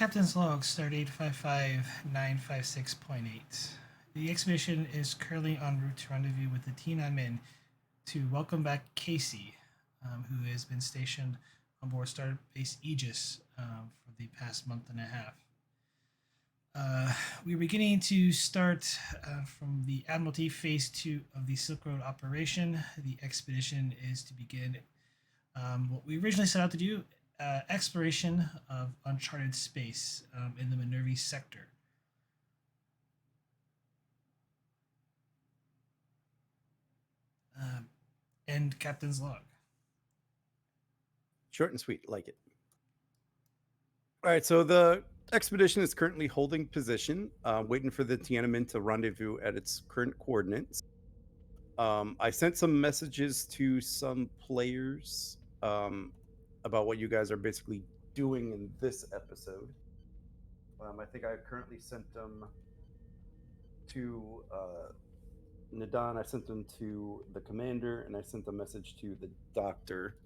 Captain's log, stardate 55956.8. The expedition is currently en route to rendezvous with the T9 to welcome back Casey, who has been stationed on board Starbase Aegis for the past month and a half. We're beginning to start from the Admiralty Phase 2 of the Silk Road operation. The expedition is to begin what we originally set out to do, exploration of uncharted space in the Minervi sector. And Captain's log. Short and sweet, like it. All right, so the expedition is currently holding position, waiting for the Tiananmen to rendezvous at its current coordinates. I sent some messages to some players about what you guys are basically doing in this episode. I think I currently sent them to Nadan, I sent them to the commander, and I sent a message to the doctor.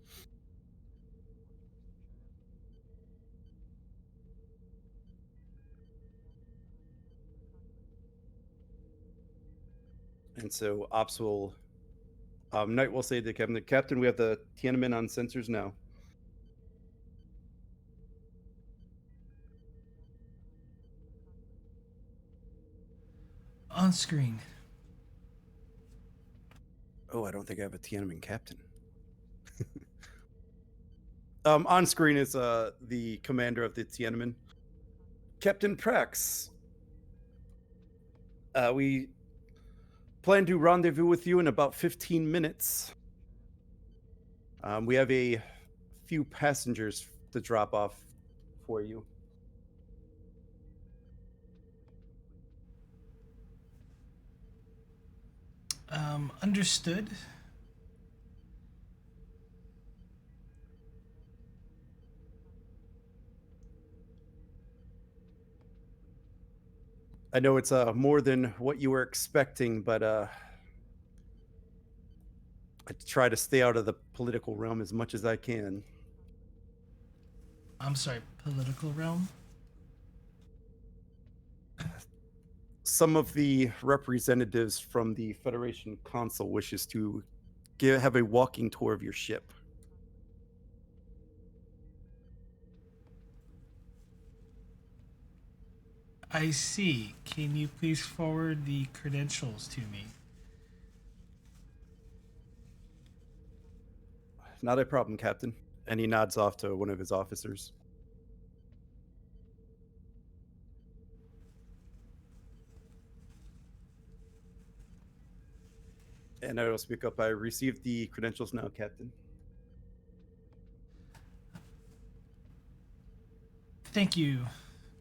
And so Ops will, Knight will say to the Captain, we have the Tiananmen on sensors now. On screen. Oh, I don't think I have a Tiananmen captain. On screen is the commander of the Tiananmen, Captain Prax. We plan to rendezvous with you in about 15 minutes. We have a few passengers to drop off for you. Understood. I know it's more than what you were expecting, but I try to stay out of the political realm as much as I can. I'm sorry, political realm? Some of the representatives from the Federation Council wishes to have a walking tour of your ship. I see. Can you please forward the credentials to me? Not a problem, Captain. And he nods off to one of his officers. And I will speak up. I received the credentials now, Captain. Thank you,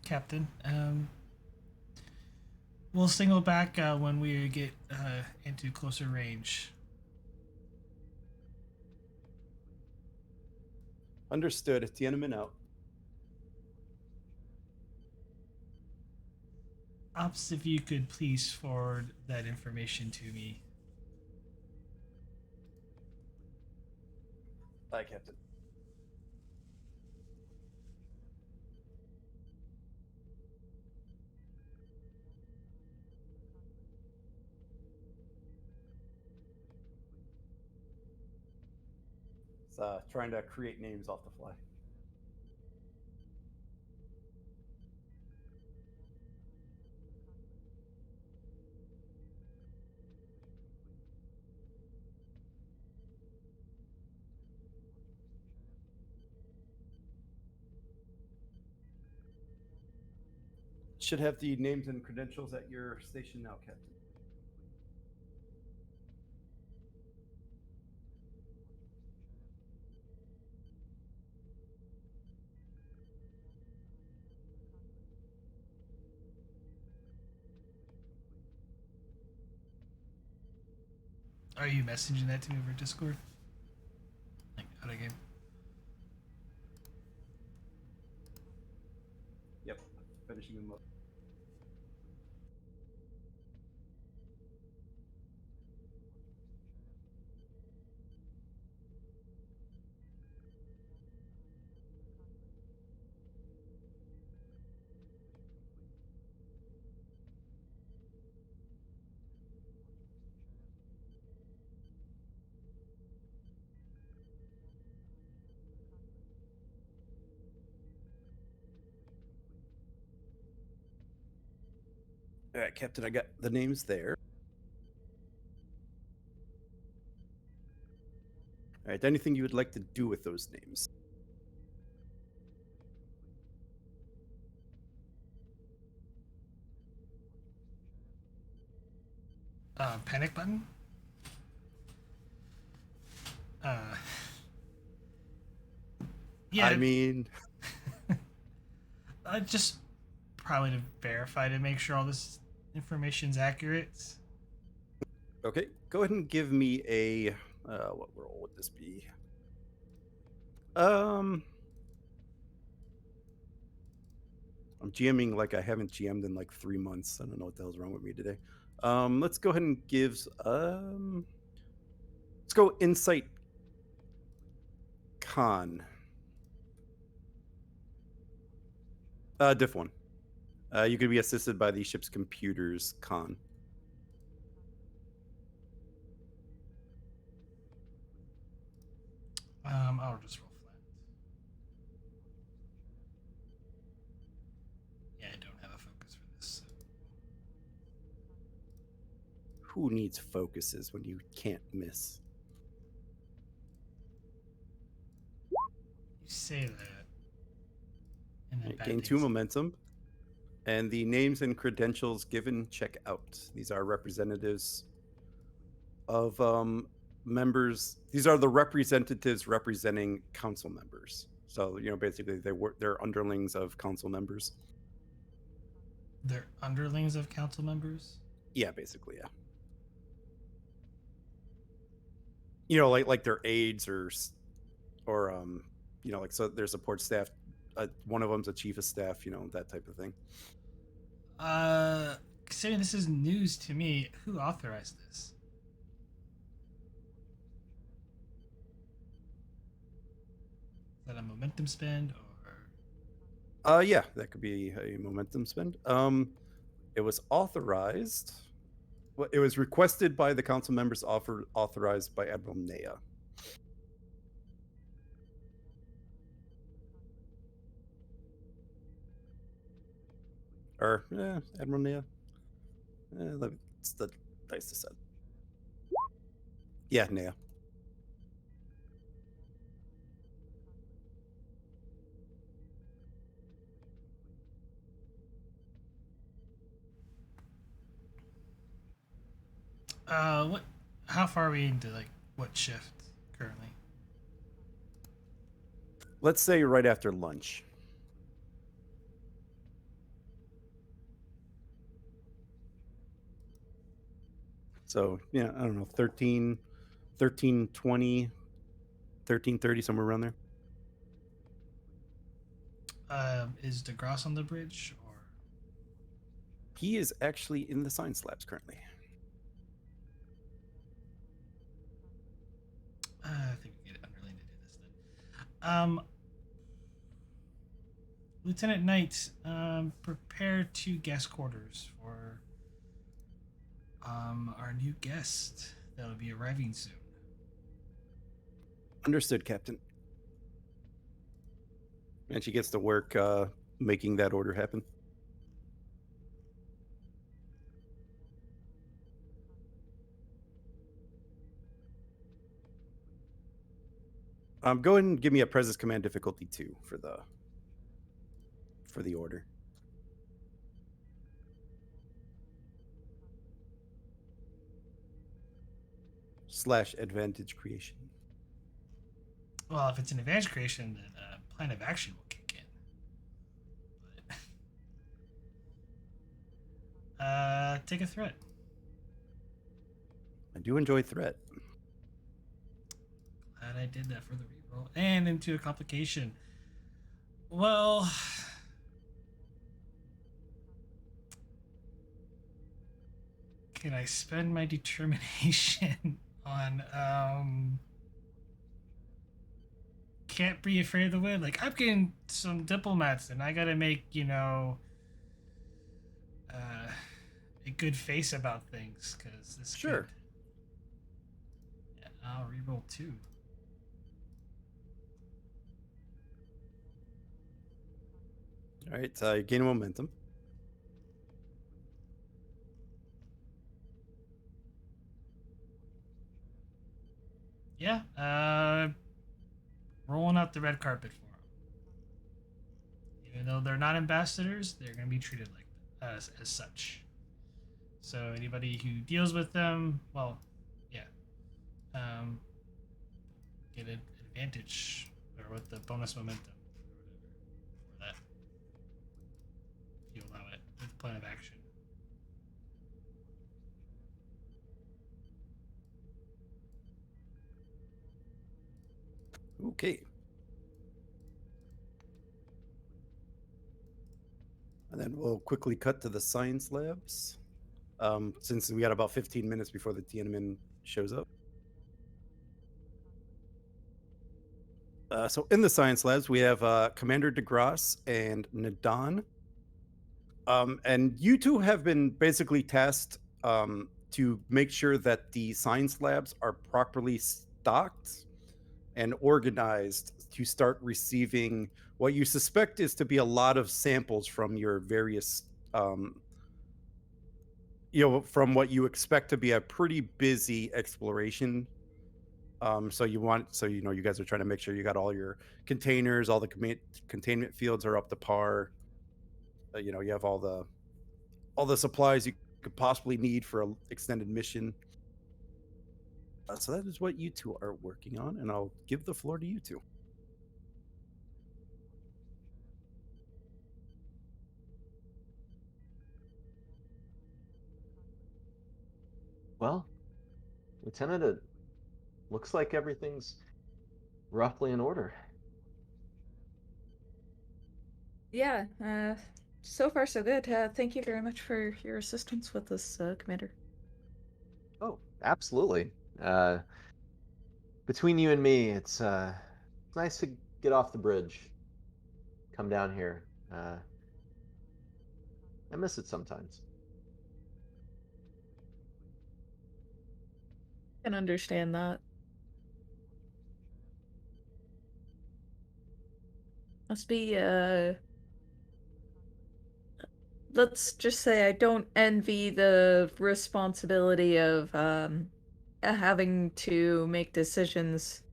Captain. We'll signal back when we get into closer range. Understood. Tiananmen out. Ops, if you could please forward that information to me. Bye, Captain. It's trying to create names off the fly. Should have the names and credentials at your station now, Captain. Are you messaging that to me over Discord? Like, out of game? Yep. Finishing them up. All right, Captain, I got the names there. All right, anything you would like to do with those names? Panic button. Uh, I yeah, mean, just probably to verify to make sure all this information's accurate. okay, go ahead and give me a what role would this be? Um, I'm GMing like I haven't GM'd in like 3 months. I don't know what the hell's wrong with me today. Let's go ahead and let's go Insight Con. Diff 1. You could be assisted by the ship's computers, Con. I'll just roll flat. Yeah, I don't have a focus for this. So. Who needs focuses when you can't miss? You say that, and then Right, bad gain things. 2 momentum. And the names and credentials given check out. These are representatives of members. These are the representatives representing council members. So basically they're underlings of council members. They're underlings of council members. Yeah, basically, yeah. Like their aides or like so their support staff. One of them's a chief of staff. That type of thing. Considering this is news to me, who authorized this? Is that a momentum spend or? Yeah, that could be a momentum spend. It was authorized. Well, it was requested by the council members, authorized by Admiral Nea. Or Admiral Nea. It's the dice to set. Yeah, Nea. What? How far are we into like what shift currently? Let's say right after lunch. So yeah, I don't know, 13, 13:20, 13:30, somewhere around there. Is DeGrasse on the bridge or? He is actually in the science labs currently. I think we get underling to do this then. Lieutenant Knight, prepare 2 guest quarters for our new guest that'll be arriving soon. Understood, Captain. And she gets to work making that order happen. Go ahead and give me a presence command difficulty 2 for the order. / advantage creation. Well, if it's an advanced creation, then plan of action will kick in. But take a threat. I do enjoy threat. Glad I did that for the reroll. And into a complication. Well, can I spend my determination on can't be afraid of the wind? Like, I'm getting some diplomats and I gotta make, a good face about things because this Sure. could. Yeah, I'll reroll 2. All right, you gain momentum. Yeah, rolling out the red carpet for them. Even though they're not ambassadors, they're going to be treated like as such. So anybody who deals with them, well, yeah, um, get an advantage or with the bonus momentum or whatever for that if you allow it with plan of action. Okay. And then we'll quickly cut to the science labs. Since we got about 15 minutes before the Tiananmen shows up. So in the science labs, we have Commander DeGrasse and Nadan. And you two have been basically tasked to make sure that the science labs are properly stocked and organized to start receiving what you suspect is to be a lot of samples from your various from what you expect to be a pretty busy exploration. So you guys are trying to make sure you got all your containers, all the containment fields are up to par. You have all the supplies you could possibly need for an extended mission. So that is what you two are working on, and I'll give the floor to you two. Well, Lieutenant, it looks like everything's roughly in order. Yeah, so far so good. Thank you very much for your assistance with this, Commander. Oh, absolutely. Between you and me, it's nice to get off the bridge, come down here. I miss it sometimes. Can understand that. Must be, let's just say I don't envy the responsibility of, having to make decisions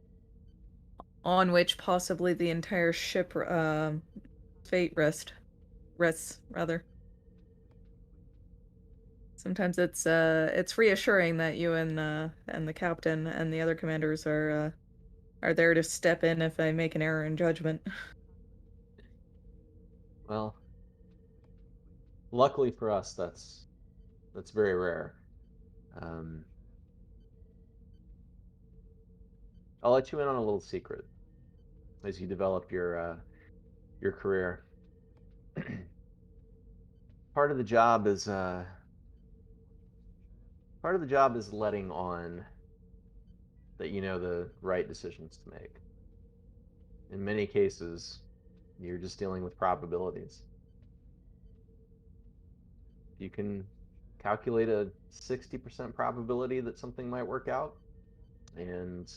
on which possibly the entire ship, fate rests, rather. Sometimes it's reassuring that you and the captain and the other commanders are there to step in if I make an error in judgment. Well, luckily for us, that's very rare. Um, I'll let you in on a little secret as you develop your career. Part of the job is part of the job is letting on that you know the right decisions to make. In many cases, you're just dealing with probabilities. You can calculate a 60% probability that something might work out, and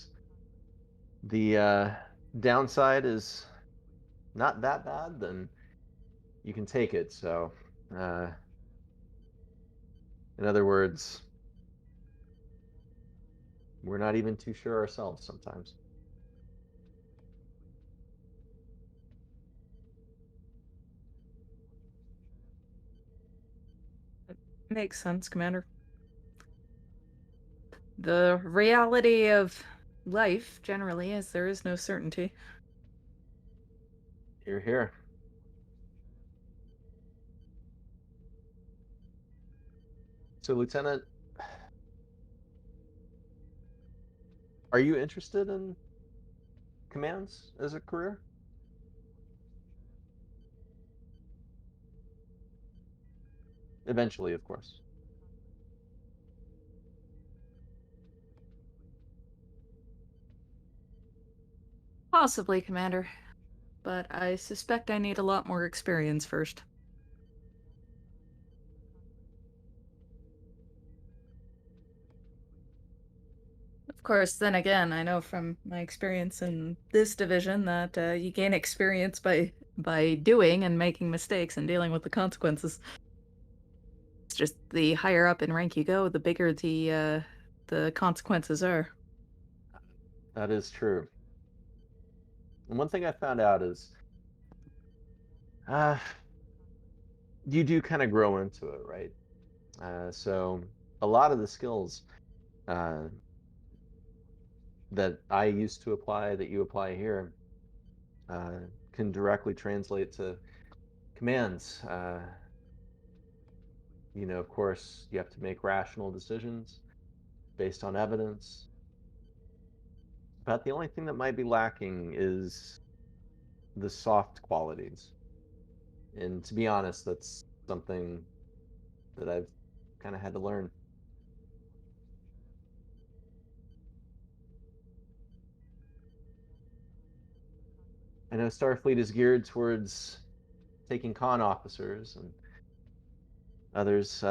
the downside is not that bad, then you can take it. So, uh, in other words, we're not even too sure ourselves sometimes. Makes sense, Commander. The reality of life generally is there is no certainty. You're here. So, Lieutenant, are you interested in commands as a career? Eventually, of course. Possibly, Commander. But I suspect I need a lot more experience first. Of course, then again, I know from my experience in this division that you gain experience by doing and making mistakes and dealing with the consequences. It's just the higher up in rank you go, the bigger the consequences are. That is true. And one thing I found out is uh, you do kind of grow into it, right? So a lot of the skills uh, that I used to apply, that you apply here, can directly translate to commands. Of course, you have to make rational decisions based on evidence. But the only thing that might be lacking is the soft qualities. And to be honest, that's something that I've kind of had to learn. I know Starfleet is geared towards taking con officers and others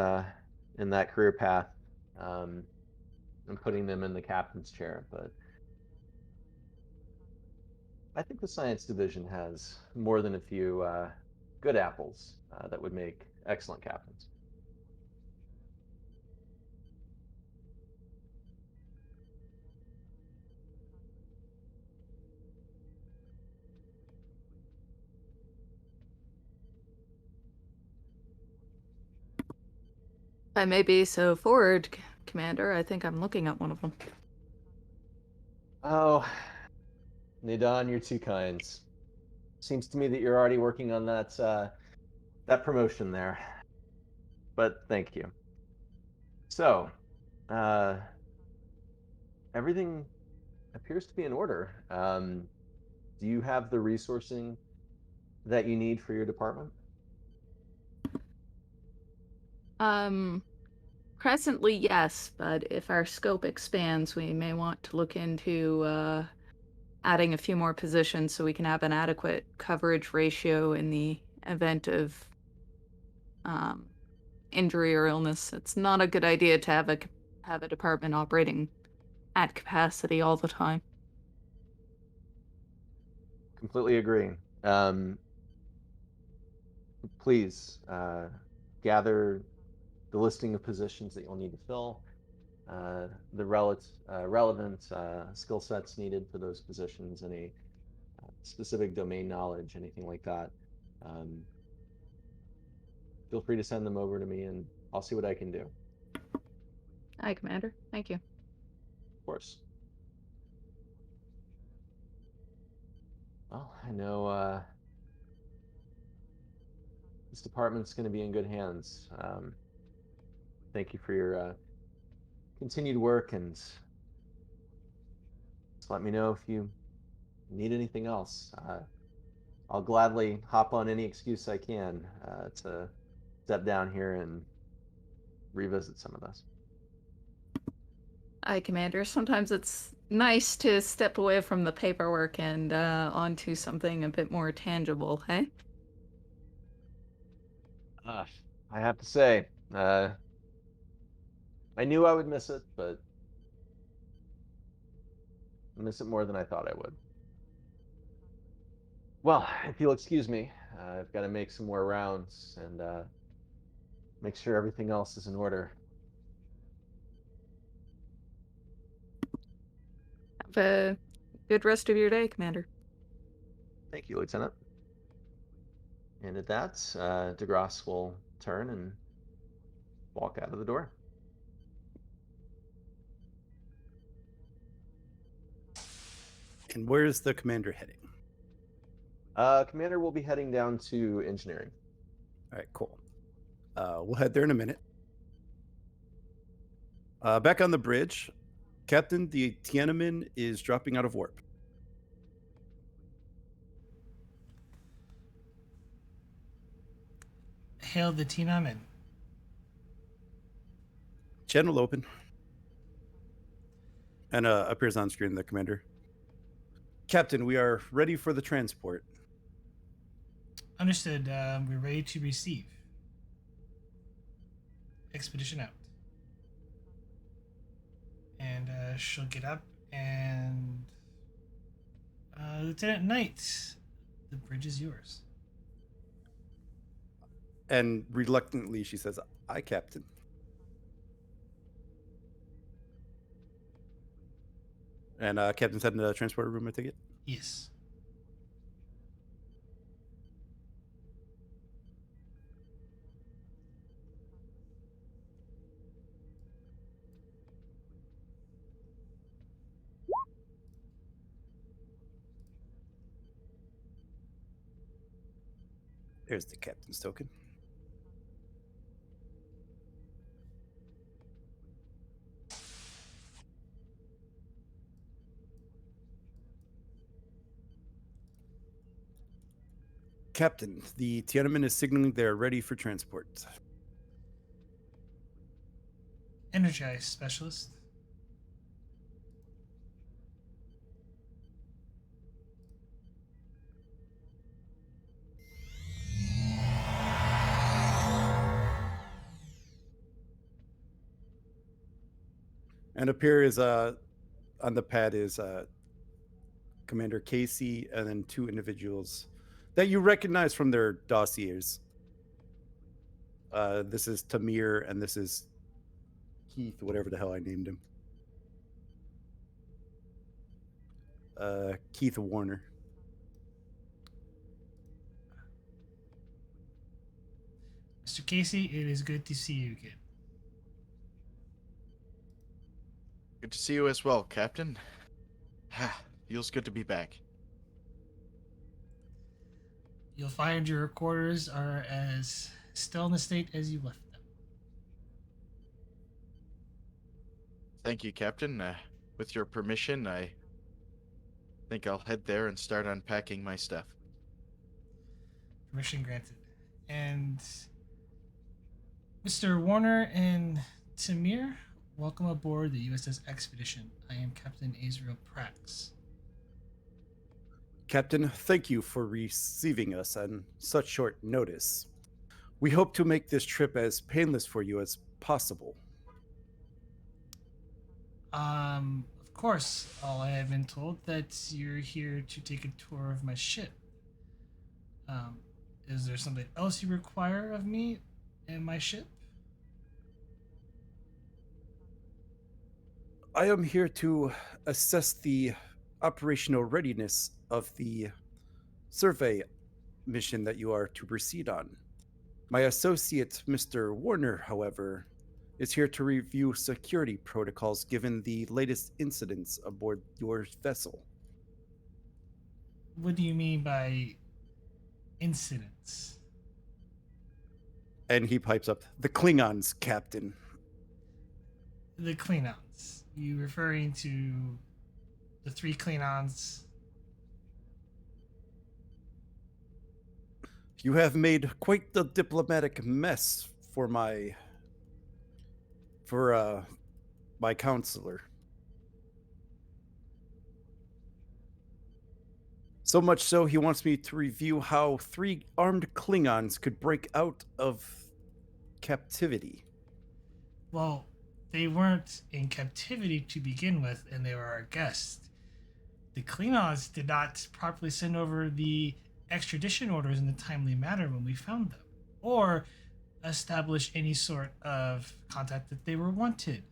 in that career path um, and putting them in the captain's chair. But I think the science division has more than a few good apples that would make excellent captains. If I may be so forward, Commander, I think I'm looking at one of them. Oh, Nidan, you're too kind. Seems to me that you're already working on that promotion there. But thank you. So, uh, everything appears to be in order. Do you have the resourcing that you need for your department? Presently, yes, but if our scope expands, we may want to look into adding a few more positions so we can have an adequate coverage ratio in the event of injury or illness. It's not a good idea to have a department operating at capacity all the time. Completely agree. Please gather the listing of positions that you'll need to fill, the relevant skill sets needed for those positions, any specific domain knowledge, anything like that. Feel free to send them over to me and I'll see what I can do. Aye, Commander. Thank you. Of course. Well, I know this department's going to be in good hands. Thank you for your continued work, and just let me know if you need anything else. I'll gladly hop on any excuse I can to step down here and revisit some of this. Aye, Commander. Sometimes it's nice to step away from the paperwork and onto something a bit more tangible, hey? I have to say, I knew I would miss it, but I miss it more than I thought I would. Well, if you'll excuse me, I've got to make some more rounds and make sure everything else is in order. Have a good rest of your day, Commander. Thank you, Lieutenant. And at that, DeGrasse will turn and walk out of the door. And where's the commander heading? Commander will be heading down to engineering. All right, cool. We'll head there in a minute. Back on the bridge, Captain, the Tiananmen is dropping out of warp. Hail the Tiananmen. Channel open. And appears on screen the commander. Captain, we are ready for the transport. Understood. We're ready to receive. Expedition out. And she'll get up and... Lieutenant Knight, the bridge is yours. And reluctantly, she says, "Aye, Captain." And Captain's heading to the transporter room, I take it? Yes. There's the captain's token. Captain, the Tiananmen is signaling they're ready for transport. Energize, specialist. And up here is on the pad is Commander Casey and then two individuals that you recognize from their dossiers. This is Tamir and this is Keith, whatever the hell I named him. Keith Warner. Mr. Casey, it is good to see you again. Good to see you as well, Captain. Feels good to be back. You'll find your quarters are as still in the state as you left them. Thank you, Captain. With your permission, I think I'll head there and start unpacking my stuff. Permission granted. And Mr. Warner and Tamir, welcome aboard the USS Expedition. I am Captain Azrael Prax. Captain, thank you for receiving us on such short notice. We hope to make this trip as painless for you as possible. Of course, all I have been told that you're here to take a tour of my ship. Is there something else you require of me and my ship? I am here to assess the operational readiness of the survey mission that you are to proceed on. My associate, Mr. Warner, however, is here to review security protocols given the latest incidents aboard your vessel. What do you mean by incidents? And he pipes up, the Klingons, Captain. The Klingons. You referring to the three Klingons? You have made quite the diplomatic mess for my counselor. So much so, he wants me to review how 3 armed Klingons could break out of captivity. Well, they weren't in captivity to begin with, and they were our guests. The Klingons did not properly send over the extradition orders in a timely manner when we found them, or establish any sort of contact that they were wanted.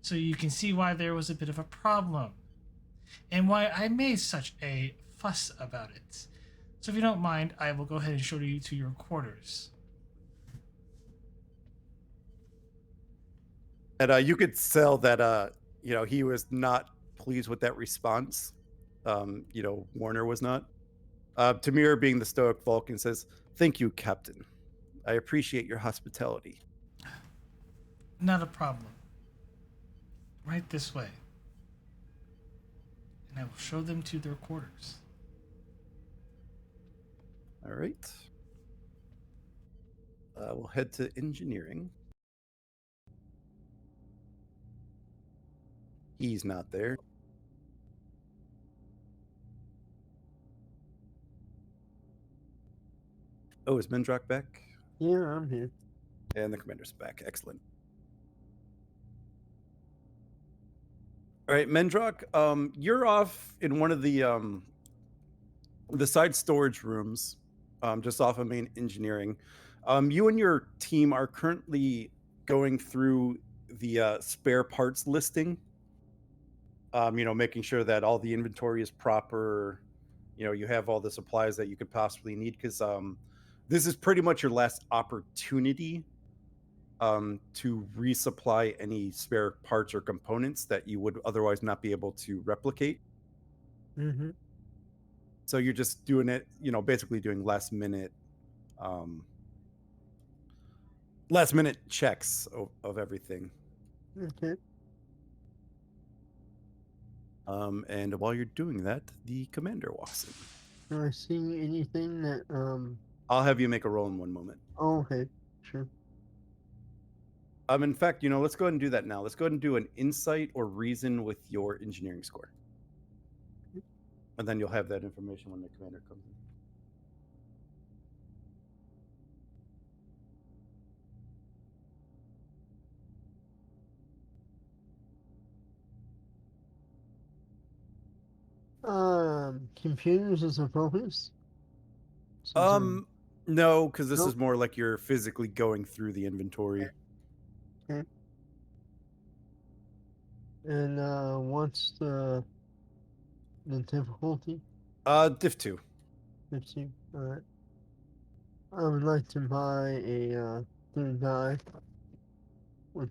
So you can see why there was a bit of a problem, and why I made such a fuss about it. So if you don't mind, I will go ahead and show you to your quarters. And you could tell that he was not pleased with that response. Warner was not. Tamir, being the stoic Vulcan, says, "Thank you, Captain. I appreciate your hospitality." Not a problem. Right this way. And I will show them to their quarters. All right. We'll head to engineering. He's not there. Oh, is Mendrock back? Yeah, I'm here. And the commander's back. Excellent. All right, Mendrock, you're off in one of the side storage rooms, just off of main engineering. You and your team are currently going through the spare parts listing Making sure that all the inventory is proper. You have all the supplies that you could possibly need, because this is pretty much your last opportunity to resupply any spare parts or components that you would otherwise not be able to replicate. Mm-hmm. So you're just doing it, basically doing last minute checks of everything. Okay. And while you're doing that, the commander walks in. Do I see anything that I'll have you make a roll in one moment. Oh, okay. Sure. In fact, let's go ahead and do that now. Let's go ahead and do an insight or reason with your engineering score. And then you'll have that information when the commander comes in. Computers is a focus. Since I'm- No, because this Nope. is more like you're physically going through the inventory. Okay. And what's the difficulty? Diff 2. 15. All right. I would like to buy a third die with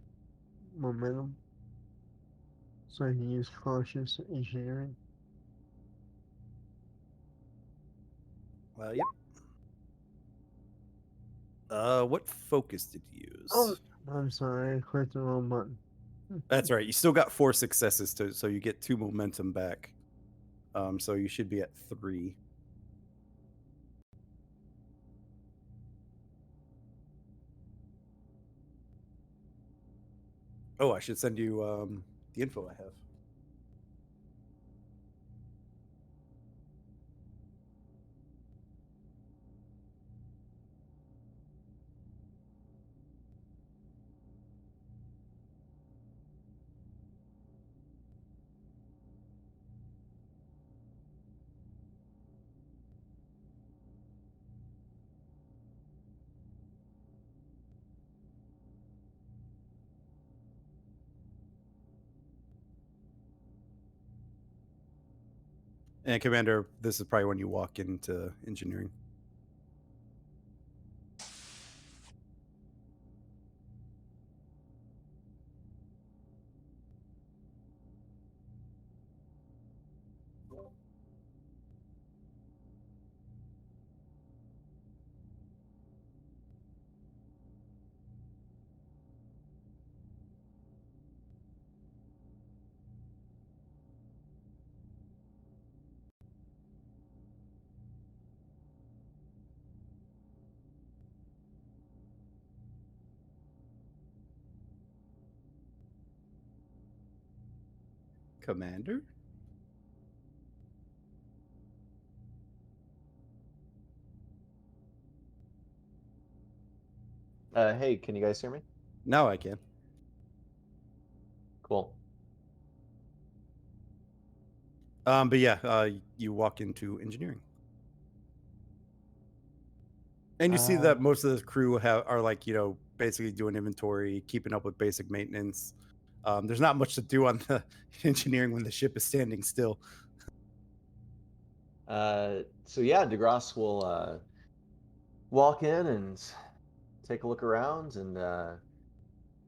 momentum, so I can use cautious engineering. Yep. What focus did you use? Oh, I'm sorry, I clicked the wrong button. That's right. You still got 4 successes, so you get 2 momentum back. So you should be at 3. Oh, I should send you the info I have. And Commander, this is probably when you walk into engineering. Commander? Hey, can you guys hear me? Now I can. Cool. But yeah, you walk into engineering. And you see that most of the crew are like, basically doing inventory, keeping up with basic maintenance. There's not much to do on the engineering when the ship is standing still. So yeah, DeGrasse will walk in and take a look around, and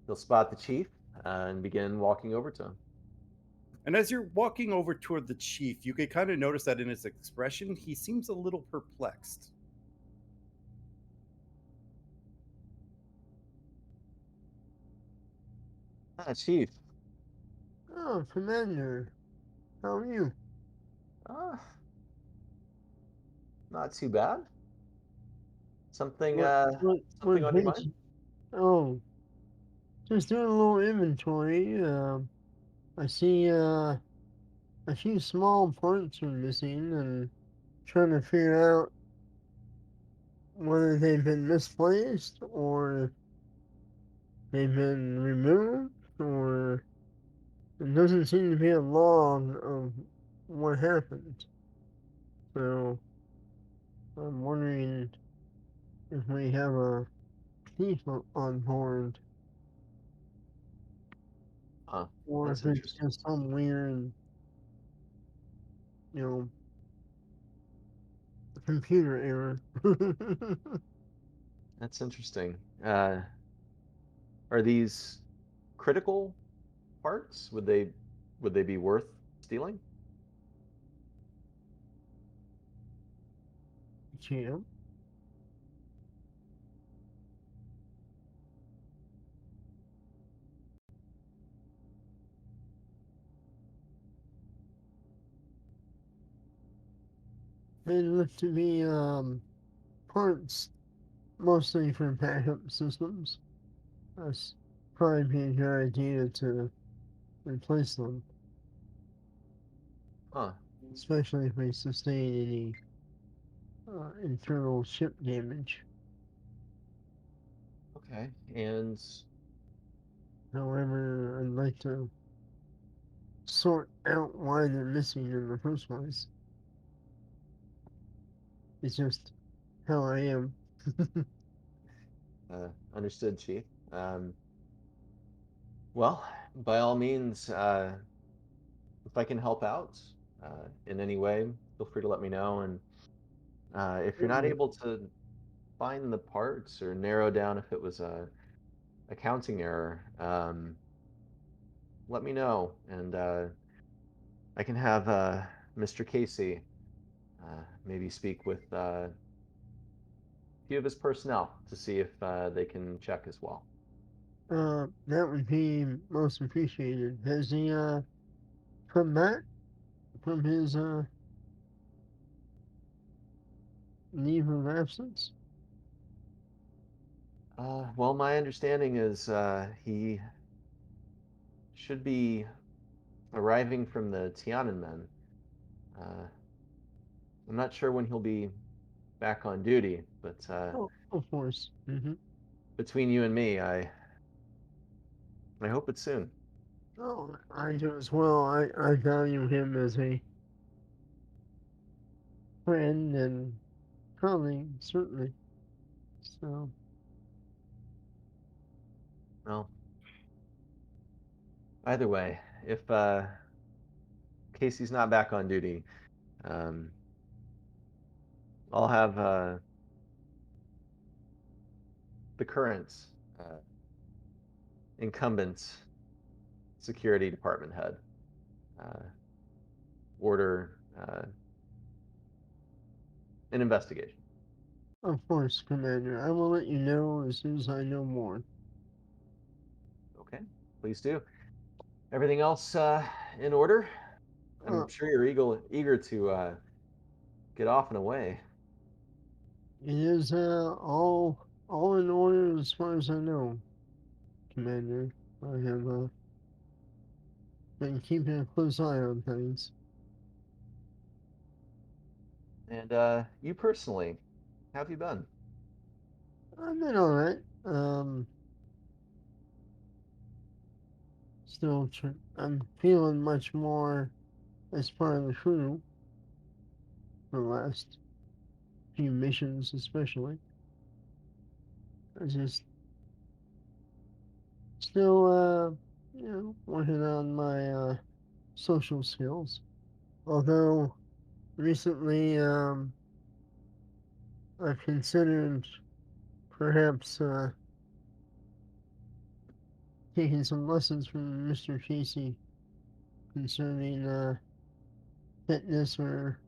he'll spot the chief and begin walking over to him. And as you're walking over toward the chief, you can kind of notice that in his expression, he seems a little perplexed. Chief. Oh, Commander, how are you? Not too bad. Something What something on your brings mind? you- Oh, just doing a little inventory. I see a few small parts are missing, and trying to figure out whether they've been misplaced or they've been removed, or there doesn't seem to be a log of what happened. So I'm wondering if we have a thief on board, Huh. or That's if it's interesting. just some weird you know, computer error. That's interesting. Are these critical parts? Would they be worth stealing? Champ. They look to be parts mostly for backup systems. That's probably be a good idea to replace them, Huh. especially if they sustain any internal chip damage. Okay. And However, I'd like to sort out why they're missing in the first place. It's just how I am. understood, Chief. Well, by all means, if I can help out in any way, feel free to let me know. And if you're not able to find the parts or narrow down if it was a accounting error, let me know, and I can have Mr. Casey maybe speak with a few of his personnel to see if they can check as well. That would be most appreciated. Has he come back from his leave of absence? Well, my understanding is he should be arriving from the Tiananmen. Uh, I'm not sure when he'll be back on duty, but Oh, of course. between you and me, I hope it's soon. Oh, I do as well. I value him as a friend and colleague, certainly. So, Well, either way, if Casey's not back on duty, um, I'll have the current uh, incumbent security department head uh, order an investigation. of course, Commander. I will let you know as soon as I know more. Okay, please do. Everything else in order? I'm Uh, sure you're eager to get off and away. it is all in order as far as I know, Commander. I have been keeping a close eye on things. And you personally, how have you been? I've been all right. I'm feeling much more as part of the crew for the last few missions, especially. I just still, working on my social skills. Although recently, I've considered perhaps taking some lessons from Mr. Casey concerning fitness or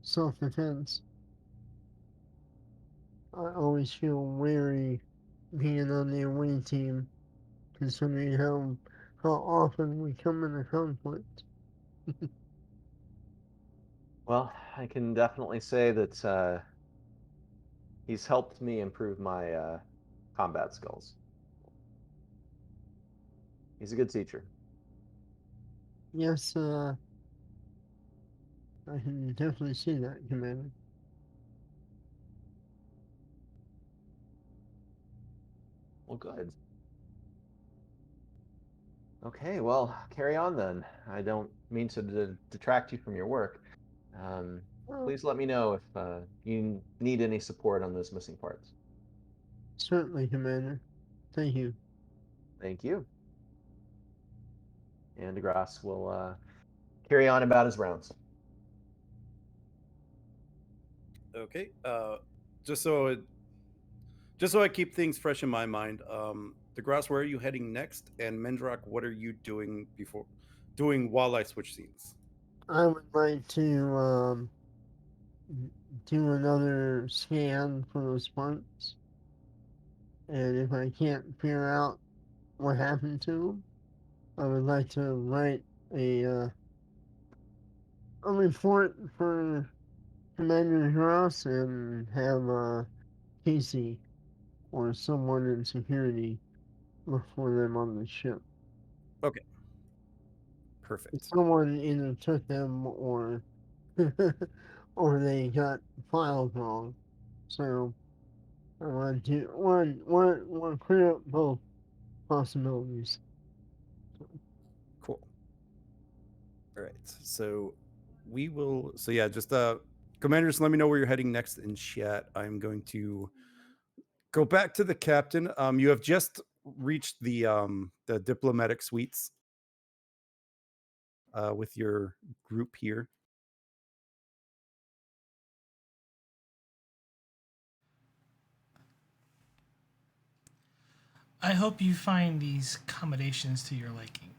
self-defense. I always feel wary being on the away team, considering how often we come into conflict. Well, I can definitely say that he's helped me improve my combat skills. He's a good teacher. Yes, I can definitely see that, Commander. Well, good. Okay, well, carry on then. I don't mean to detract you from your work. Um, Well, please let me know if you need any support on those missing parts. certainly, Commander. Thank you. Thank you. And DeGrasse will carry on about his rounds. Okay. Just so just so I keep things fresh in my mind, DeGrasse, where are you heading next? And Mendrock, what are you doing while I switch scenes? I would like to do another scan for those parts, and if I can't figure out what happened to them, I would like to write a report for Commander Ross and have Casey or someone in security look for them on the ship. Okay. Perfect. Someone either took them or or they got filed wrong. So I want to one clear up both possibilities. Cool. All right. So we will. So yeah, just commanders, let me know where you're heading next in chat. I'm going to go back to the captain. You have just reached the diplomatic suites with your group here. I hope you find these accommodations to your liking.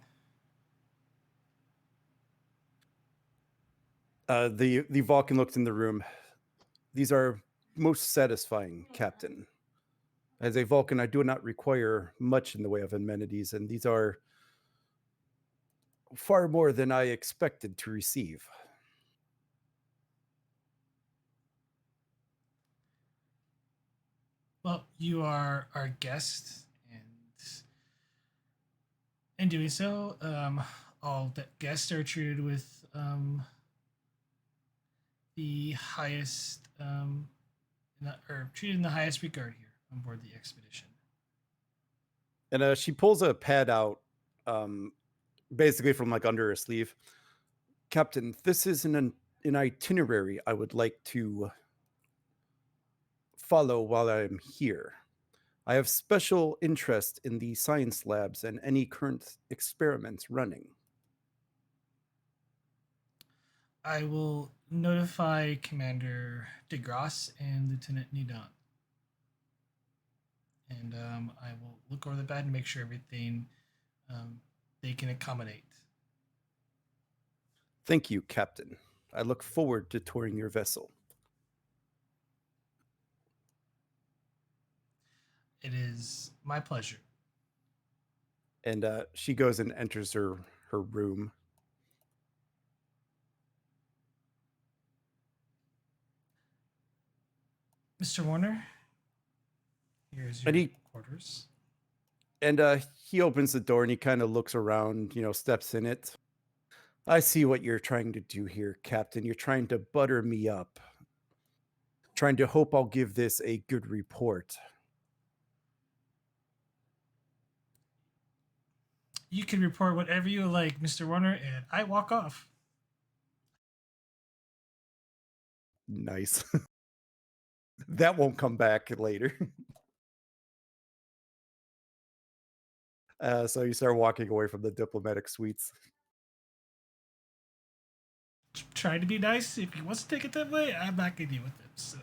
The Vulcan looked in the room. These are most satisfying, Captain. As a Vulcan, I do not require much in the way of amenities, and these are far more than I expected to receive. Well, you are our guest, and in doing so, all guests are treated with the highest, or treated in the highest regard here on board the expedition. And she pulls a pad out, basically from like under her sleeve. Captain, this is an itinerary I would like to follow while I'm here. I have special interest in the science labs and any current experiments running. I will notify Commander DeGrasse and Lieutenant Nidon. And I will look over the pad and make sure everything they can accommodate. Thank you, Captain. I look forward to touring your vessel. It is my pleasure. And she goes and enters her room. Mr. Warner, here's your quarters. And he opens the door and he kind of looks around, steps in it. I see what you're trying to do here, Captain. You're trying to butter me up. Trying to hope I'll give this a good report. You can report whatever you like, Mr. Warner, and I walk off. Nice. That won't come back later. So you start walking away from the diplomatic suites. Trying to be nice. If he wants to take it that way, I'm not going to deal with him. So.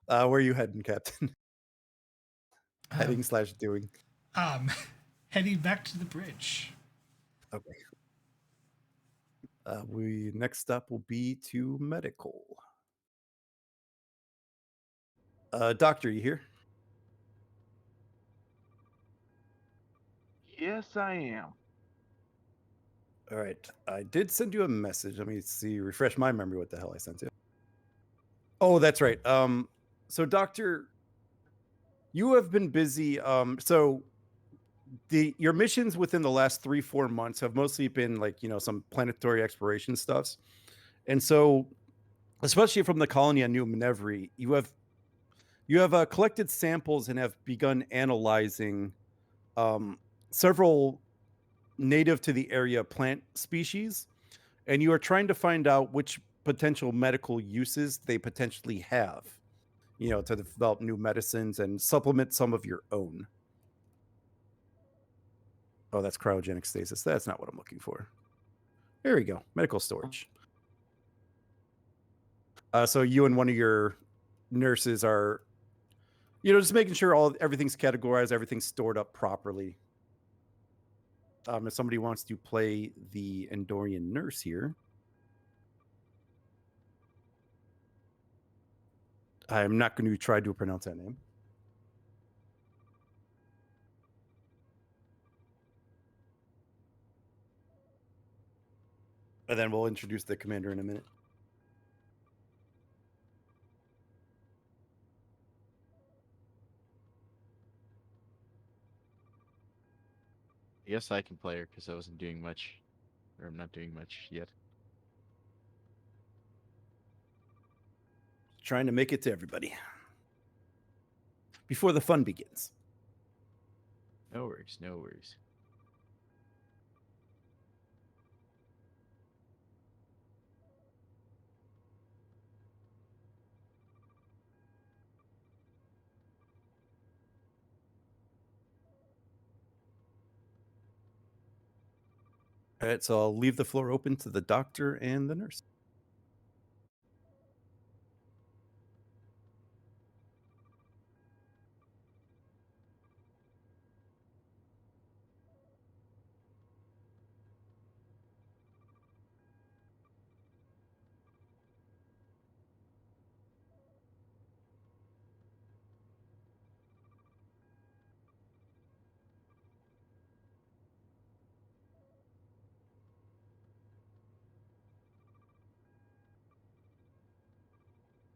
Where are you heading, Captain? Heading / doing? Heading back to the bridge. Okay. Next up will be to medical. Doctor, you here? Yes, I am. All right. I did send you a message. Let me see. Refresh my memory. What the hell I sent you? Oh, that's right. So Doctor, you have been busy. So your missions within the last 3-4 months have mostly been like, some planetary exploration stuffs. And so, especially from the colony on New Manevri, you have collected samples and have begun analyzing several native to the area plant species, and you are trying to find out which potential medical uses they potentially have, to develop new medicines and supplement some of your own. Oh, that's cryogenic stasis. That's not what I'm looking for. There we go. Medical storage. So you and one of your nurses are, just making sure everything's categorized, everything's stored up properly. If somebody wants to play the Endorian nurse here, I'm not going to try to pronounce that name. And then we'll introduce the commander in a minute. Yes, I can play her because I wasn't doing much, or I'm not doing much yet. Trying to make it to everybody before the fun begins. No worries, no worries. All right, so I'll leave the floor open to the doctor and the nurse.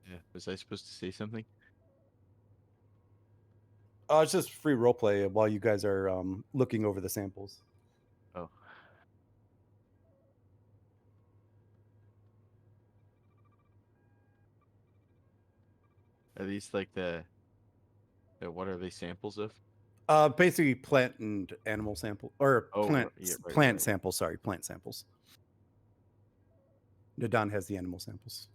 Yeah, was I supposed to say something? It's just free role play while you guys are looking over the samples. Oh. Are these like what are they samples of? Basically plant and animal sample, or Oh, plant yeah, plant right. samples. Sorry, plant samples. Nadon has the animal samples.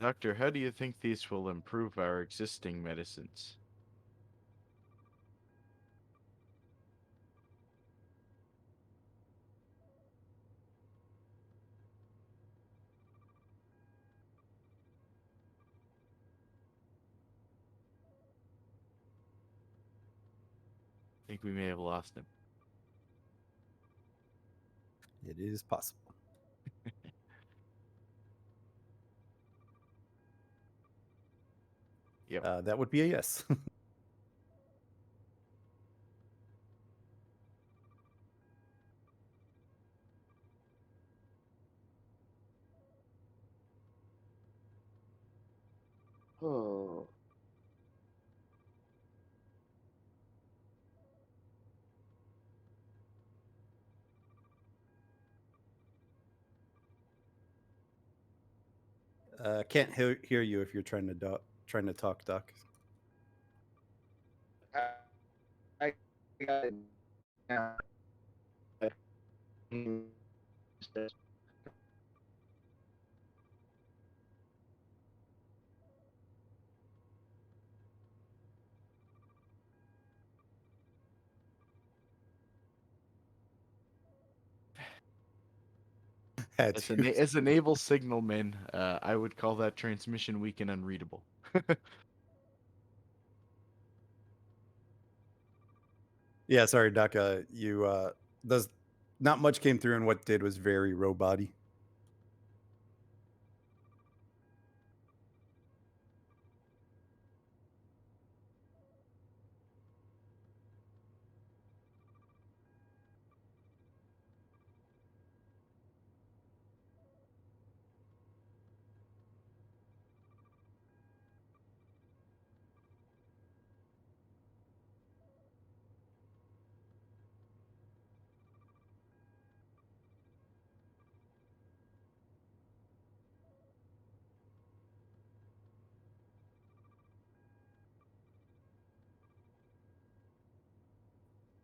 Doctor, how do you think these will improve our existing medicines? I think we may have lost him. It is possible. Yep. That would be a yes. Oh. Can't hear you if you're trying to talk, Doc. I got it now. Had As to. as a naval signalman, I would call that transmission weak and unreadable. Yeah, sorry, Doc. You does not much came through, and what did was very robot-y.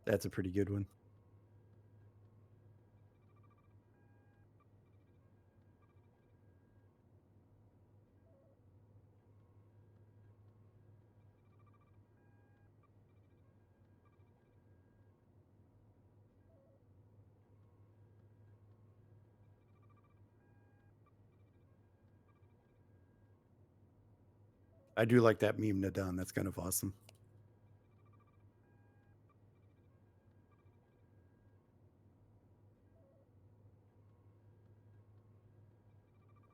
That's a pretty good one. I do like that meme, Nadan. That's kind of awesome.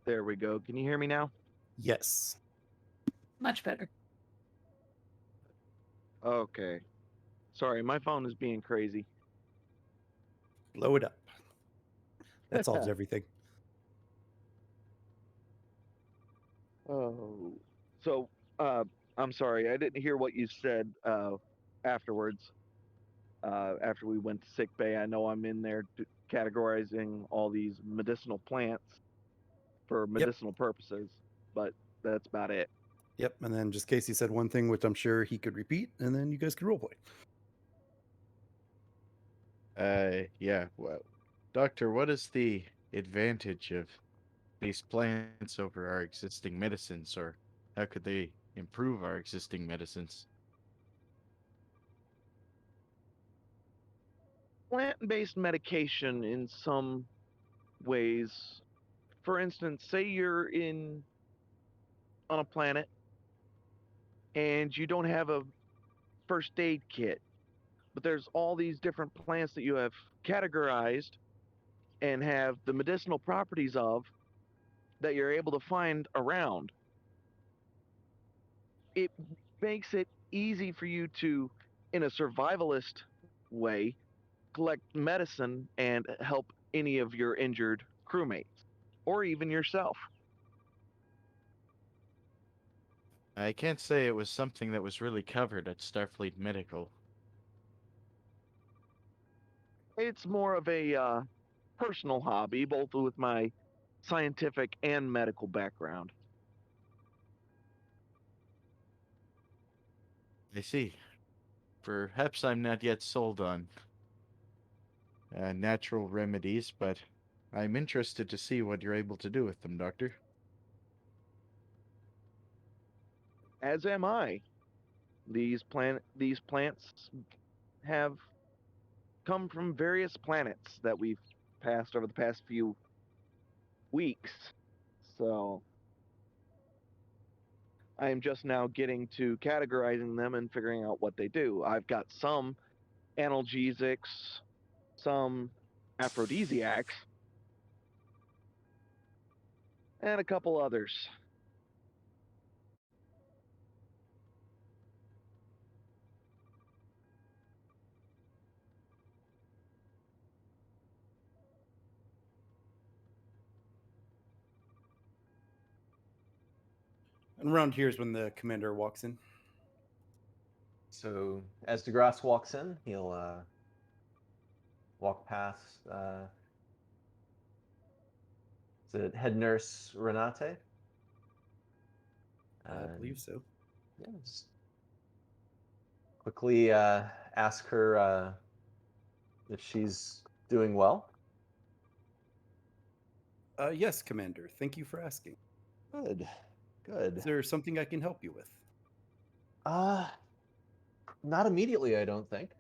There we go. Can you hear me now? Yes. Much better. Okay. Sorry, my phone is being crazy. Blow it up. That solves everything. Oh. So, I'm sorry, I didn't hear what you said afterwards. After we went to sick bay, I know I'm in there categorizing all these medicinal plants for medicinal purposes, but that's about it. Yep. And then just Casey said one thing, which I'm sure he could repeat, and then you guys could roleplay. Yeah. Well, Doctor, what is the advantage of these plants over our existing medicines, or how could they improve our existing medicines? Plant-based medication in some ways. For instance, say you're on a planet and you don't have a first aid kit, but there's all these different plants that you have categorized and have the medicinal properties of that you're able to find around. It makes it easy for you to, in a survivalist way, collect medicine and help any of your injured crewmates or even yourself. I can't say it was something that was really covered at Starfleet Medical. It's more of a personal hobby, both with my scientific and medical background. I see. Perhaps I'm not yet sold on natural remedies, but I'm interested to see what you're able to do with them, Doctor. As am I. These plants have come from various planets that we've passed over the past few weeks. So I am just now getting to categorizing them and figuring out what they do. I've got some analgesics, some aphrodisiacs, and a couple others. And around here is when the commander walks in. So as DeGrasse walks in, he'll walk past. Is it head nurse Renate? I believe so. Yeah, just quickly ask her if she's doing well. Yes, Commander. Thank you for asking. Good, good. Is there something I can help you with? Not immediately, I don't think.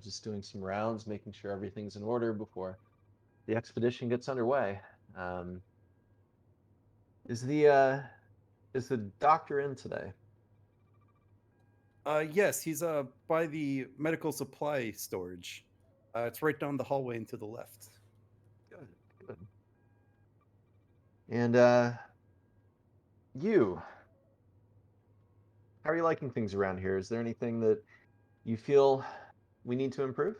Just doing some rounds, making sure everything's in order before the expedition gets underway. Is the doctor in today? Yes, he's by the medical supply storage. It's right down the hallway and to the left. Good, good. And you, how are you liking things around here? Is there anything that you feel we need to improve?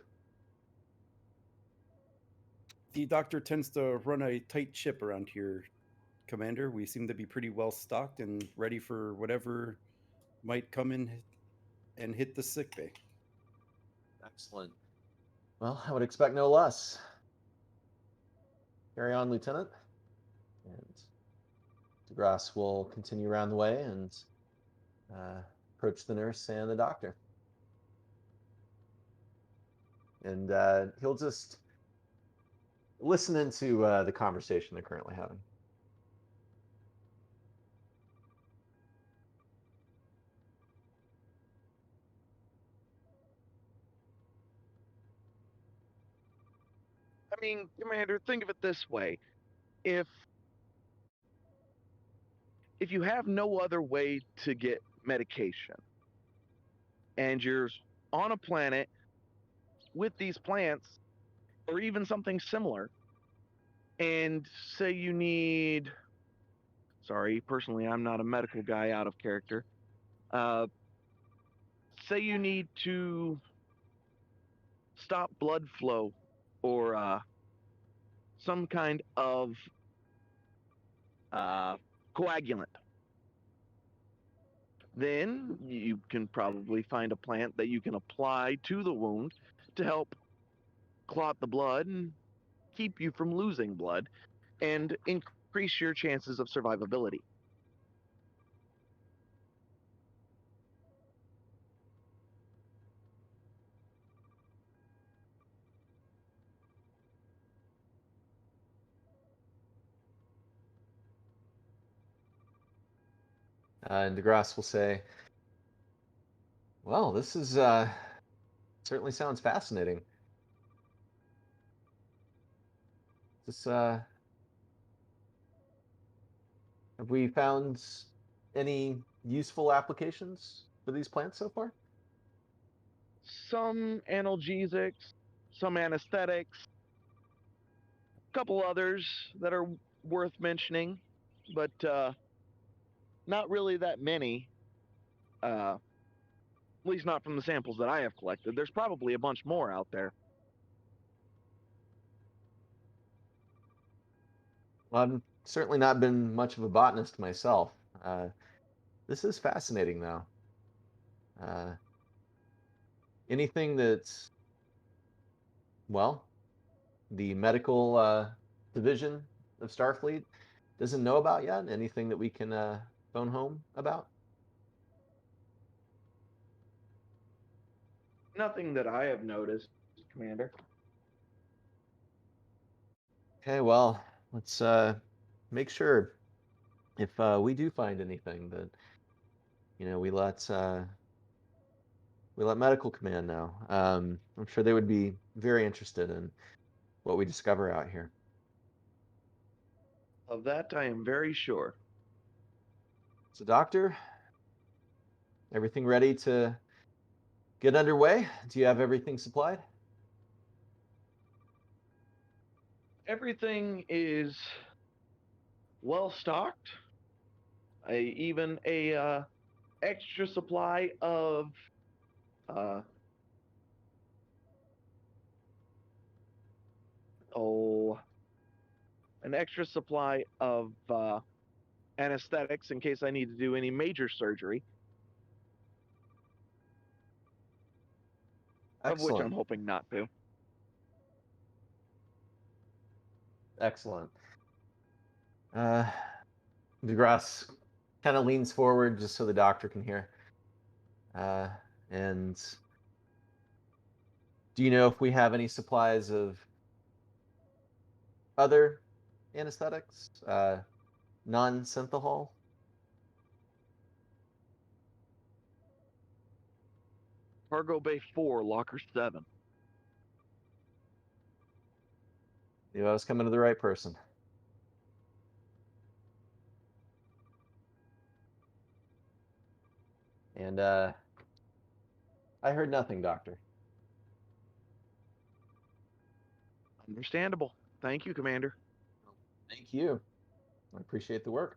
The doctor tends to run a tight ship around here, Commander. We seem to be pretty well stocked and ready for whatever might come in and hit the sick bay. Excellent. Well, I would expect no less. Carry on, Lieutenant. And DeGrasse will continue around the way and approach the nurse and the doctor. And he'll just listen into the conversation they're currently having. I mean, Commander, think of it this way. If if you have no other way to get medication and you're on a planet with these plants or even something similar, and say you need, sorry, personally, I'm not a medical guy, out of character. Say you need to stop blood flow or some kind of coagulant, then you can probably find a plant that you can apply to the wound to help clot the blood and keep you from losing blood and increase your chances of survivability. And DeGrasse will say, well, this is certainly sounds fascinating. This have we found any useful applications for these plants so far? Some analgesics, some anesthetics, a couple others that are worth mentioning, but not really that many. At least not from the samples that I have collected. There's probably a bunch more out there. Well, I've certainly not been much of a botanist myself. This is fascinating, though. Anything that's, well, the medical division of Starfleet doesn't know about yet? Anything that we can phone home about? Nothing that I have noticed, Commander. Okay, well, let's make sure if we do find anything that we let medical command know. I'm sure they would be very interested in what we discover out here. Of that, I am very sure. So, Doctor, everything ready to get underway? Do you have everything supplied? Everything is well stocked. Even a extra supply of uh, an extra supply of anesthetics in case I need to do any major surgery, of which I'm Excellent. hoping not to. Excellent. DeGrasse kind of leans forward just so the doctor can hear. And do you know if we have any supplies of other anesthetics, non-synthahol? Cargo Bay 4, Locker 7. Knew I was coming to the right person. And I heard nothing, Doctor. Understandable. Thank you, Commander. Thank you. I appreciate the work.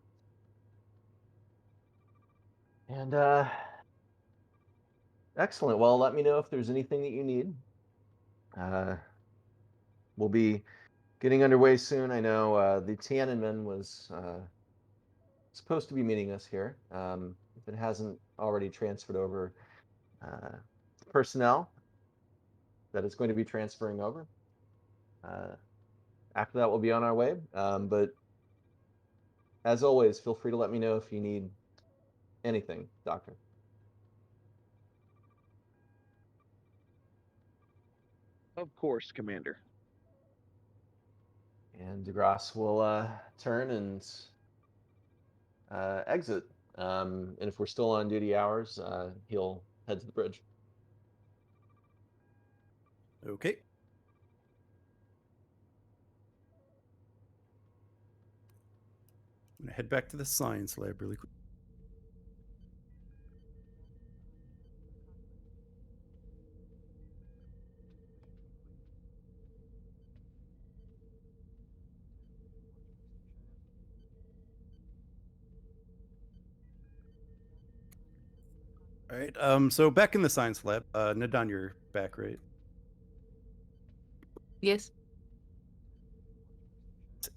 And excellent. Well, let me know if there's anything that you need. We'll be getting underway soon. I know the Tiananmen was supposed to be meeting us here. If it hasn't already transferred over personnel that is going to be transferring over. After that, we'll be on our way. But as always, feel free to let me know if you need anything, Doctor. Of course, Commander. And DeGrasse will turn and exit. And if we're still on duty hours, he'll head to the bridge. Okay. gonna head back to the science lab really quick. All right. So back in the science lab, Nadon, you're back, right? Yes.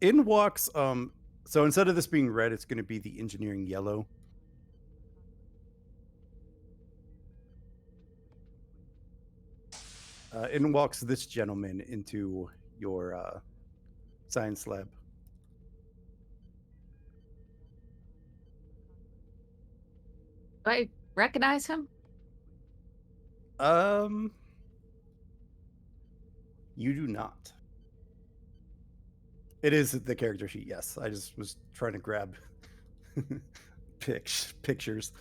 In walks. So instead of this being red, it's going to be the engineering yellow. In walks this gentleman into your science lab. Do I recognize him? You do not. It is the character sheet, yes. I just was trying to grab pictures.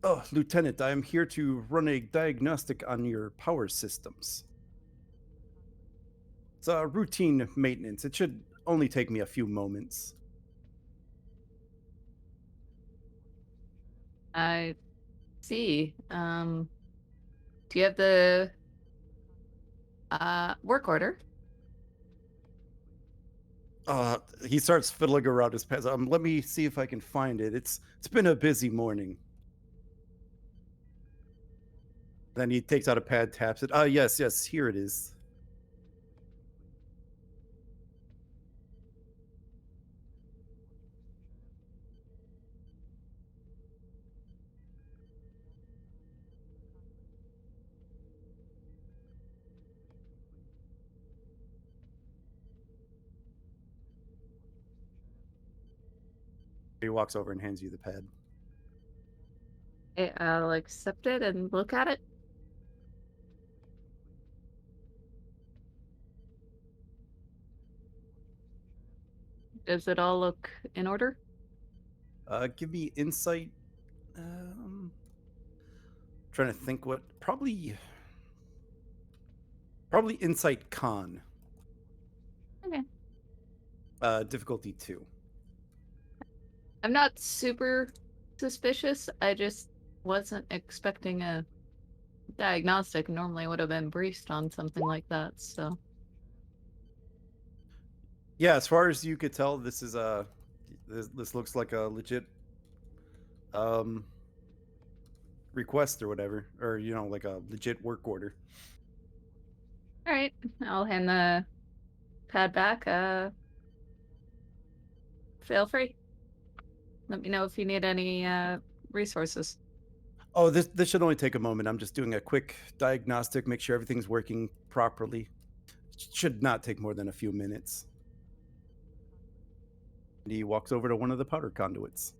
Oh, Lieutenant, I am here to run a diagnostic on your power systems. It's a routine maintenance. It should only take me a few moments. I see. Do you have the work order? He starts fiddling around his pants. Let me see if I can find it. It's been a busy morning. Then he takes out a pad, taps it. Yes, here it is. He walks over and hands you the pad. Okay, I'll accept it and look at it. Does it all look in order? Give me insight. Trying to think what probably insight con. Okay. Difficulty 2. I'm not super suspicious. I just wasn't expecting a diagnostic. Normally would have been briefed on something like that, so. Yeah, as far as you could tell, this is this looks like a legit request or whatever, or like a legit work order. All right, I'll hand the pad back. Feel free. Let me know if you need any resources. Oh, this should only take a moment. I'm just doing a quick diagnostic, make sure everything's working properly. Should not take more than a few minutes. And he walks over to one of the powder conduits.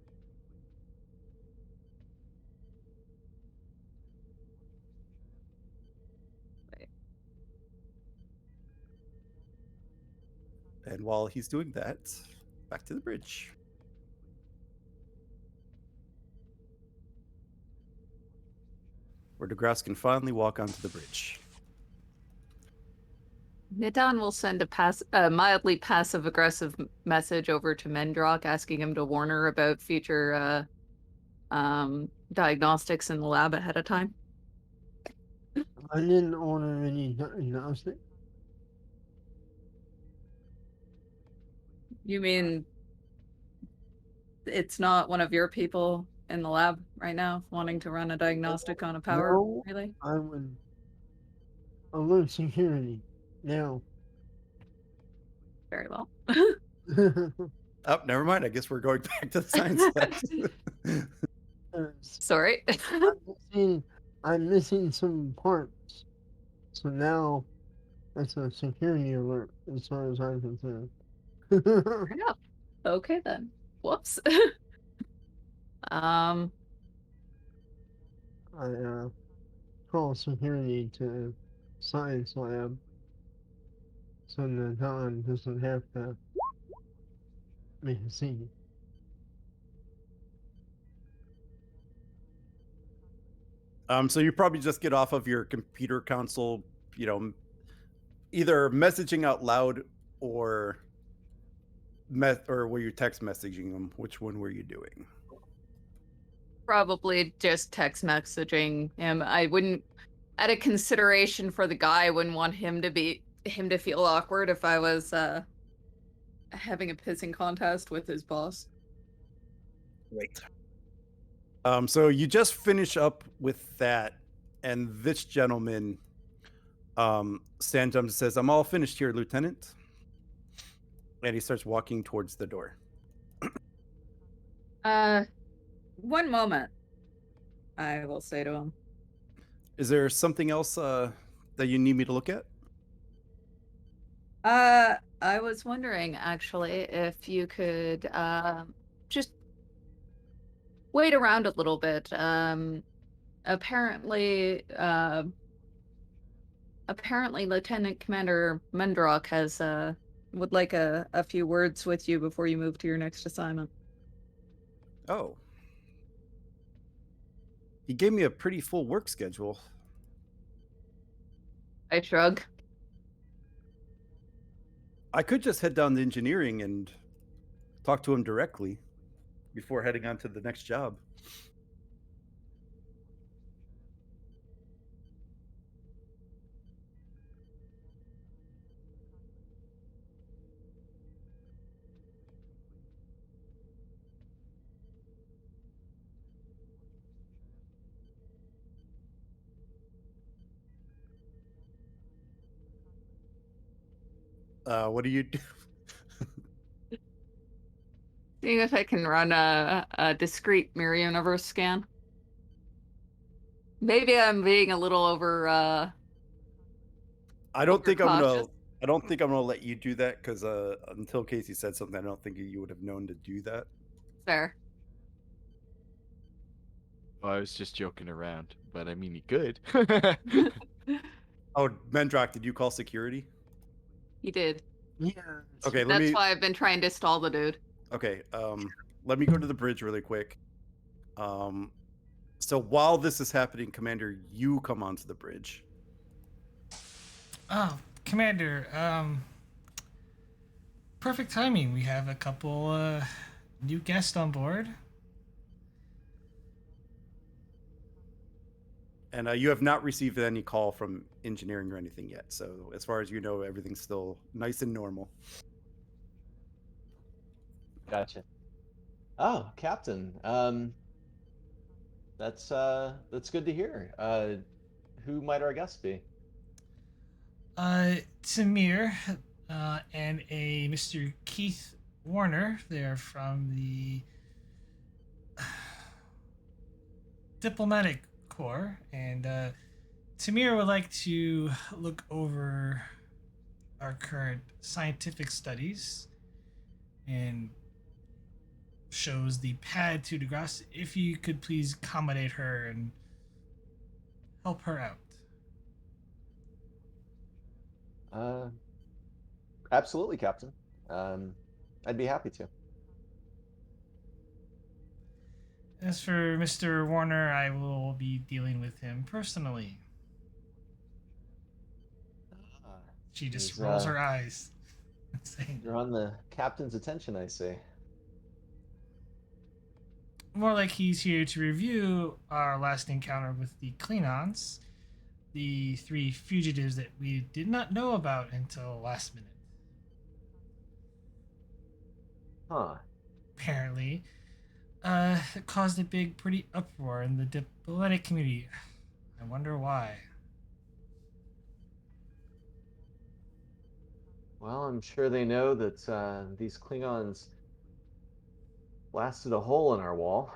And while he's doing that, back to the bridge. Where DeGrasse can finally walk onto the bridge. Nidon will send a mildly passive-aggressive message over to Mendrock asking him to warn her about future diagnostics in the lab ahead of time. I didn't order any diagnostic. You mean it's not one of your people in the lab right now wanting to run a diagnostic on a power No, relay? I would alert security now. Very well. Oh, never mind. I guess we're going back to the science lab. Sorry. I'm missing some parts. So now that's a security alert as far as I'm concerned. Fair enough. Okay then. Whoops. I call security to science lab so that Don doesn't have to make a scene. So you probably just get off of your computer console, either messaging out loud or or were you text messaging them? Which one were you doing? Probably just text messaging him. I wouldn't, out of consideration for the guy, I wouldn't want him to feel awkward if I was having a pissing contest with his boss. Great. So you just finish up with that, and this gentleman stands up and says, "I'm all finished here, Lieutenant." And he starts walking towards the door. One moment, I will say to him. Is there something else that you need me to look at? I was wondering actually if you could just wait around a little bit. Apparently Lieutenant Commander Mendrock has would like a few words with you before you move to your next assignment. Oh. He gave me a pretty full work schedule. I shrug. I could just head down to engineering and talk to him directly before heading on to the next job. What do you do? Seeing if I can run a discrete mirror universe scan. Maybe I'm being a little over I don't think I'm gonna. overcautious. I don't think I'm gonna let you do that because until Casey said something, I don't think you would have known to do that. Fair. Well, I was just joking around, but I mean, you could. Oh, Mendrock, did you call security? He did. Yeah. Okay, That's why I've been trying to stall the dude. Okay, let me go to the bridge really quick. So while this is happening, Commander, you come onto the bridge. Oh, Commander, perfect timing. We have a couple new guests on board. And you have not received any call from engineering or anything yet. So as far as you know, everything's still nice and normal. Gotcha. Oh, Captain. That's good to hear. Who might our guest be? Tamir and a Mr. Keith Warner. They're from the diplomatic corps, and Tamir would like to look over our current scientific studies and shows the pad to DeGrasse. If you could please accommodate her and help her out. Absolutely, Captain. I'd be happy to. As for Mr. Warner, I will be dealing with him personally. She just He's, rolls her eyes. Saying, You're on the captain's attention, I see. more like he's here to review our last encounter with the Klingons, the 3 fugitives that we did not know about until last minute. Huh. Apparently, it caused a pretty uproar in the diplomatic community. I wonder why. Well, I'm sure they know that these Klingons blasted a hole in our wall.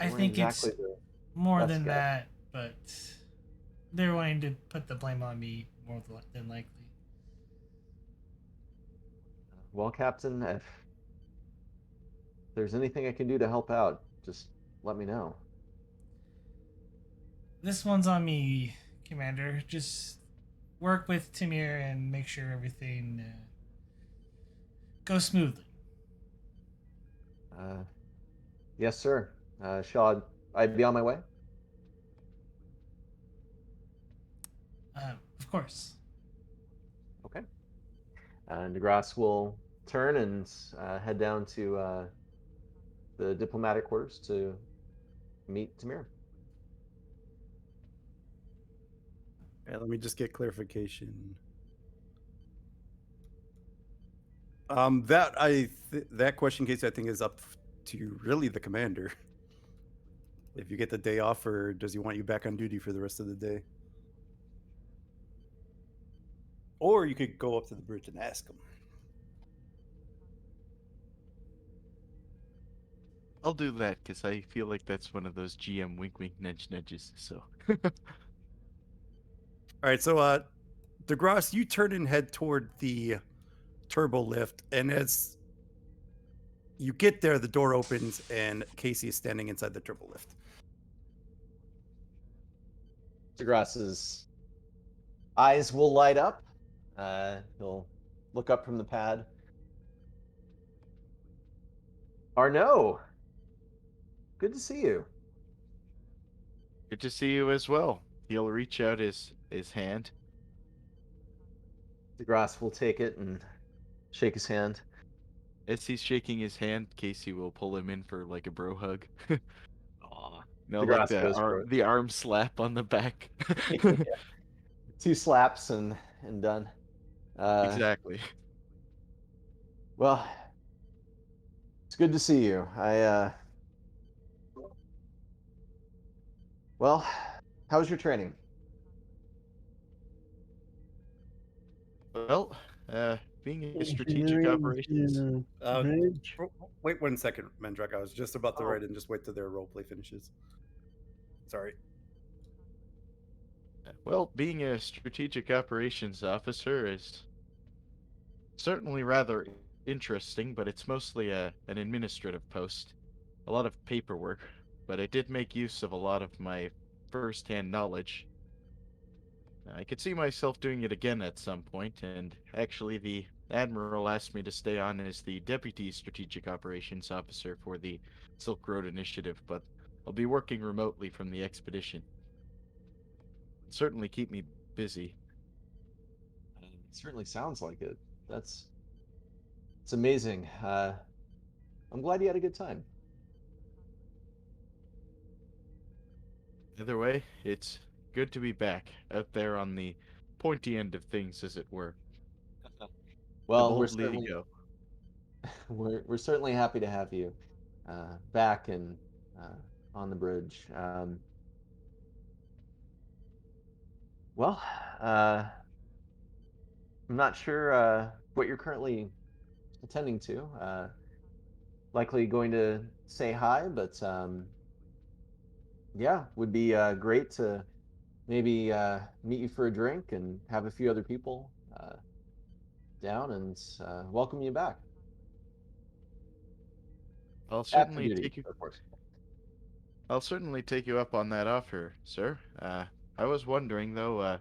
I Weren't think exactly it's the more best than guy. that, but they're wanting to put the blame on me more than likely. Well, Captain, if there's anything I can do to help out, just let me know. This one's on me, Commander. Just work with Tamir and make sure everything goes smoothly. Yes, sir. Shall I be on my way? Of course. Okay. DeGrasse will turn and head down to the diplomatic quarters to meet Tamir. Yeah, let me just get clarification. That question, Casey, I think is up to really the commander. If you get the day off, or does he want you back on duty for the rest of the day? Or you could go up to the bridge and ask him. I'll do that because I feel like that's one of those GM wink wink nudge nudges. So All right, so DeGrasse, you turn and head toward the turbo lift, and as you get there, the door opens and Casey is standing inside the turbo lift. DeGrasse's eyes will light up. He'll look up from the pad. Arnaud, good to see you. good to see you as well. He'll reach out his hand. DeGrasse will take it and shake his hand. As he's shaking his hand, Casey will pull him in for like a bro hug. Aw. No, like DeGrasse goes for it. the arm slap on the back. Yeah. 2 slaps and done. Exactly. Well, it's good to see you. Well, how was your training? Well, being a strategic Engineering operations. to Uh, bridge. Wait 1 second, Mendrak. I was just about to Oh. write in. Just wait till their roleplay finishes. Sorry. Well, being a strategic operations officer is certainly rather interesting, but it's mostly an administrative post. A lot of paperwork, but I did make use of a lot of my first-hand knowledge. I could see myself doing it again at some point, and actually the Admiral asked me to stay on as the Deputy Strategic Operations Officer for the Silk Road Initiative, but I'll be working remotely from the expedition. It'll certainly keep me busy. It certainly sounds like it. It's amazing. I'm glad you had a good time. Either way, it's good to be back out there on the pointy end of things, as it were. The Well, bold lady go. we're certainly happy to have you back and on the bridge. Well, I'm not sure what you're currently attending to. Likely going to say hi, but yeah, would be great to maybe meet you for a drink and have a few other people down and welcome you back. I'll After certainly duty, take you. of course. I'll certainly take you up on that offer, sir. I was wondering though,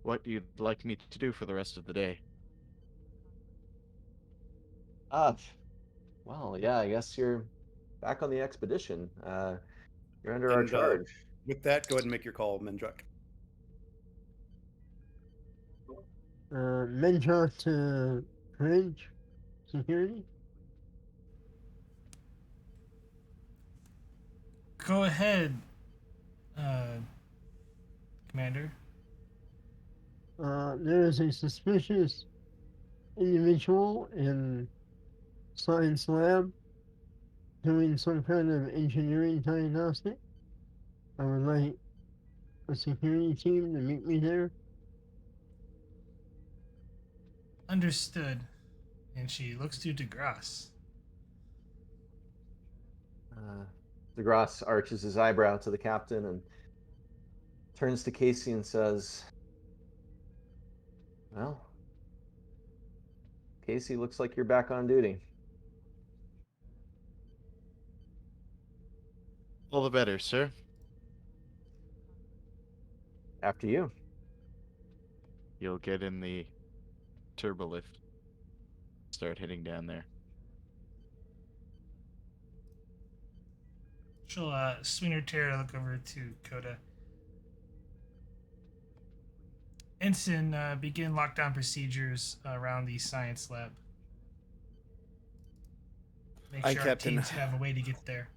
what you'd like me to do for the rest of the day. Uh, well, yeah, I guess you're back on the expedition. You're under our And charge. with that, go ahead and make your call, Mendrak. Mentor to bridge security. Go ahead, Commander. There is a suspicious individual in science lab doing some kind of engineering diagnostic. I would like a security team to meet me there. Understood. And she looks to DeGrasse. DeGrasse arches his eyebrow to the captain and turns to Casey and says, well, Casey, looks like you're back on duty. All the better, sir. After you. You'll get in the turbo lift. Start heading down there. She'll swing her chair to look over to Coda. Ensign, begin lockdown procedures around the science lab. Make Aye, sure our Captain. teams have a way to get there.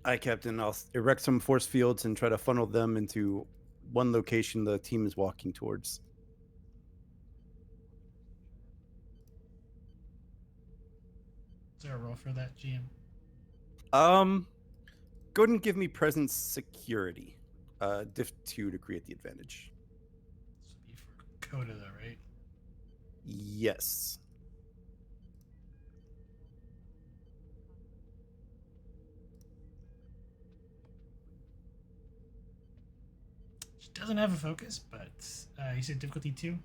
Aye, Captain. I'll erect some force fields and try to funnel them into one location the team is walking towards. Is there a role for that, GM? Go ahead and give me presence security. Diff 2 to create the advantage. This would be for Coda, though, right? Yes. She doesn't have a focus, but you said difficulty 2?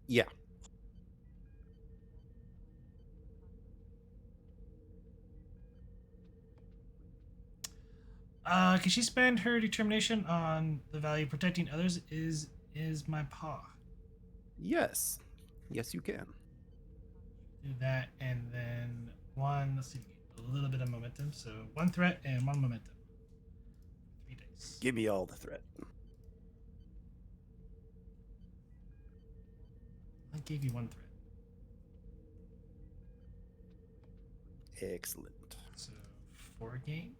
Yeah. Can she spend her determination on the value of protecting others? Is my paw. Yes. Yes, you can. Do that, and then one. Let's see, a little bit of momentum. So 1 threat and 1 momentum. 3 dice. Give me all the threat. I gave you 1 threat. Excellent. So 4 gained.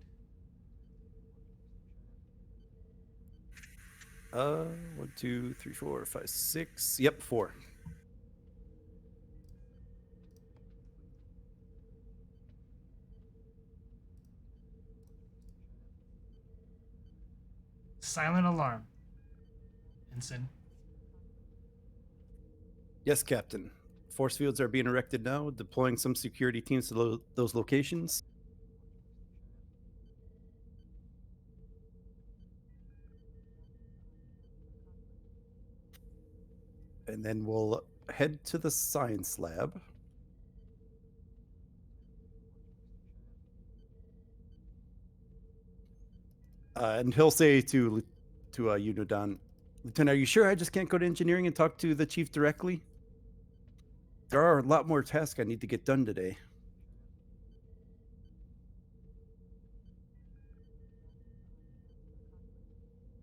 1, 2, 3, 4, 5, 6. Yep, 4. Silent alarm. Ensign. Yes, Captain. Force fields are being erected now, deploying some security teams to those locations. And then we'll head to the science lab. And he'll say to Unodon, Lieutenant, are you sure I just can't go to engineering and talk to the chief directly? There are a lot more tasks I need to get done today.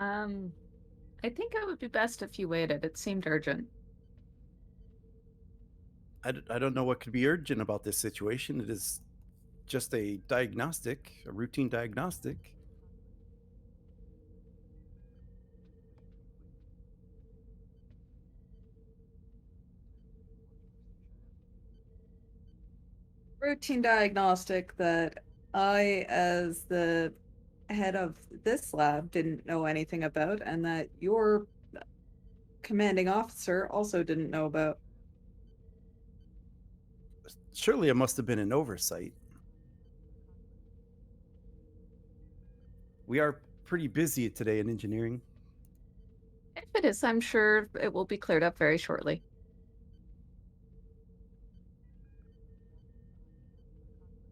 I think it would be best if you waited. It seemed urgent. I don't know what could be urgent about this situation. It is just a diagnostic, a routine diagnostic. Routine diagnostic that I, as the head of this lab, didn't know anything about, and that your commanding officer also didn't know about. Surely it must have been an oversight. We are pretty busy today in engineering. If it is, I'm sure it will be cleared up very shortly.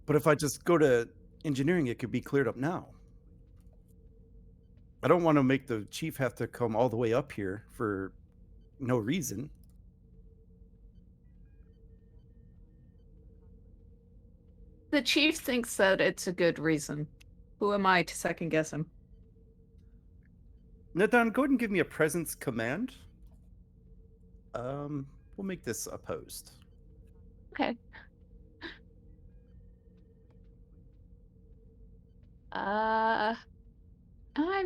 But if I just go to engineering, it could be cleared up now. I don't want to make the chief have to come all the way up here for no reason. The chief thinks that it's a good reason. Who am I to second guess him? Nadon, go ahead and give me a presence command. We'll make this opposed. Okay. I'm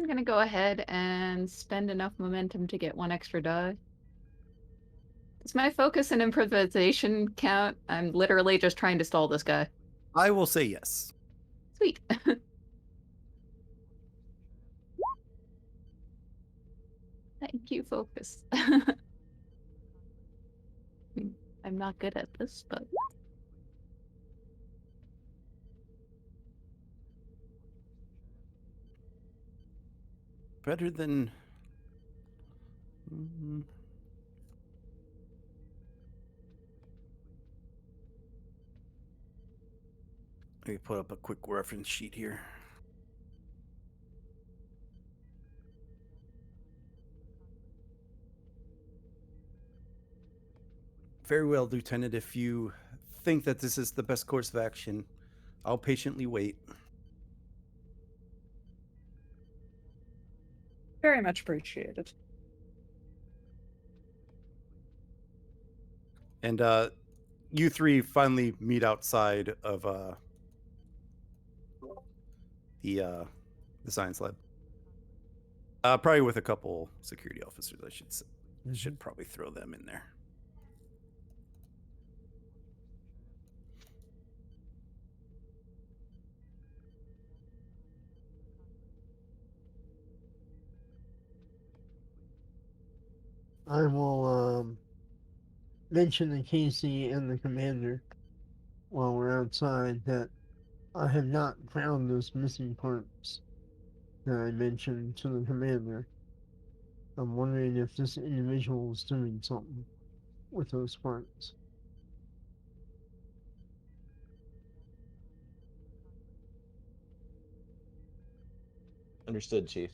gonna go ahead and spend enough momentum to get 1 extra die. Does my focus and improvisation count? I'm literally just trying to stall this guy. I will say yes. Sweet. Thank you, focus. I'm not good at this, but... Better than... Let me put up a quick reference sheet here. Very well, Lieutenant. If you think that this is the best course of action, I'll patiently wait. Very much appreciated. And you three finally meet outside of the science lab. Probably with a couple security officers, I should say. Should probably throw them in there. I will mention to Casey and the commander while we're outside that I have not found those missing parts that I mentioned to the commander. I'm wondering if this individual is doing something with those parts. Understood, Chief.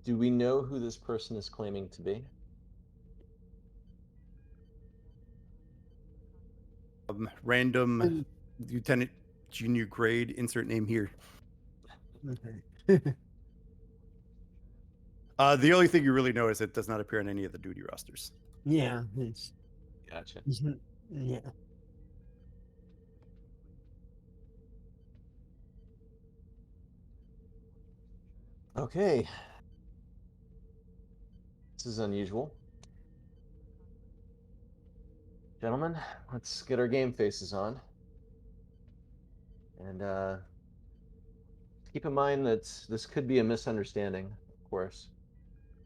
Do we know who this person is claiming to be? Random lieutenant junior grade, insert name here. Okay. The only thing you really know is it does not appear on any of the duty rosters. Yeah, it's Gotcha. yeah. Okay. This is unusual. Gentlemen, let's get our game faces on. And keep in mind that this could be a misunderstanding, of course.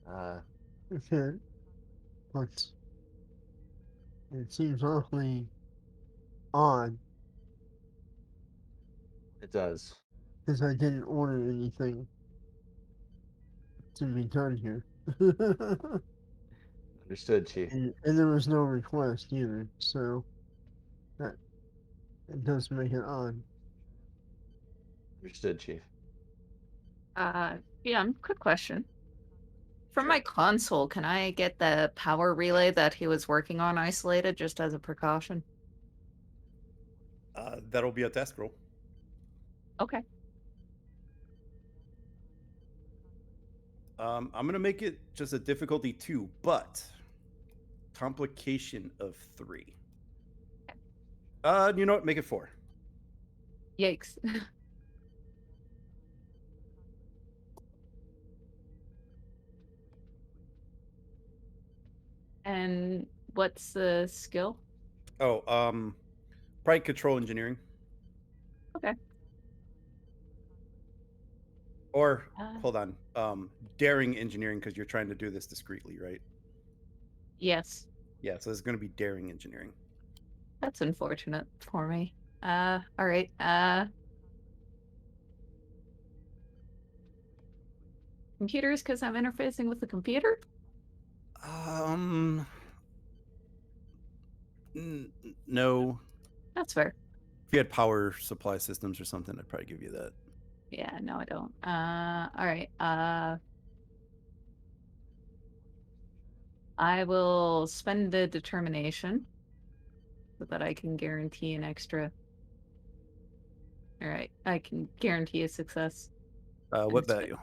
Okay. But it seems awfully odd It does. because I didn't order anything to be done here. Understood, Chief. And there was no request either, so that it does make it odd. Understood, Chief. Yeah, quick question. From Sure. my console, can I get the power relay that he was working on isolated just as a precaution? That'll be a test roll. Okay. I'm gonna make it just a difficulty 2, but complication of 3. You know what? Make it 4. Yikes. And what's the skill? Oh, probably control engineering. Okay. Or Uh, hold on, daring engineering because you're trying to do this discreetly, right? Yes. Yeah, so it's going to be daring engineering. That's unfortunate for me. All right. Computers, because I'm interfacing with the computer? No. That's fair. If you had power supply systems or something, I'd probably give you that. Yeah, no, I don't. All right. I will spend the determination so that I can guarantee an extra. All right, I can guarantee a success. What it's value?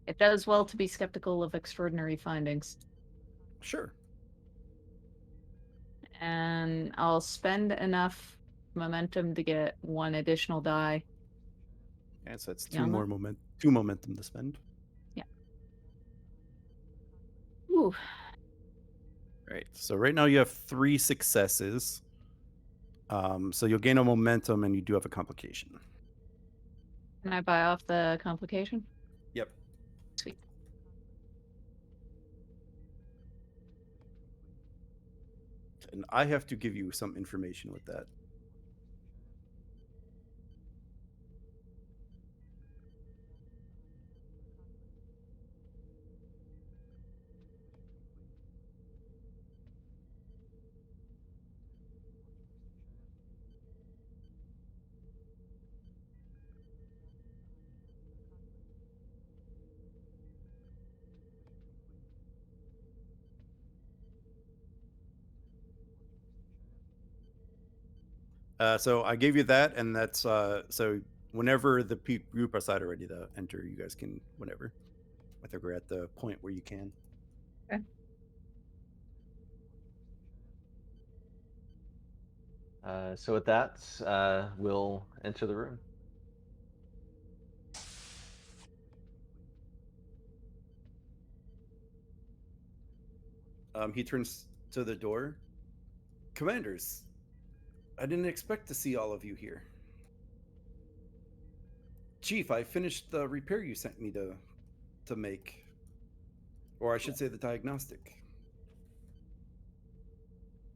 It does well to be skeptical of extraordinary findings. Sure. And I'll spend enough momentum to get 1 additional die. Yeah, so that's Beyond that? two momentum to spend. Yeah. Ooh. Right. So right now you have 3 successes. So you'll gain a momentum and you do have a complication. Can I buy off the complication? Yep. Sweet. And I have to give you some information with that. So I gave you that, and that's so whenever the group are side ready to enter, you guys can whenever. I think we're at the point where you can. So with that, we'll enter the room. He turns to the door. Commanders, I didn't expect to see all of you here. Chief, I finished the repair you sent me to make. Or I should say the diagnostic.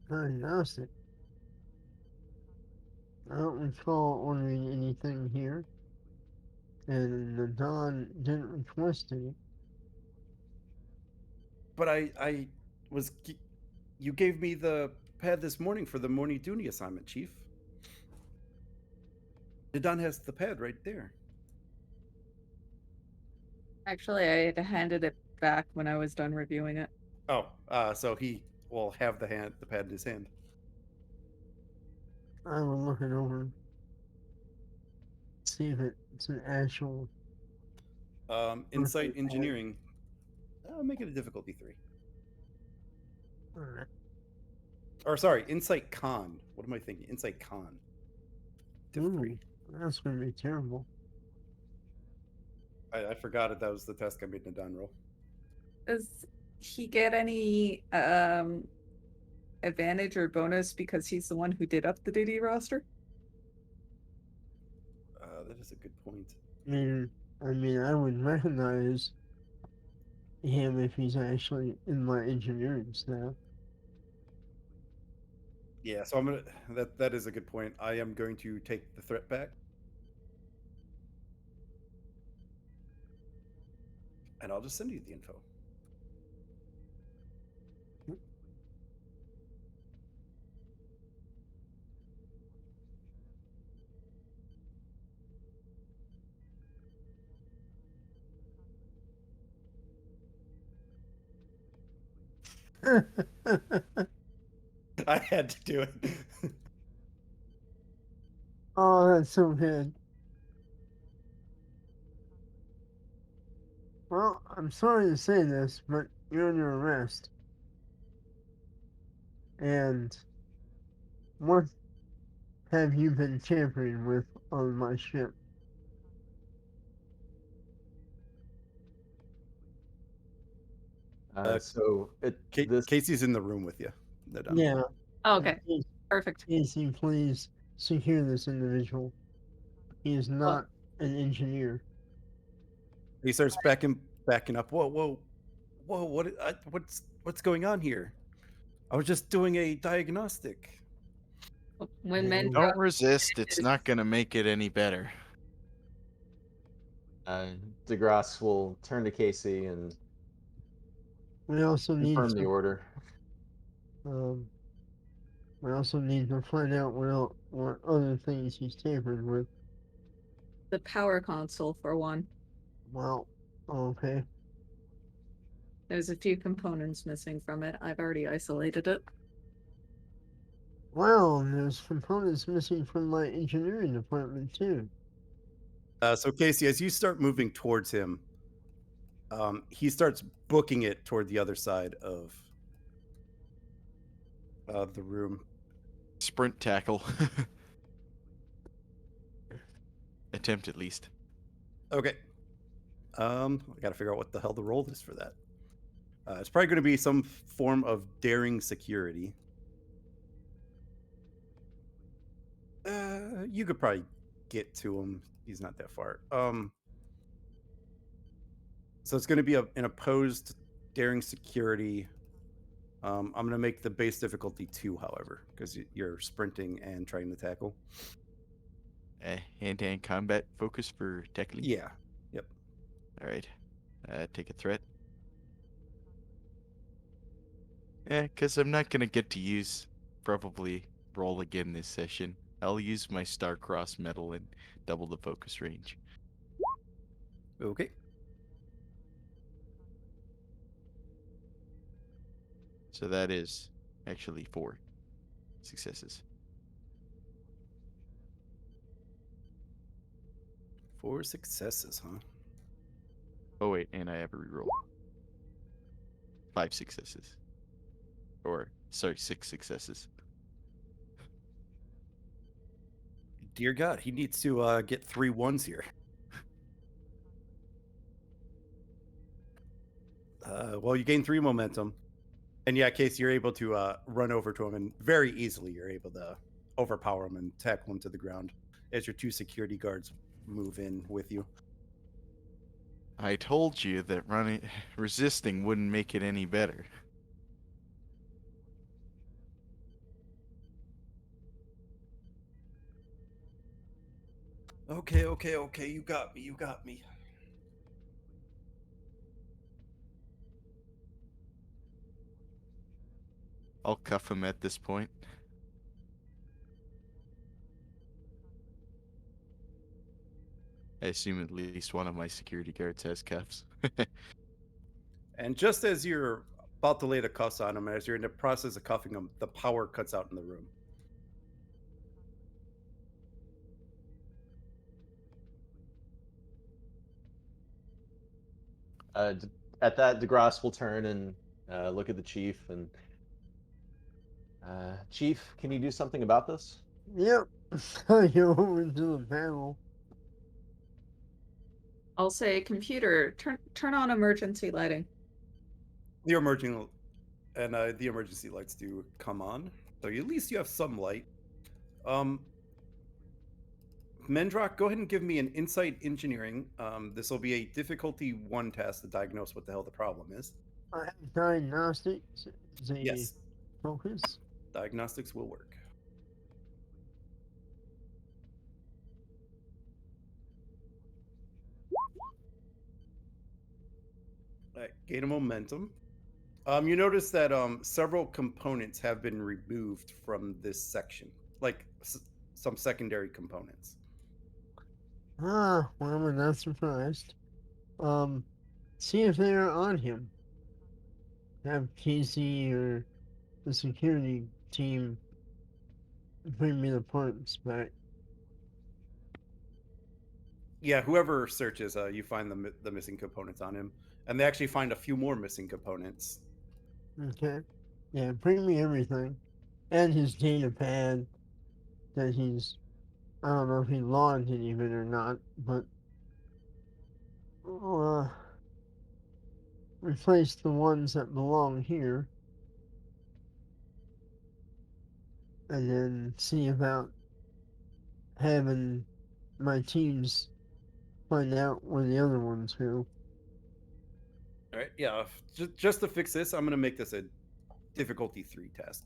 Diagnostic. I don't recall ordering anything here, and the Don didn't request any. But I was. You gave me the pad this morning for the morning duty assignment, Chief. The Don has the pad right there. Actually, I had handed it back when I was done reviewing it. Oh, so he will have the pad in his hand. I will look it over, see if it's an actual. Insight pad. engineering. Make it a difficulty 3. Alright. Or sorry, insight con. What am I thinking? Insight con. Diff 3. That's gonna be terrible. I forgot it. That was the test I made in a Don roll. Does he get any advantage or bonus because he's the one who did up the duty roster? That is a good point. I mean, I would recognize him if he's actually in my engineering staff. Yeah, so I'm gonna. That is a good point. I am going to take the threat back, and I'll just send you the info. I had to do it. Oh, that's so good. Well, I'm sorry to say this, but you're under arrest. And what have you been tampering with on my ship? So this Casey's in the room with you. No doubt. Yeah. Oh, okay, Please, perfect. Casey, please secure this individual. He is Well- not an engineer. He starts backing up. Whoa! What's going on here? I was just doing a diagnostic. When Yeah, men well, drop Don't resist. It's not going to make it any better. DeGrasse will turn to Casey and we also need confirm the to, order. we also need to find out what other things he's tampered with. the power console for one. Well, okay. There's a few components missing from it. I've already isolated it. Well, there's components missing from my engineering department too. So Casey, as you start moving towards him, he starts booking it toward the other side of the room. Sprint tackle. Attempt at least. Okay. I got to figure out what the hell the roll is for that. It's probably going to be some form of daring security. You could probably get to him. He's not that far. So it's going to be an opposed daring security. I'm going to make the base difficulty 2, however, because you're sprinting and trying to tackle. Hand-to-hand combat focus for tackling. Yeah. Yep. All right. Take a threat. Because I'm not going to get to use probably roll again this session. I'll use my star-crossed metal and double the focus range. Okay. So that is actually 4 successes. 4 successes, huh? Oh wait, and I have a reroll. 5 successes. Or sorry, 6 successes. Dear God, he needs to get 3 1s here. Well, you gain 3 momentum. And yeah, Casey, you're able to run over to him, and very easily you're able to overpower him and tackle him to the ground as your 2 security guards move in with you. I told you that resisting wouldn't make it any better. Okay, you got me. I'll cuff him at this point. I assume at least one of my security guards has cuffs. And just as you're about to lay the cuffs on him, as you're in the process of cuffing him, the power cuts out in the room. At that, DeGrasse will turn and look at the chief and Chief, can you do something about this? Yep. I go over to the panel. I'll say, computer, turn on emergency lighting. The emergency lights do come on, so at least you have some light. Mendrock, go ahead and give me an insight engineering. This will be a difficulty 1 task to diagnose what the hell the problem is. I have diagnostics as a Yes, focus. diagnostics will work. All right, gain a momentum. You notice that several components have been removed from this section, like some secondary components. Ah, well, I'm not surprised. See if they're on him. Have Casey or the security team bring me the parts back. Yeah, whoever searches, you find the missing components on him, and they actually find a few more missing components. Okay. Yeah, bring me everything. And his data pad that I don't know if he logged any of it or not, but uh, replace the ones that belong here. And then see about having my teams find out where the other ones go. All right, yeah. Just to fix this, I'm going to make this a difficulty 3 task.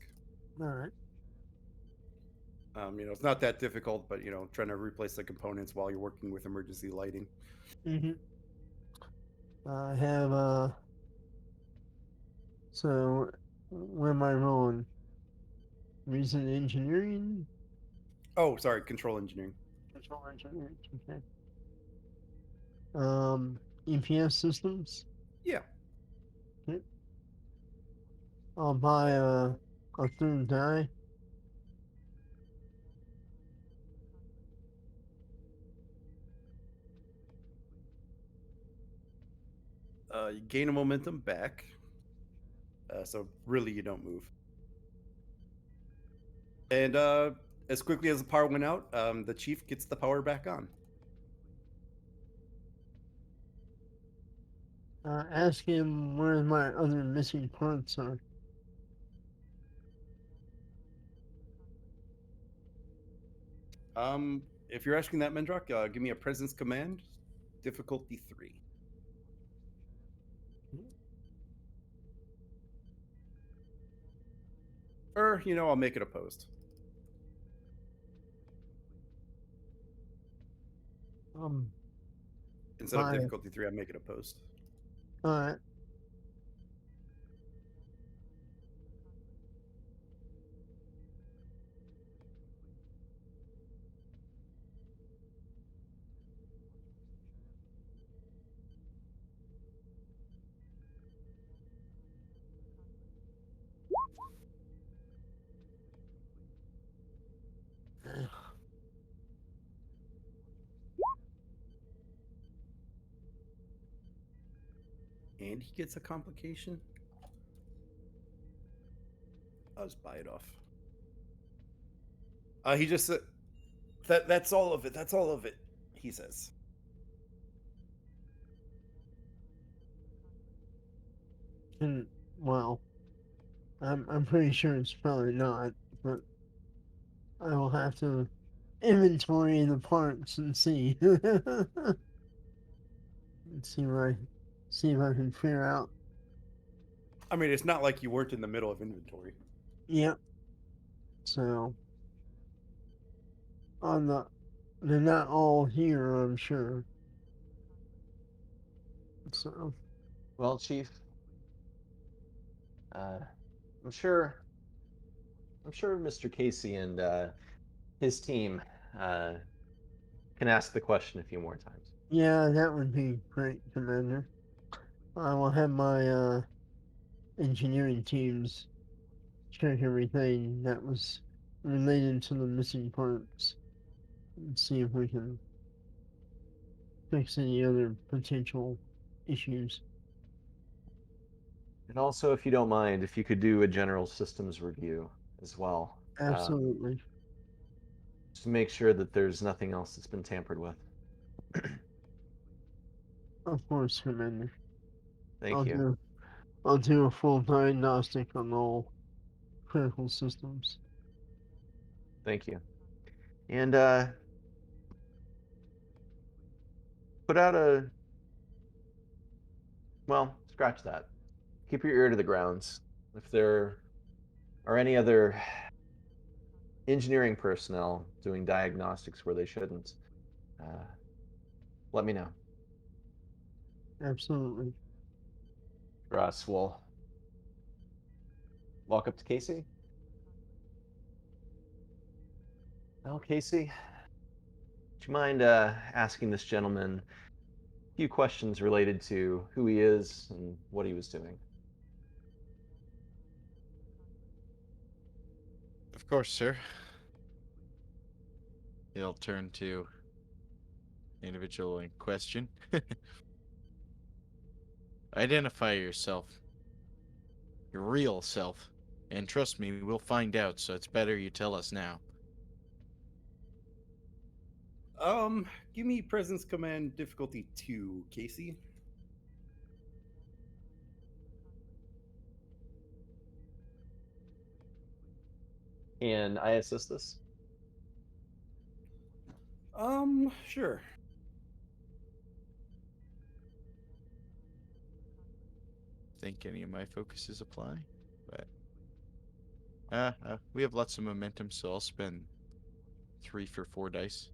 All right. It's not that difficult, but trying to replace the components while you're working with emergency lighting. Mm-hmm. I have so where am I rolling? Recent engineering? Oh, sorry, control engineering. Control engineering, okay. EPS systems? Yeah. Okay. I'll buy a 3rd die. You gain a momentum back. So really, you don't move. And as quickly as the power went out, the chief gets the power back on. Ask him where my other missing parts are. If you're asking that, Mendrock, give me a presence command, difficulty 3. Or, I'll make it opposed. Instead of Fine. difficulty 3, I make it opposed. All right. and he gets a complication. I'll just buy it off. He just said that's all of it. That's all of it. He says. And well, I'm pretty sure it's probably not, but I will have to inventory the parts and see. And see if I can figure out. I mean, it's not like you weren't in the middle of inventory. Yep. So they're not all here, I'm sure. So Well, Chief, I'm sure Mr. Casey and his team can ask the question a few more times. yeah, that would be great, Commander. I will have my engineering teams check everything that was related to the missing parts and see if we can fix any other potential issues. And also, if you don't mind, if you could do a general systems review as well. Absolutely. Just to make sure that there's nothing else that's been tampered with. Of course, Commander. Thank you. I'll do a full diagnostic on all critical systems. Thank you. And put out a, well, scratch that. Keep your ear to the grounds. If there are any other engineering personnel doing diagnostics where they shouldn't, let me know. Absolutely. Russ, we'll walk up to Casey. Well, Casey, would you mind asking this gentleman a few questions related to who he is and what he was doing? Of course, sir. He'll turn to the individual in question. Identify yourself. Your real self. And trust me, we'll find out, so it's better you tell us now. Give me presence command difficulty 2, Casey. And I assist this? Sure. Think any of my focuses apply, but we have lots of momentum, so I'll spend 3 for 4 dice.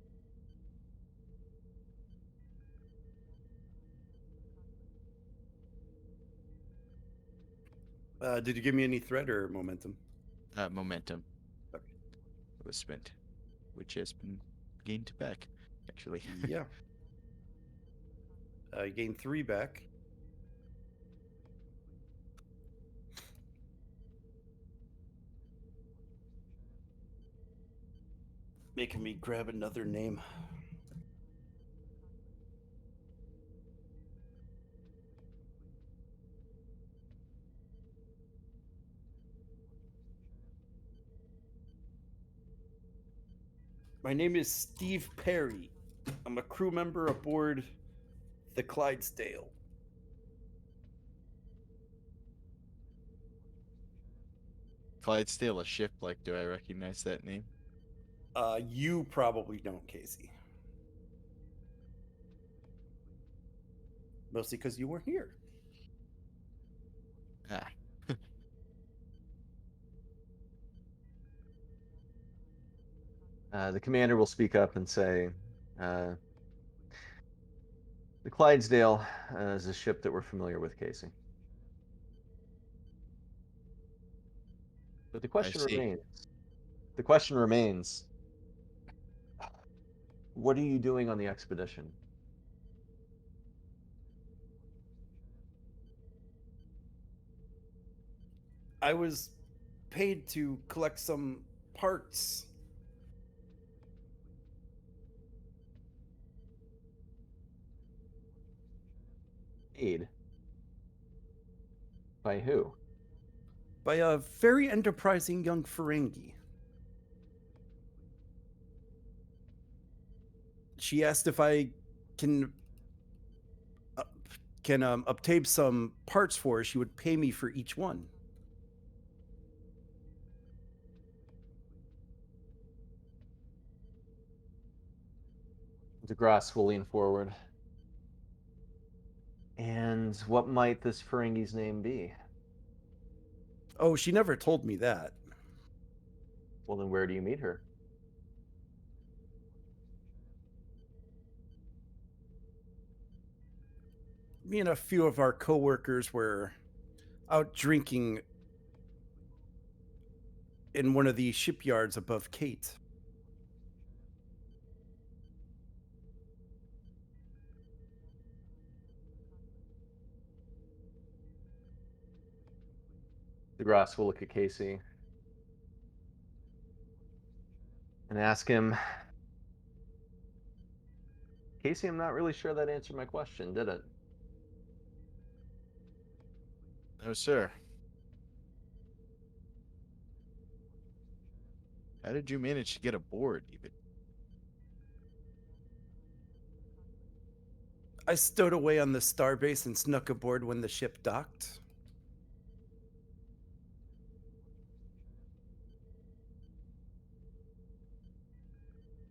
Did you give me any threat or momentum? Momentum. Okay. It was spent, which has been gained back, actually. Yeah. You gain 3 back. Making me grab another name. My name is Steve Perry. I'm a crew member aboard the Clydesdale. Clydesdale, a ship, like, do I recognize that name? You probably don't, Casey. Mostly because you weren't here. Ah. The commander will speak up and say, the Clydesdale is a ship that we're familiar with, Casey. But the question see. remains. The question remains, what are you doing on the expedition? I was paid to collect some parts. Aid. By who? By a very enterprising young Ferengi. She asked if I can obtain some parts for her. She would pay me for each one. DeGrasse will lean forward. And what might this Ferengi's name be? Oh, she never told me that. Well, then where do you meet her? Me and a few of our coworkers were out drinking in one of the shipyards above Kate. DeGrasse will look at Casey and ask him, Casey, I'm not really sure that answered my question, did it? No, sir. How did you manage to get aboard, even? I stowed away on the starbase and snuck aboard when the ship docked.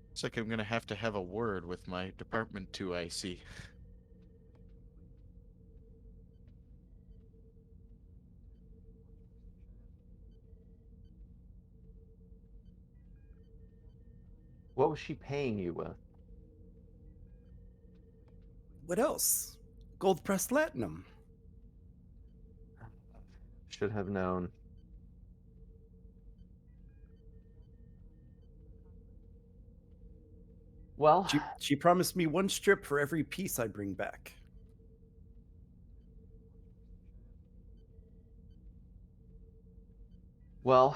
Looks like I'm gonna have to have a word with my Department 2 IC. What was she paying you with? What else? Gold pressed platinum. Should have known. Well, She promised me one strip for every piece I bring back. well,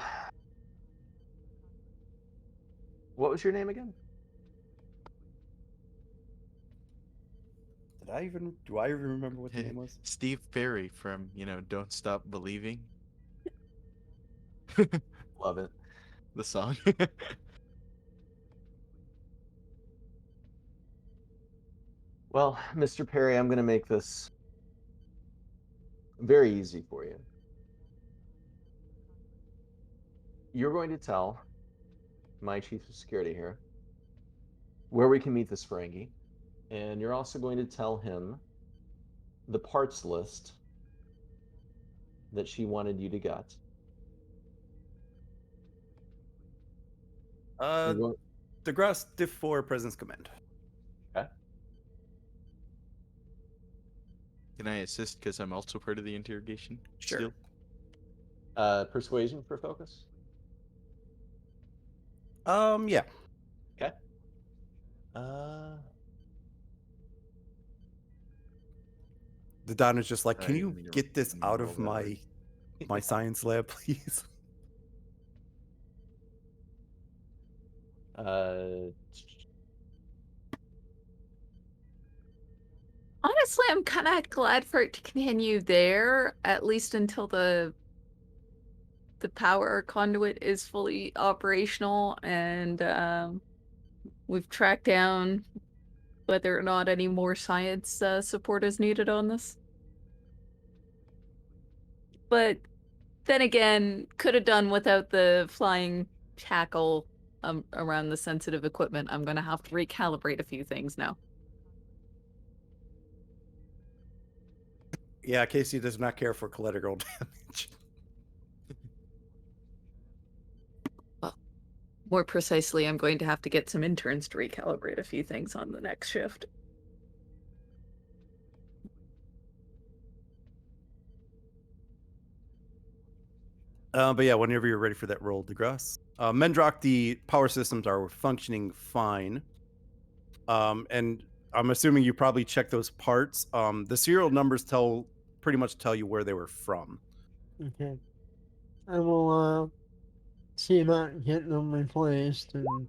what was your name again? Do I even remember what the name was? Steve Perry from, Don't Stop Believing. Love it. The song. Well, Mr. Perry, I'm going to make this very easy for you. You're going to tell my chief of security here where we can meet this Ferengi, and you're also going to tell him the parts list that she wanted you to get. DeGrasse Diff 4 Presence Command. Okay. Can I assist because I'm also part of the interrogation? Sure. Still? Persuasion for focus? Yeah. Okay. The Don is just like, can Sorry, you let me get this out of roll that my science lab, please? Honestly, I'm kind of glad for it to continue there, at least until the power conduit is fully operational, and we've tracked down whether or not any more science support is needed on this. But then again, could have done without the flying tackle around the sensitive equipment. I'm gonna have to recalibrate a few things now. Yeah, Casey does not care for collateral damage. More precisely, I'm going to have to get some interns to recalibrate a few things on the next shift. But yeah, whenever you're ready for that roll, DeGrasse. Mendrock, the power systems are functioning fine. And I'm assuming you probably checked those parts. The serial numbers pretty much tell you where they were from. Okay. I will see about getting them replaced and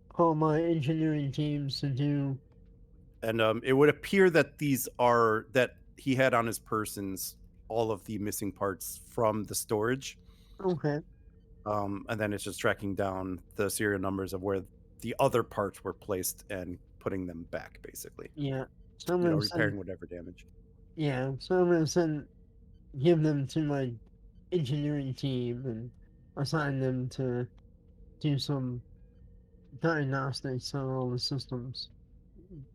call my engineering teams to do. And it would appear that these are that he had on his persons all of the missing parts from the storage. Okay. And then it's just tracking down the serial numbers of where the other parts were placed and putting them back, basically. Yeah. So I'm You know, gonna repairing send. whatever damage. Yeah. So I'm gonna give them to my engineering team and assign them to do some diagnostics on all the systems.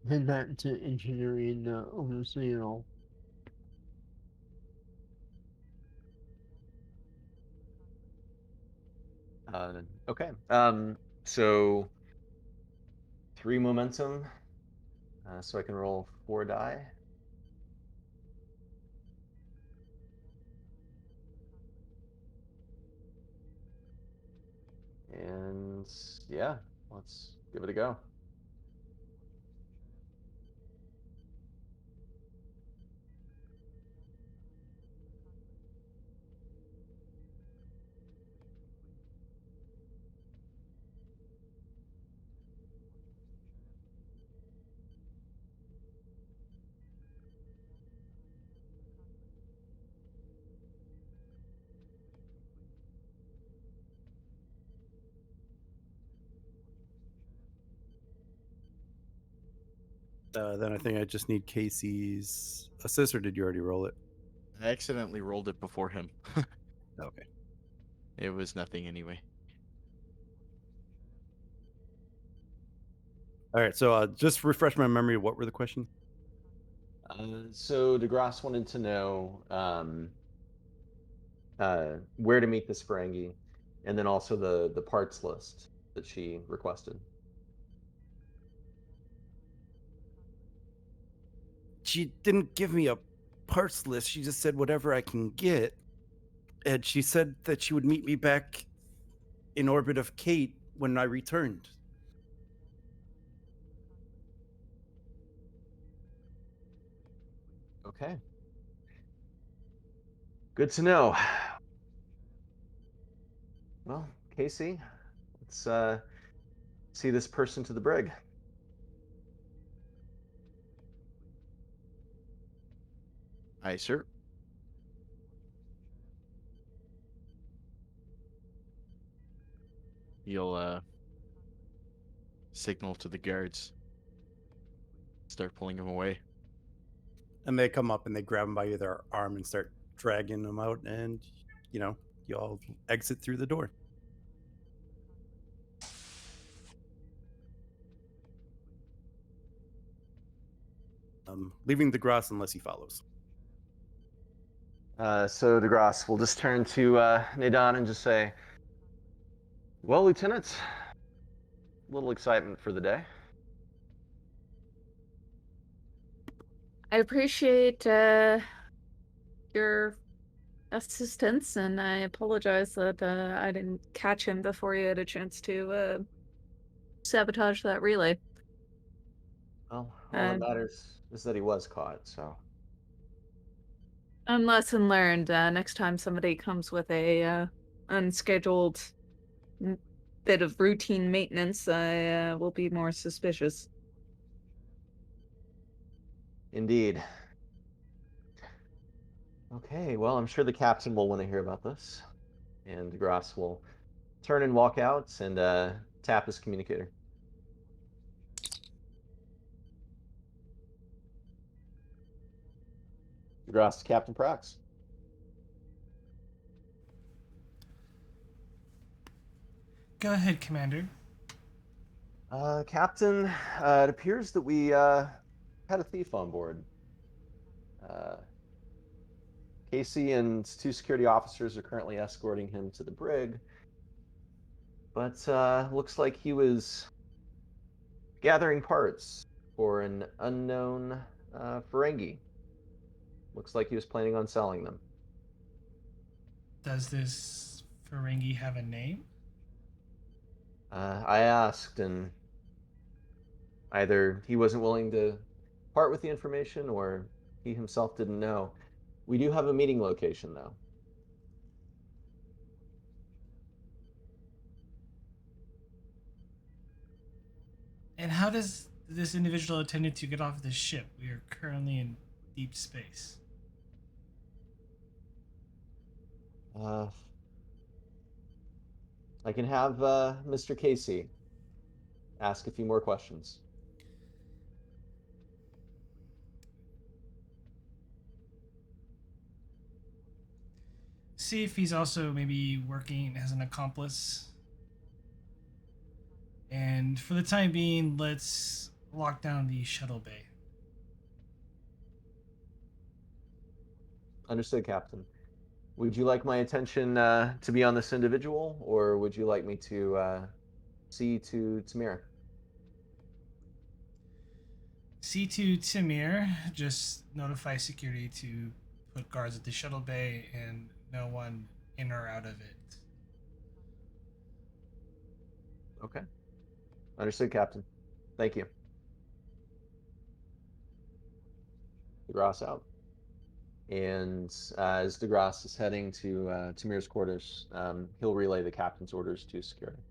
Head back to engineering and oversee it all. Okay. So 3 momentum. So I can roll 4 die. And yeah, let's give it a go. Then I think I just need Casey's assist, or did you already roll it? I accidentally rolled it before him. Okay. It was nothing anyway. All right. So just refresh my memory. What were the questions? So DeGrasse wanted to know where to meet this Ferengi, and then also the parts list that she requested. She didn't give me a parts list. She just said whatever I can get. And she said that she would meet me back in orbit of Kate when I returned. Okay. Good to know. Well, Casey, let's see this person to the brig. Aye, sir. You'll signal to the guards. Start pulling him away. And they come up and they grab him by either arm and start dragging him out. And, you know, you all exit through the door. Leaving DeGrasse unless he follows. So DeGrasse will just turn to Nadon and just say, "Well, Lieutenant, a little excitement for the day." I appreciate your assistance, and I apologize that I didn't catch him before you had a chance to sabotage that relay. Well, all that matters is that he was caught, so. And lesson learned. Next time somebody comes with a unscheduled bit of routine maintenance, I will be more suspicious. Indeed. Okay, well, I'm sure the captain will want to hear about this. And DeGrasse will turn and walk out and tap his communicator. DeGrasse, Captain Prox. Go ahead, Commander. Captain, it appears that we had a thief on board. Casey and 2 security officers are currently escorting him to the brig, but looks like he was gathering parts for an unknown Ferengi. Looks like he was planning on selling them. Does this Ferengi have a name? I asked, and either he wasn't willing to part with the information or he himself didn't know. We do have a meeting location, though. And how does this individual intended to get off the ship? We are currently in deep space. I can have Mr. Casey ask a few more questions. See if he's also maybe working as an accomplice. And for the time being, let's lock down the shuttle bay. Understood, Captain. Would you like my attention to be on this individual, or would you like me to see to Tamir? C2 Timir, just notify security to put guards at the shuttle bay and no one in or out of it. Okay. Understood, Captain. Thank you. DeGrasse out. And as DeGrasse is heading to Tamir's quarters, he'll relay the captain's orders to security.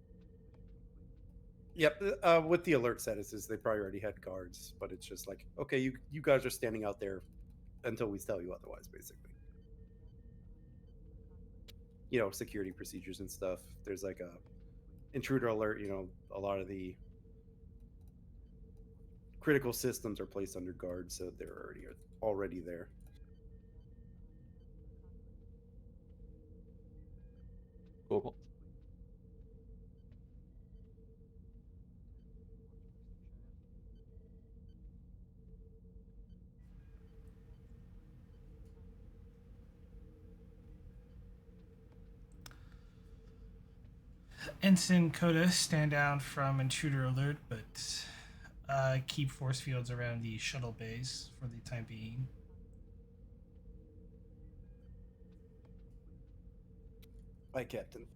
Yep. With the alert statuses, they probably already had guards, but it's just like, okay, you guys are standing out there until we tell you otherwise, basically. Security procedures and stuff. There's like a intruder alert. A lot of the critical systems are placed under guard, so they're already there. Cool. Ensign Coda, stand down from intruder alert, but keep force fields around the shuttle bays for the time being. Aye, Captain.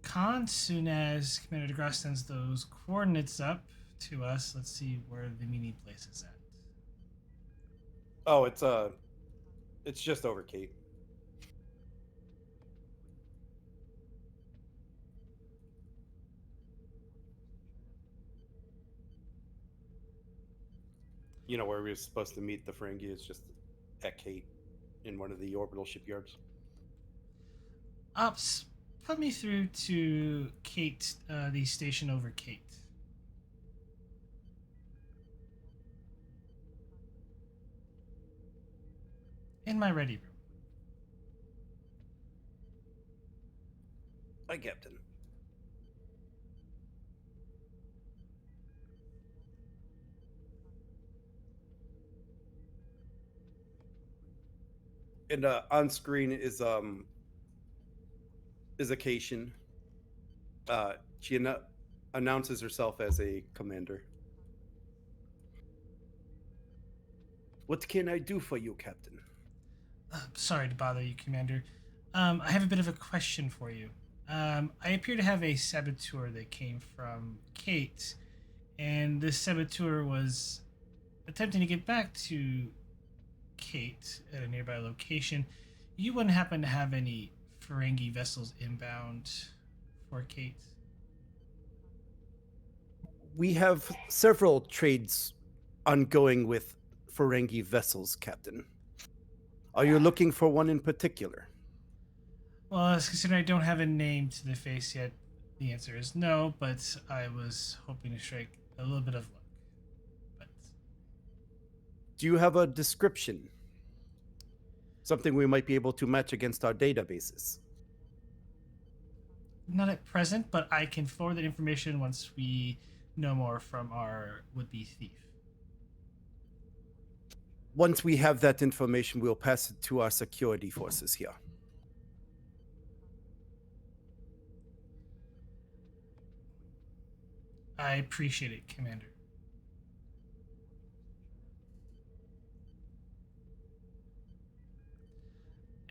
Khan, soon as Commander DeGrasse sends those coordinates up to us, let's see where the meeting place is at. Oh, it's just over Kate. Where we were supposed to meet the Ferengi is just at Kate in one of the orbital shipyards. Ops, put me through to Kate, the station over Kate. In my ready room. Aye, Captain. And on screen is Acacian. She announces herself as a commander. What can I do for you, Captain? Sorry to bother you, Commander. I have a bit of a question for you. I appear to have a saboteur that came from Kate, and this saboteur was attempting to get back to Kate at a nearby location. You wouldn't happen to have any Ferengi vessels inbound for Kate? We have several trades ongoing with Ferengi vessels, Captain. Are you looking for one in particular? Well, as considering I don't have a name to the face yet, the answer is no, but I was hoping to strike a little bit of luck. But Do you have a description? Something we might be able to match against our databases? not at present, but I can forward that information once we know more from our would-be thief. Once we have that information, we'll pass it to our security forces here. I appreciate it, Commander.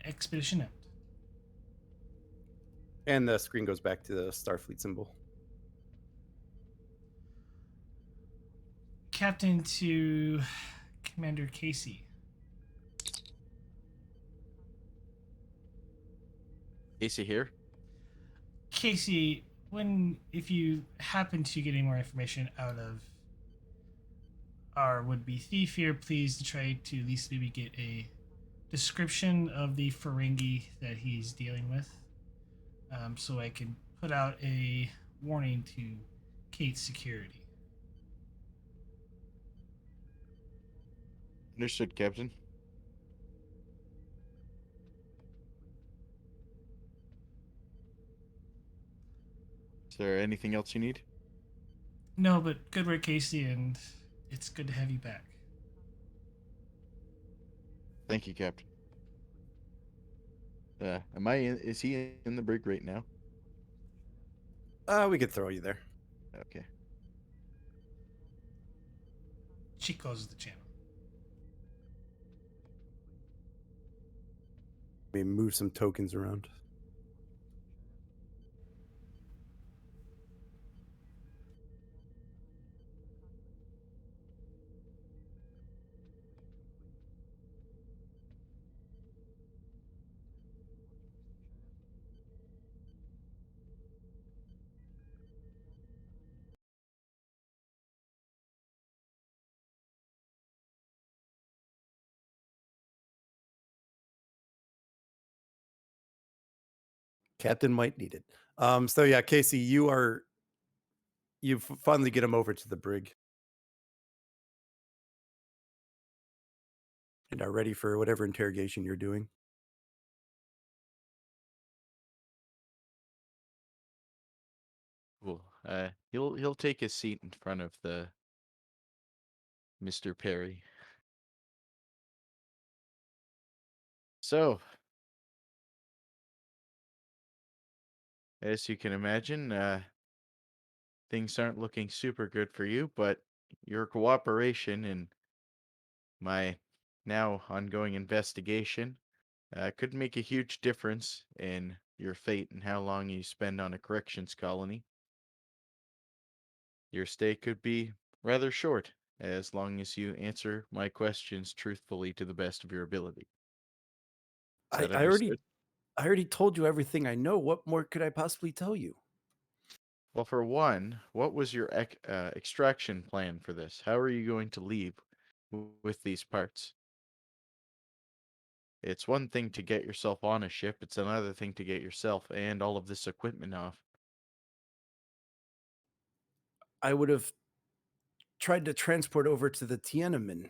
Expedition end. And the screen goes back to the Starfleet symbol. Captain to Commander Casey. Casey here. Casey, if you happen to get any more information out of our would-be thief here, please try to at least maybe get a description of the Ferengi that he's dealing with, so I can put out a warning to Kate's security. Understood, Captain. Is there anything else you need? No, but good work, Casey, and it's good to have you back. Thank you, Captain. Am I in, is he in the brig right now? We could throw you there. Okay. She closes the channel. We move some tokens around. Captain might need it. So yeah, Casey, you finally get him over to the brig and are ready for whatever interrogation you're doing. Cool. He'll take his seat in front of the Mr. Perry. So, as you can imagine, things aren't looking super good for you, but your cooperation in my now ongoing investigation could make a huge difference in your fate and how long you spend on a corrections colony. Your stay could be rather short, as long as you answer my questions truthfully to the best of your ability. Is I, that I already understood? I already told you everything I know. What more could I possibly tell you? Well, for one, what was your extraction plan for this? How are you going to leave with these parts? It's one thing to get yourself on a ship, it's another thing to get yourself and all of this equipment off. I would have tried to transport over to the Tiananmen.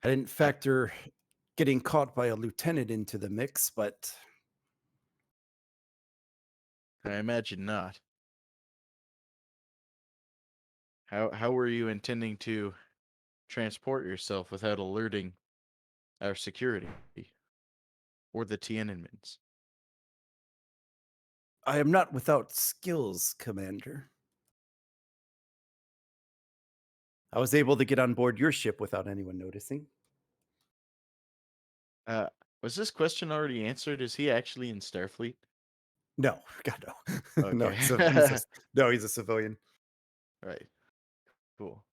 I didn't I, factor getting caught by a lieutenant into the mix, but I imagine not. How were you intending to transport yourself without alerting our security or the Tiananmen's? I am not without skills, Commander. I was able to get on board your ship without anyone noticing. Uh, was this question already answered? Is he actually in Starfleet? No, God no, no. Okay. He's a civilian. Right. Cool.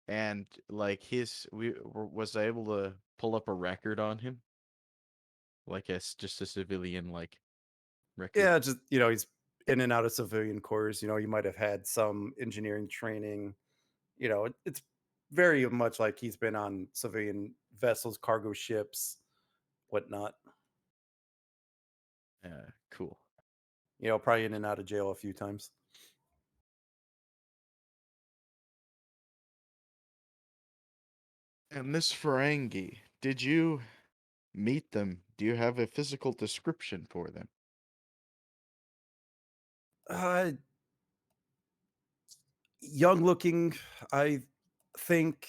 And like was I able to pull up a record on him? Like as just a civilian like record. Yeah, just he's in and out of civilian corps. You might have had some engineering training. It's very much like he's been on civilian vessels, cargo ships, whatnot. Cool. Probably in and out of jail a few times. And this Ferengi, did you meet them? Do you have a physical description for them? Uh, Young looking, I think.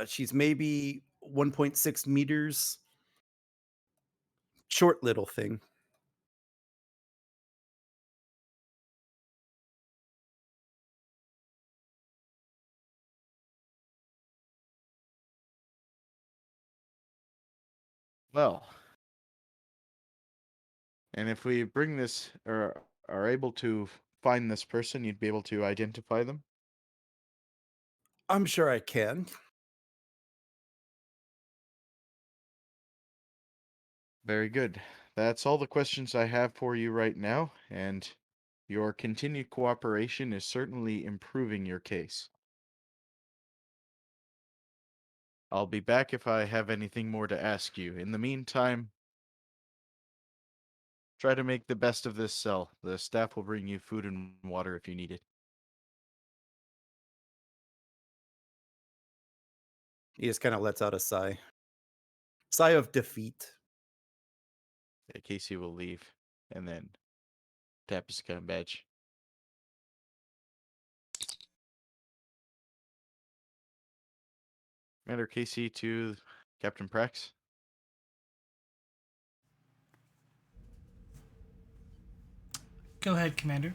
She's maybe 1.6 meters. Short little thing. Well, and if we bring this or are able to find this person, you'd be able to identify them? I'm sure I can. Very good. That's all the questions I have for you right now, and your continued cooperation is certainly improving your case. I'll be back if I have anything more to ask you. In the meantime, try to make the best of this cell. The staff will bring you food and water if you need it. He just kind of lets out a sigh. Sigh of defeat. Casey will leave and then tap his gun badge. Commander Casey to Captain Prax. Go ahead, Commander.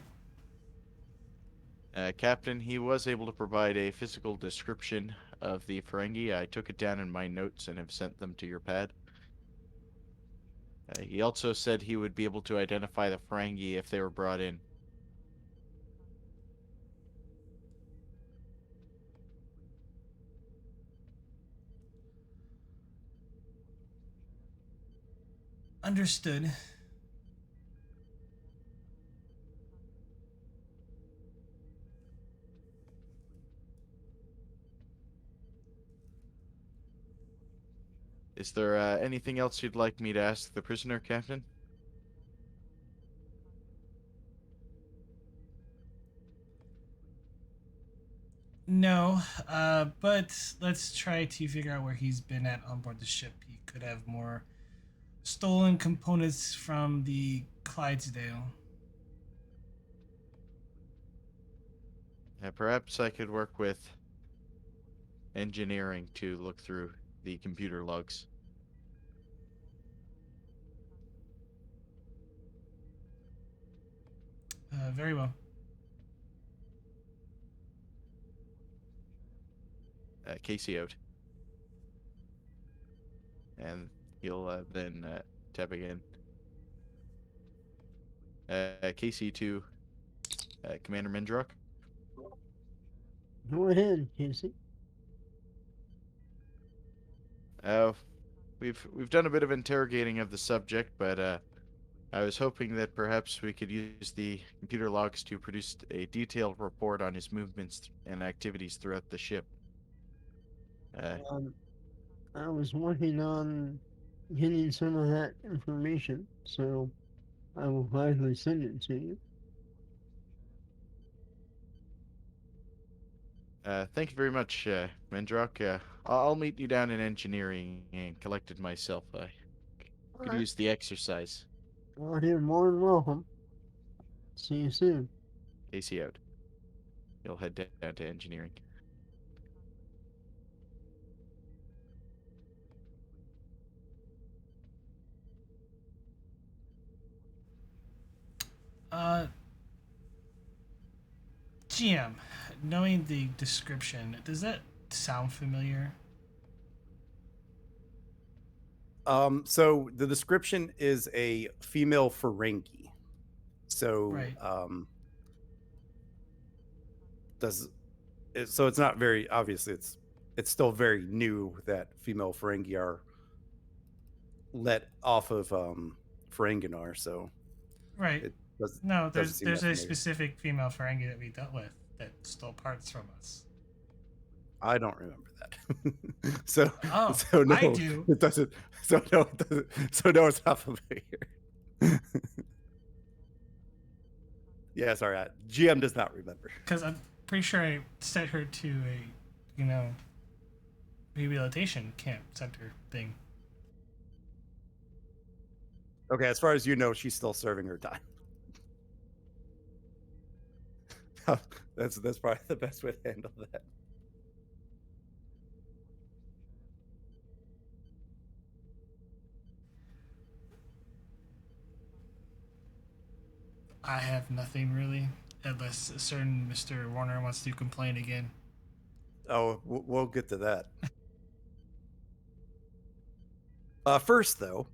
Captain, he was able to provide a physical description of the Ferengi. I took it down in my notes and have sent them to your pad. He also said he would be able to identify the Ferengi if they were brought in. Understood. Is there anything else you'd like me to ask the prisoner, Captain? No, but let's try to figure out where he's been at on board the ship. He could have more stolen components from the Clydesdale. Perhaps I could work with engineering to look through the computer logs. Very well. Casey out. And he'll then tap again. Casey to Commander Mendrock. Go ahead, Casey. We've done a bit of interrogating of the subject, but I was hoping that perhaps we could use the computer logs to produce a detailed report on his movements and activities throughout the ship. Um, I was working on getting some of that information, so I will gladly send it to you. Thank you very much, Mendrock. I'll meet you down in engineering and collect it myself. I All could right. use the exercise. Well, you're more than welcome. See you soon. Casey out. You'll head down to engineering. Uh, GM, knowing the description, does that sound familiar? So the description is a female Ferengi. So Right. so it's not very obviously it's still very new that female Ferengi are let off of Ferenginar, so Right. it No, doesn't seem there's that a familiar. specific female Ferengi that we dealt with that stole parts from us. I don't remember that. so Oh, so no, I do. it doesn't. So no, it doesn't. So no, it's not familiar. Yeah, sorry. GM does not remember. Because I'm pretty sure I sent her to a, rehabilitation camp center thing. Okay, as far as you know, she's still serving her time. That's probably the best way to handle that. I have nothing really, unless a certain Mr. Warner wants to complain again. Oh, we'll get to that. First, though,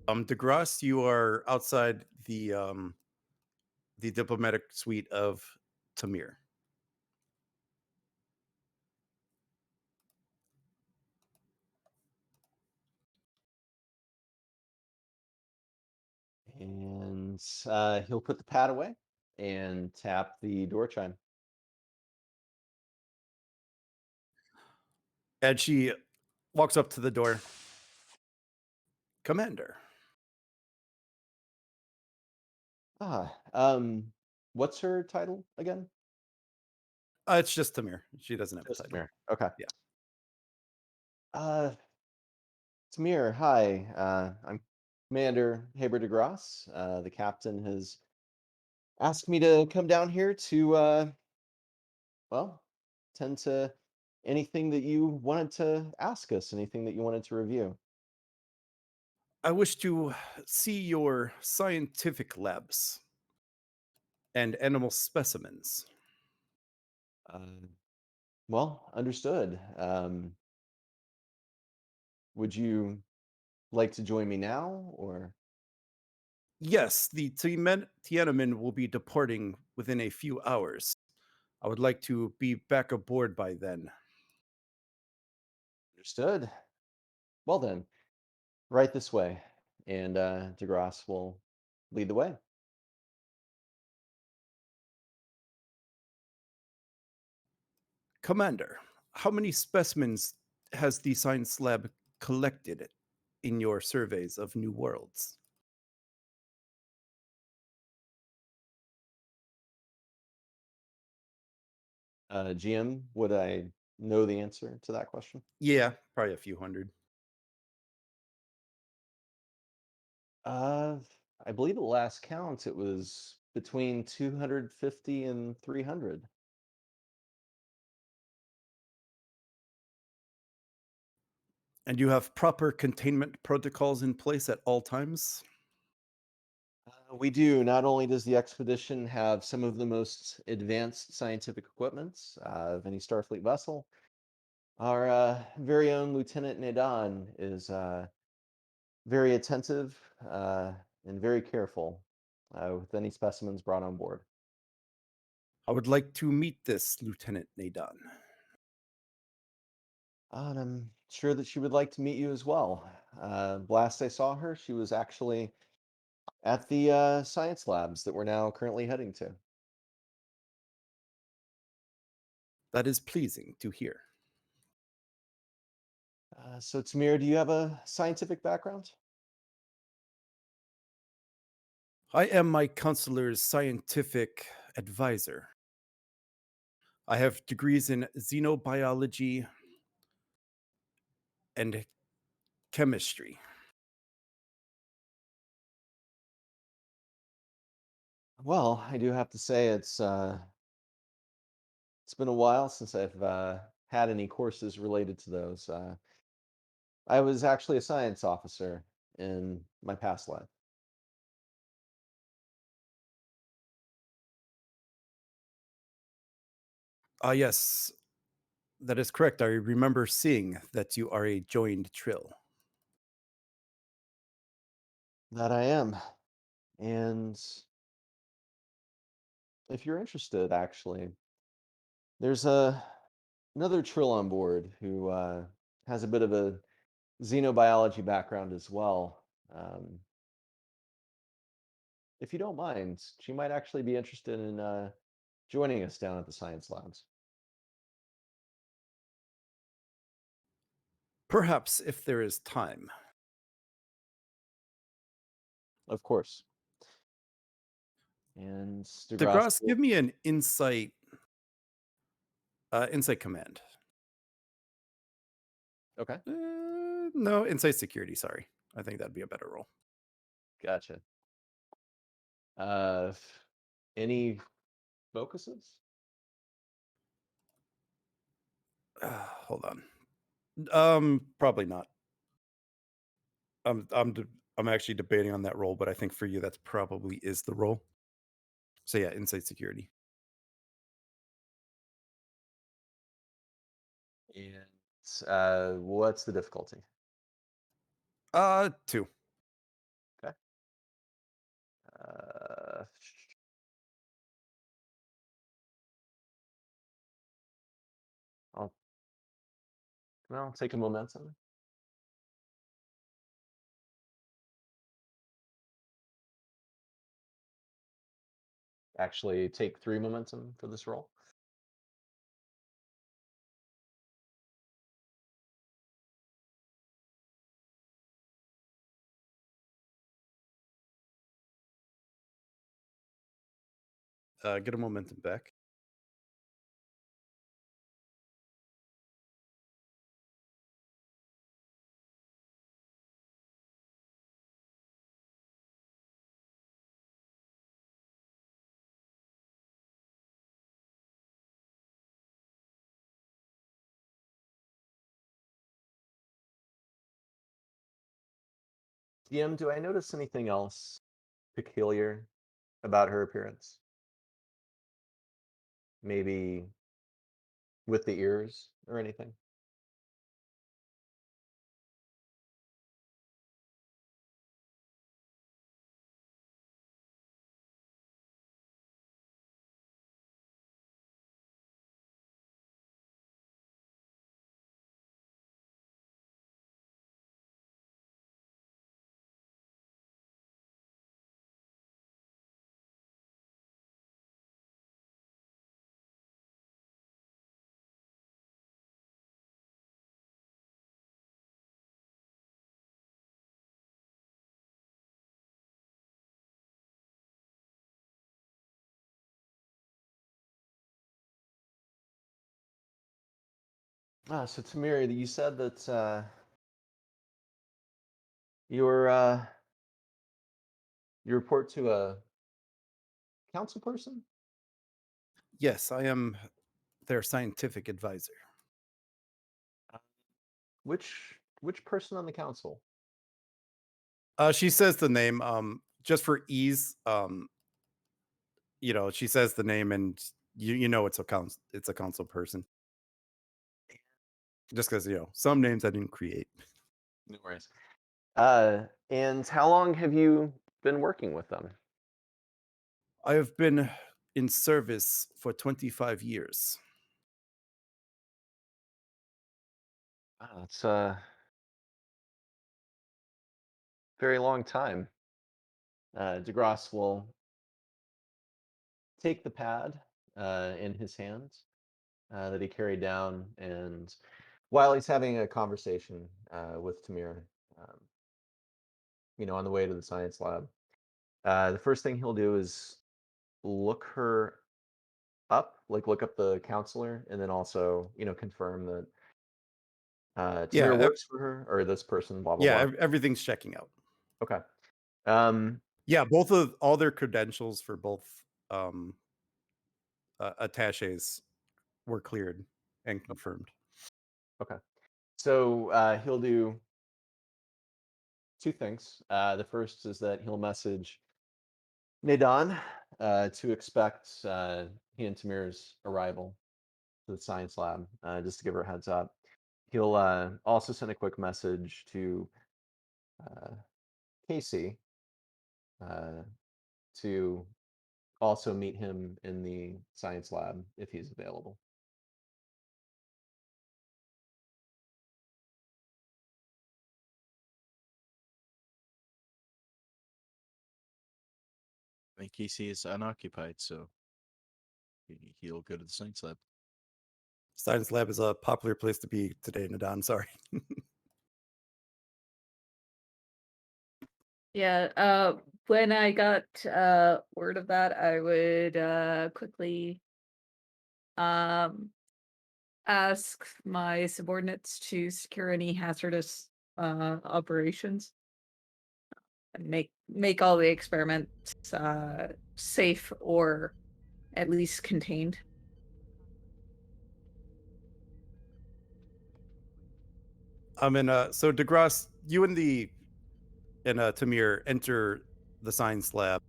DeGrasse, you are outside the diplomatic suite of Tamir. And he'll put the pad away and tap the door chime. And she walks up to the door. Commander. What's her title again? It's just Tamir. She doesn't have a Just title. Tamir. Okay. Yeah. Tamir, hi. I'm Commander Haber de Grasse. The captain has asked me to come down here to, well, tend to anything that you wanted to ask us, anything that you wanted to review. I wish to see your scientific labs and animal specimens. Uh, well, understood. Would you like to join me now, or? Yes, the Tiananmen will be departing within a few hours. I would like to be back aboard by then. Understood. Well then, right this way, and DeGrasse will lead the way. Commander, how many specimens has the science lab collected in your surveys of new worlds? GM, would I know the answer to that question? Yeah, probably a few hundred. Uh, I believe at last count it was between 250 and 300. And you have proper containment protocols in place at all times? We do. Not only does the expedition have some of the most advanced scientific equipment of any Starfleet vessel, our very own Lieutenant Nadan is very attentive and very careful with any specimens brought on board. I would like to meet this Lieutenant Nadan. And I'm sure that she would like to meet you as well. Last I saw her, she was actually at the science labs that we're now currently heading to. That is pleasing to hear. So, Tamir, do you have a scientific background? I am my counselor's scientific advisor. I have degrees in xenobiology and chemistry. Well, I do have to say it's been a while since I've had any courses related to those. I was actually a science officer in my past life. Yes, that is correct. I remember seeing that you are a joined trill. That I am. And if you're interested, actually, there's another Trill on board who has a bit of a xenobiology background as well. Um, if you don't mind, she might actually be interested in joining us down at the science labs. Perhaps if there is time. Of course. And DeGrasse DeGrasse, will. give me an insight command. Okay, No, insight security, sorry. I think that'd be a better role. gotcha. Uh, any focuses? Hold on. Probably not. I'm actually debating on that role, but I think for you that's probably is the role. So yeah, insight security. And what's the difficulty? 2. Okay. Uh, I'll, well, take a momentum. actually take 3 momentum for this roll. Get a momentum back. DM, do I notice anything else peculiar about her appearance? Maybe with the ears or anything? So Tamir, you said that you're you report to a council person? Yes, I am their scientific advisor. Which person on the council? She says the name just for ease. She says the name, and you know it's a council person. Just because some names I didn't create. No worries. And how long have you been working with them? I have been in service for 25 years. It's a very long time. DeGrasse will take the pad in his hands that he carried down, and while he's having a conversation with Tamir, um, on the way to the science lab, the first thing he'll do is look her up, like look up the counselor, and then also, confirm that Yeah, Tamir works for her, or this person, blah blah yeah, blah. everything's checking out. Okay. Um, Yeah, all their credentials for both attaches were cleared and confirmed. okay. So he'll do two things. The first is that he'll message Nadan to expect he and Tamir's arrival to the science lab, just to give her a heads up. He'll also send a quick message to Casey to also meet him in the science lab if he's available. I think Casey is unoccupied, so he'll go to the science lab. Science lab is a popular place to be today, Nadan. Sorry. Yeah, when I got word of that, I would quickly ask my subordinates to secure any hazardous operations and make all the experiments safe or at least contained. So DeGrasse, you and Tamir enter the science lab,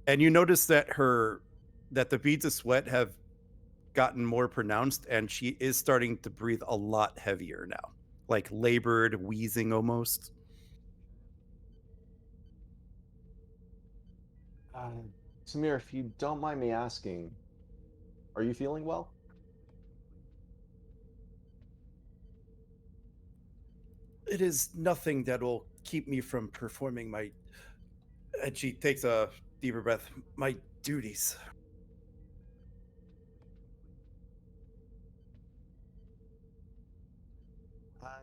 and you notice that the beads of sweat have gotten more pronounced, and she is starting to breathe a lot heavier now, like labored, wheezing almost. Samir, if you don't mind me asking, are you feeling well? It is nothing that will keep me from performing my. And she takes a deeper breath. My duties.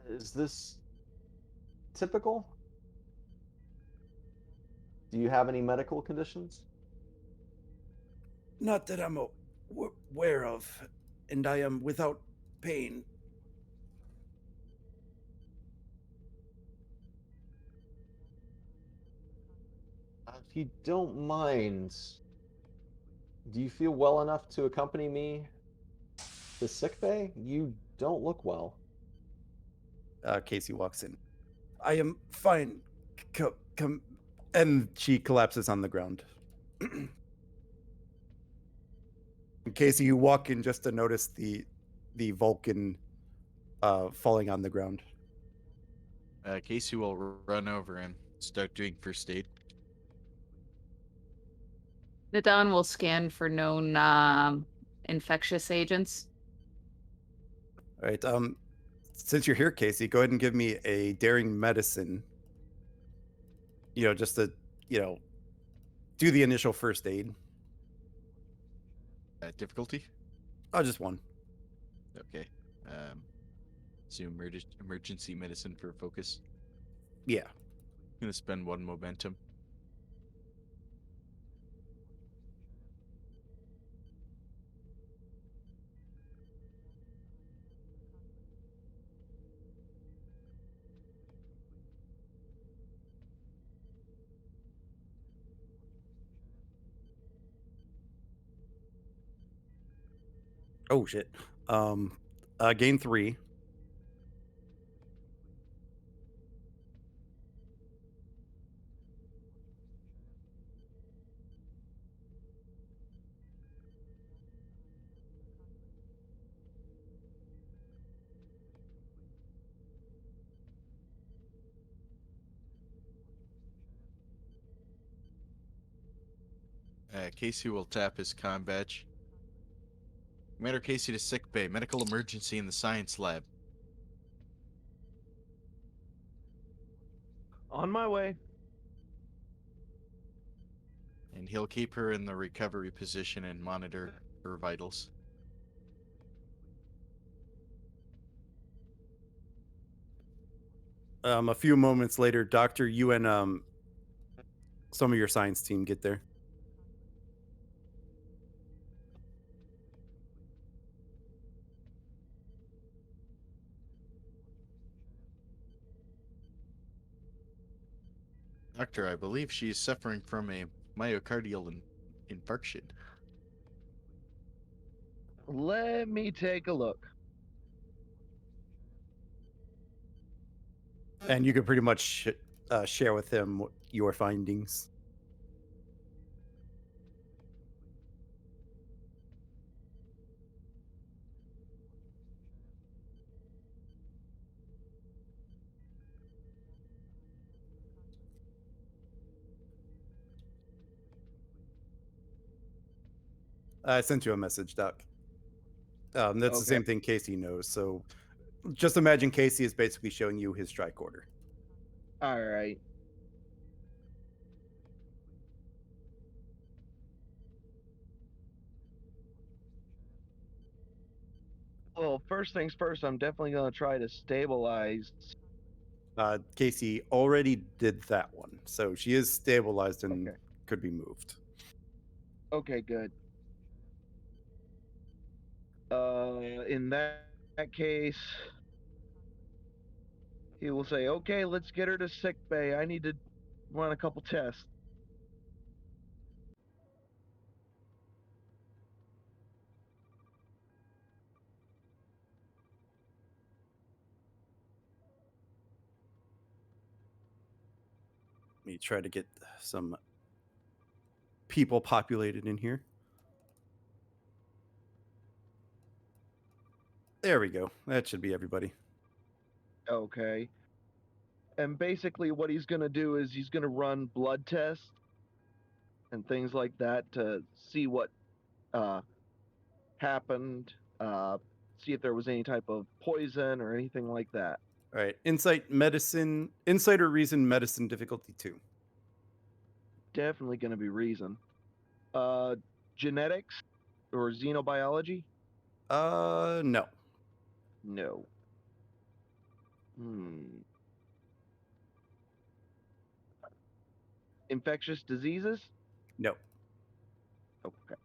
Is this typical? Do you have any medical conditions? Not that I'm aware of, and I am without pain. If you don't mind, do you feel well enough to accompany me to sickbay? You don't look well. Casey walks in. I am fine. Come, and she collapses on the ground. Casey, you walk in just to notice the Vulcan falling on the ground. Casey will run over and start doing first aid. Nadon will scan for known infectious agents. All right. Since you're here, Casey, go ahead and give me a daring medicine. Just to, do the initial first aid. Difficulty? Oh, just one. Okay. So emergency medicine for focus. Yeah. I'm gonna spend 1 momentum. Oh shit. Gain 3. Casey will tap his comm badge. Commander Casey to sick bay. Medical emergency in the science lab. On my way. And he'll keep her in the recovery position and monitor her vitals. A few moments later, Doctor, you and some of your science team get there. Doctor, I believe she is suffering from a myocardial infarction. Let me take a look. And you can pretty much share with him your findings. I sent you a message, Doc. That's the Okay. same thing Casey knows. So just imagine Casey is basically showing you his tricorder. All right. Well, first things first, I'm definitely going to try to stabilize. Casey already did that one. So she is stabilized and Okay. could be moved. Okay, good. In that case, he will say, "Okay, let's get her to sick bay. I need to run a couple tests." Let me try to get some people populated in here. There we go. That should be everybody. Okay. And basically, what he's going to do is he's going to run blood tests and things like that to see what happened, see if there was any type of poison or anything like that. All right. Insight or reason medicine difficulty 2. Definitely going to be reason. Genetics or xenobiology? No. No. Hmm. Infectious diseases? No. Okay.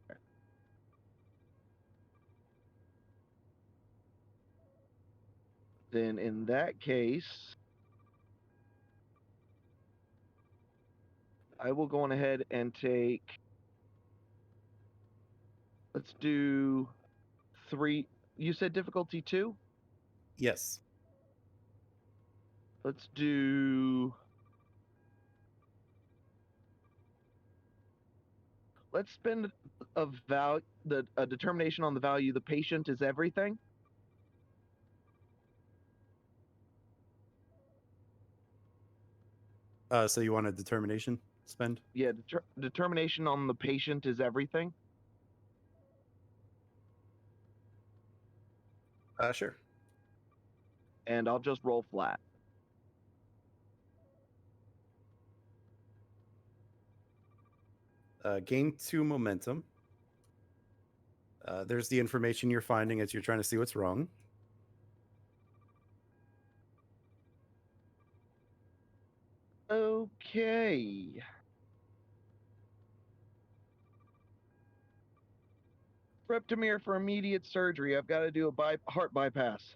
Then in that case, I will go on ahead and take. Let's do 3. You said difficulty 2? Yes. Let's do. Let's spend a determination on the value. The patient is everything. So you want a determination spend? Yeah, determination on the patient is everything. Sure. And I'll just roll flat. Gain 2 momentum. There's the information you're finding as you're trying to see what's wrong. Okay. Reptimere for immediate surgery. I've got to do a heart bypass.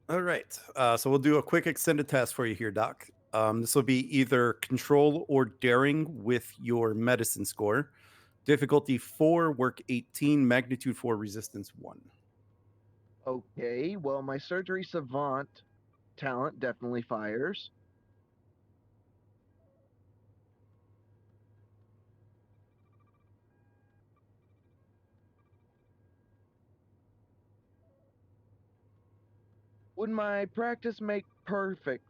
All right. So we'll do a quick extended task for you here, Doc. This will be either control or daring with your medicine score. Difficulty 4, work 18, magnitude 4, resistance 1. Okay, well, my surgery savant talent definitely fires. Would my practice make perfect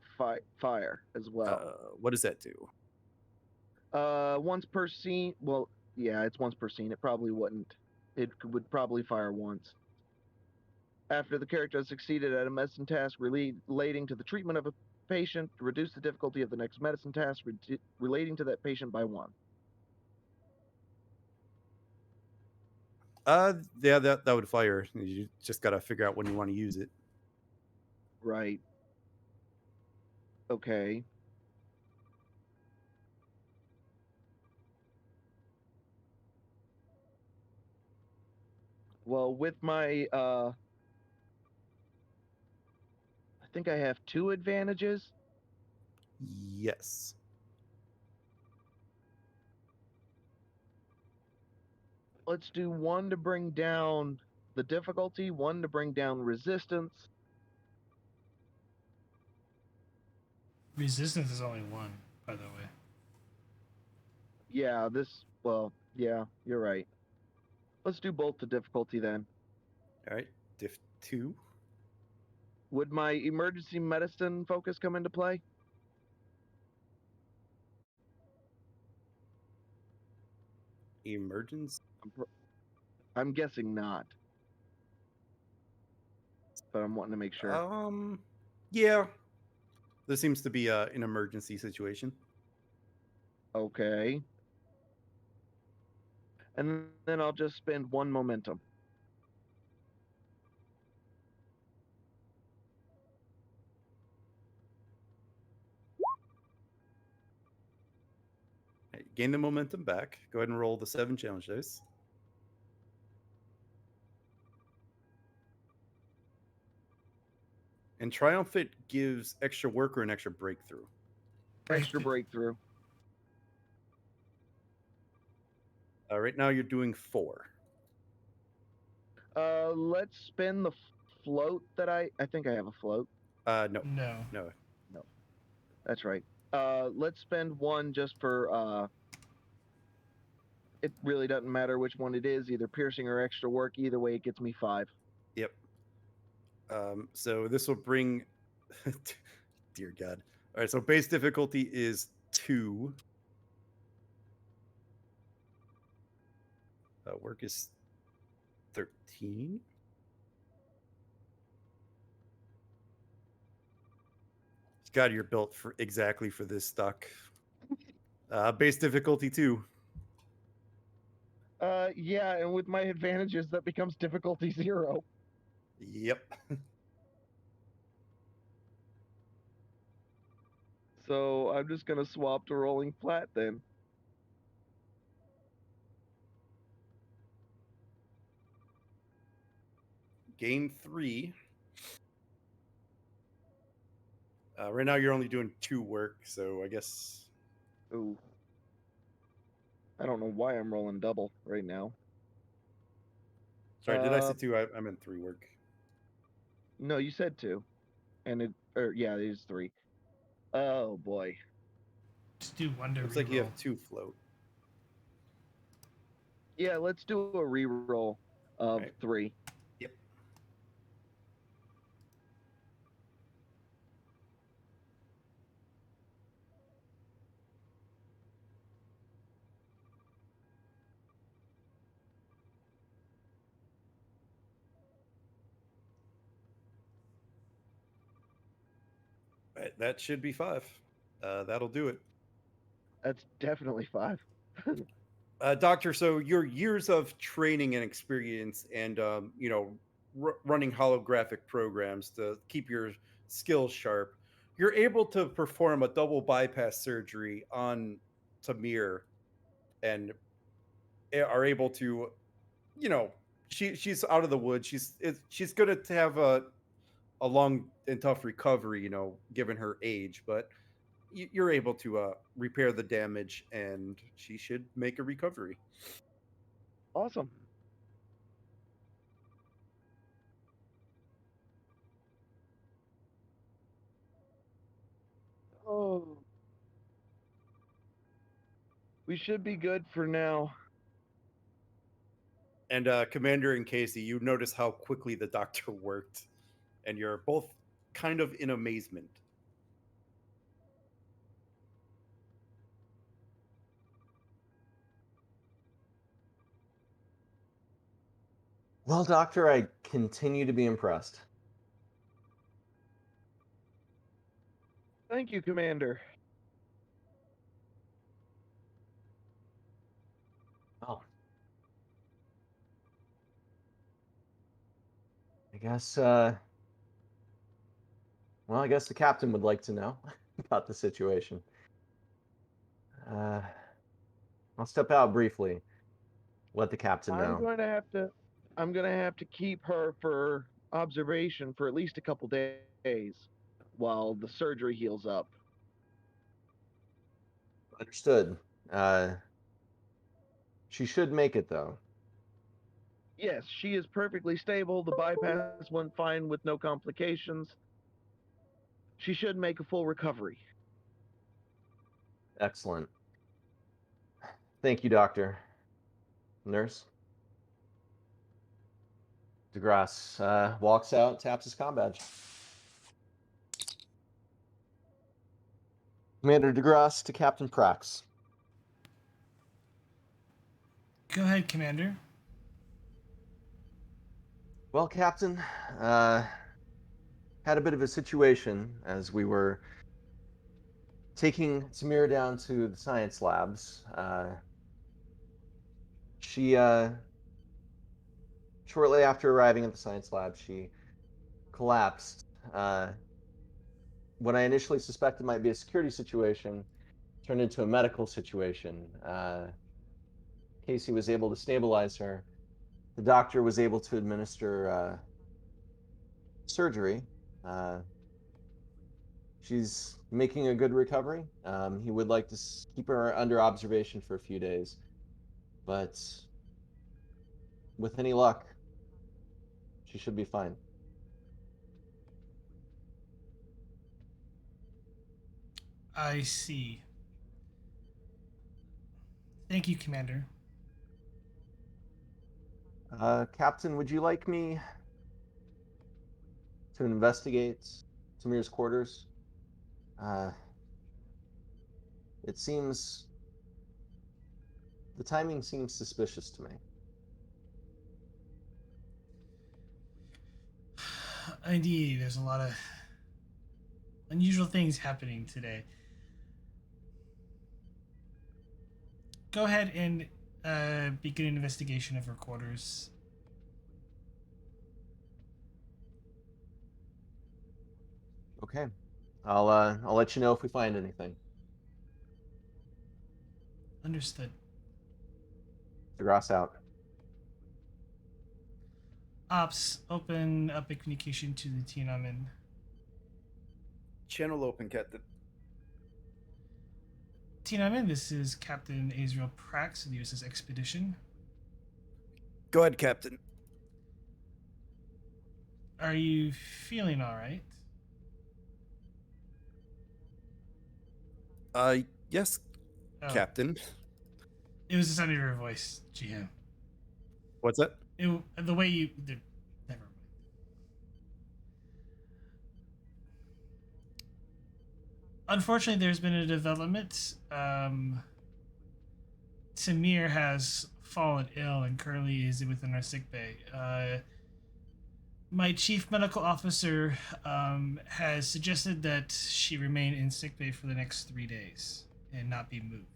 fire as well? What does that do? Once per scene. Well, yeah, it's once per scene. It probably wouldn't. It would probably fire once. After the character has succeeded at a medicine task relating to the treatment of a patient, reduce the difficulty of the next medicine task relating to that patient by 1. Yeah, that would fire. You just got to figure out when you want to use it. Right. Okay. Well, with my I think I have 2 advantages. Yes. Let's do 1 to bring down the difficulty, 1 to bring down resistance. Resistance is only 1, by the way. Yeah, yeah, you're right. Let's do both the difficulty then. All right. Diff 2. Would my emergency medicine focus come into play? Emergence. I'm guessing not. But I'm wanting to make sure. Yeah. There seems to be an emergency situation. Okay. And then I'll just spend 1 momentum. Right, gain the momentum back. Go ahead and roll the 7 challenge dice. And Triumphant gives extra work or an extra breakthrough. Extra breakthrough. Right now you're doing 4. Let's spin the float that I think I have a float. No. No. That's right. Let's spend 1 just for it really doesn't matter which one it is, either piercing or extra work. Either way, it gets me 5. Yep. So this will bring dear God. All right, so base difficulty is 2. Work is 13. God, you're built for exactly for this stuck. Base difficulty 2. Yeah, and with my advantages, that becomes difficulty 0. Yep. So I'm just gonna swap to rolling flat then. Gain 3. Right now you're only doing 2 work, so I guess. Ooh. I don't know why I'm rolling double right now. Sorry, did I say 2? I meant 3 work. No, you said 2. And yeah, it is 3. Oh boy. Just do one to Looks reroll. like you have 2 float. Yeah, let's do a reroll of Right. 3. Yep. Right, that should be 5. That'll do it. That's definitely 5. Doctor, so your years of training and experience and, running holographic programs to keep your skills sharp, you're able to perform a double bypass surgery on Tamir and are able to, you know, she's out of the woods. She's going to have a long and tough recovery, given her age, but you're able to repair the damage and she should make a recovery. Awesome. Oh. We should be good for now. And Commander and Casey, you notice how quickly the doctor worked, and you're both kind of in amazement. Well, Doctor, I continue to be impressed. Thank you, Commander. Oh. I guess, I guess the captain would like to know about the situation. I'll step out briefly. Let the captain know. I'm gonna have to keep her for observation for at least a couple days while the surgery heals up. Understood. She should make it, though. Yes, she is perfectly stable. The bypass went fine with no complications. She should make a full recovery. Excellent. Thank you, Doctor. Nurse? DeGrasse walks out, taps his comm badge. Commander DeGrasse to Captain Prax. Go ahead, Commander. Well, Captain, had a bit of a situation as we were taking Tamira down to the science labs. She, shortly after arriving at the science lab, she collapsed. What I initially suspected might be a security situation turned into a medical situation. Casey was able to stabilize her. The doctor was able to administer surgery. She's making a good recovery. He would like to keep her under observation for a few days, but with any luck, she should be fine. I see. Thank you, Commander. Captain, would you like me to investigate Tamir's quarters? It seems the timing seems suspicious to me. Indeed, there's a unusual things happening today. Go ahead and begin an investigation of her quarters. Okay. I'll let you know if we find anything. Understood. DeGrasse out. Ops, open up a communication to the Tiananmen. Channel open, Captain. Tiananmen, this is Captain Azrael Prax of the USS Expedition. Go ahead, Captain. Are you feeling all right? Yes, Oh, Captain. it was the sound of your voice, GM. What's that? The way you... Never mind. Unfortunately, there's been a development. Samir has fallen ill and currently is within our sick bay. My chief medical officer has suggested that she remain in sick bay for the next 3 days and not be moved.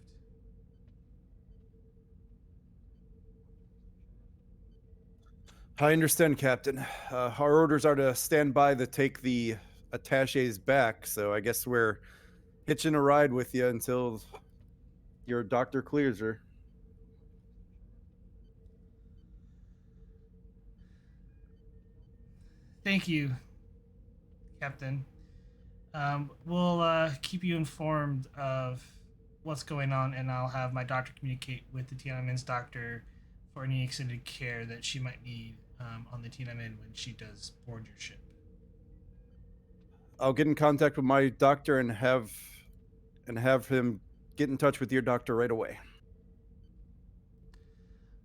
I understand, Captain. Our orders are to stand by to take the attaches back, so I guess we're hitching a ride with you until your doctor clears her. Thank you, Captain. We'll keep you informed of what's going on, and I'll have my doctor communicate with the Tiananmen's doctor for any extended care that she might need on the Tiananmen when she does board your ship. I'll get in contact with my doctor and have him get in touch with your doctor right away.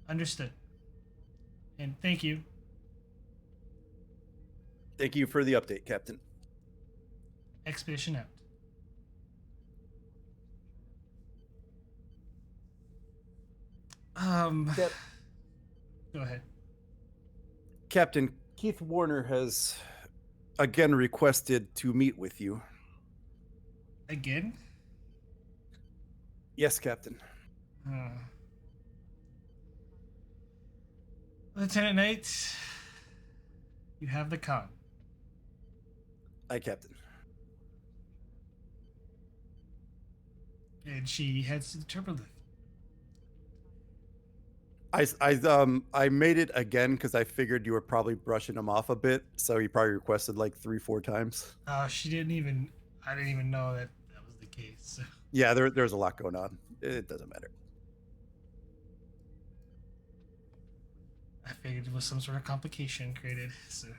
Understood. And thank you. Thank you for the update, Captain. Expedition out. Yep. Go ahead. Captain, Keith Warner has again requested to meet with you. Again? Yes, Captain. Lieutenant Knight, you have the con. Aye, Captain. And she heads to the turbolift. I made it again because I figured you were probably brushing him off a bit, so he probably requested like 3-4 times. She didn't even. I didn't even know that was the case. So. Yeah, there's a lot going on. It doesn't matter. I figured it was some sort of complication created. So.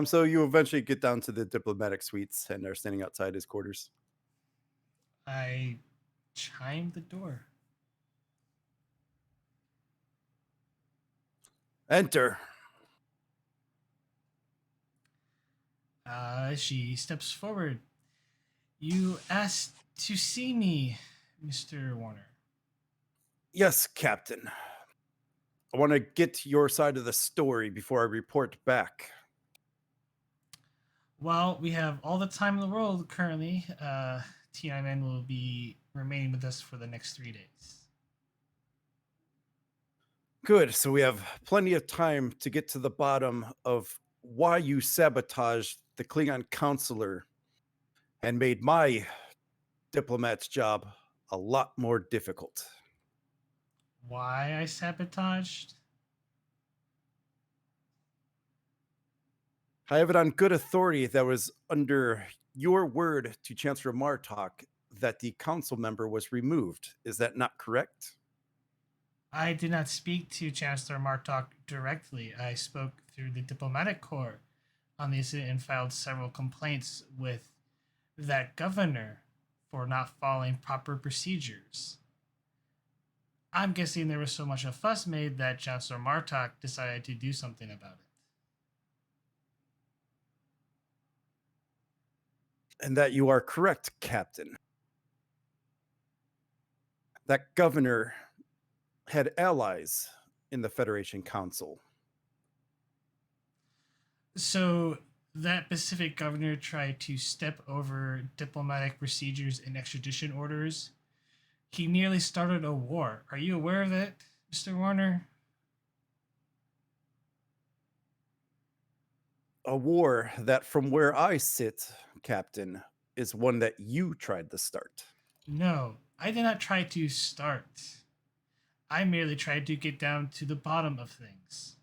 So you eventually get down to the diplomatic suites and are standing outside his quarters. I chimed the door. Enter. She steps forward. You asked to see me, Mr. Warner. Yes, Captain. I want to get your side of the story before I report back. Well, we have all the time in the world currently. Tiananmen will be remaining with us for the next 3 days. Good. So we have plenty of time to get to the bottom of why you sabotaged the Klingon counselor and made my diplomat's job a lot more difficult. Why I sabotaged? I have it on good authority that was under your word to Chancellor Martok that the council member was removed. Is that not correct? I did not speak to Chancellor Martok directly. I spoke through the diplomatic corps on the incident and filed several complaints with that governor for not following proper procedures. I'm guessing there was so much a fuss made that Chancellor Martok decided to do something about it. And that you are correct, Captain. That governor had allies in the Federation Council. So that Pacific governor tried to step over diplomatic procedures and extradition orders. He nearly started a war. Are you aware of it, Mr. Warner? A war that, from where I sit, Captain, is one that you tried to start. No, I did not try to start. I merely tried to get down to the bottom of things.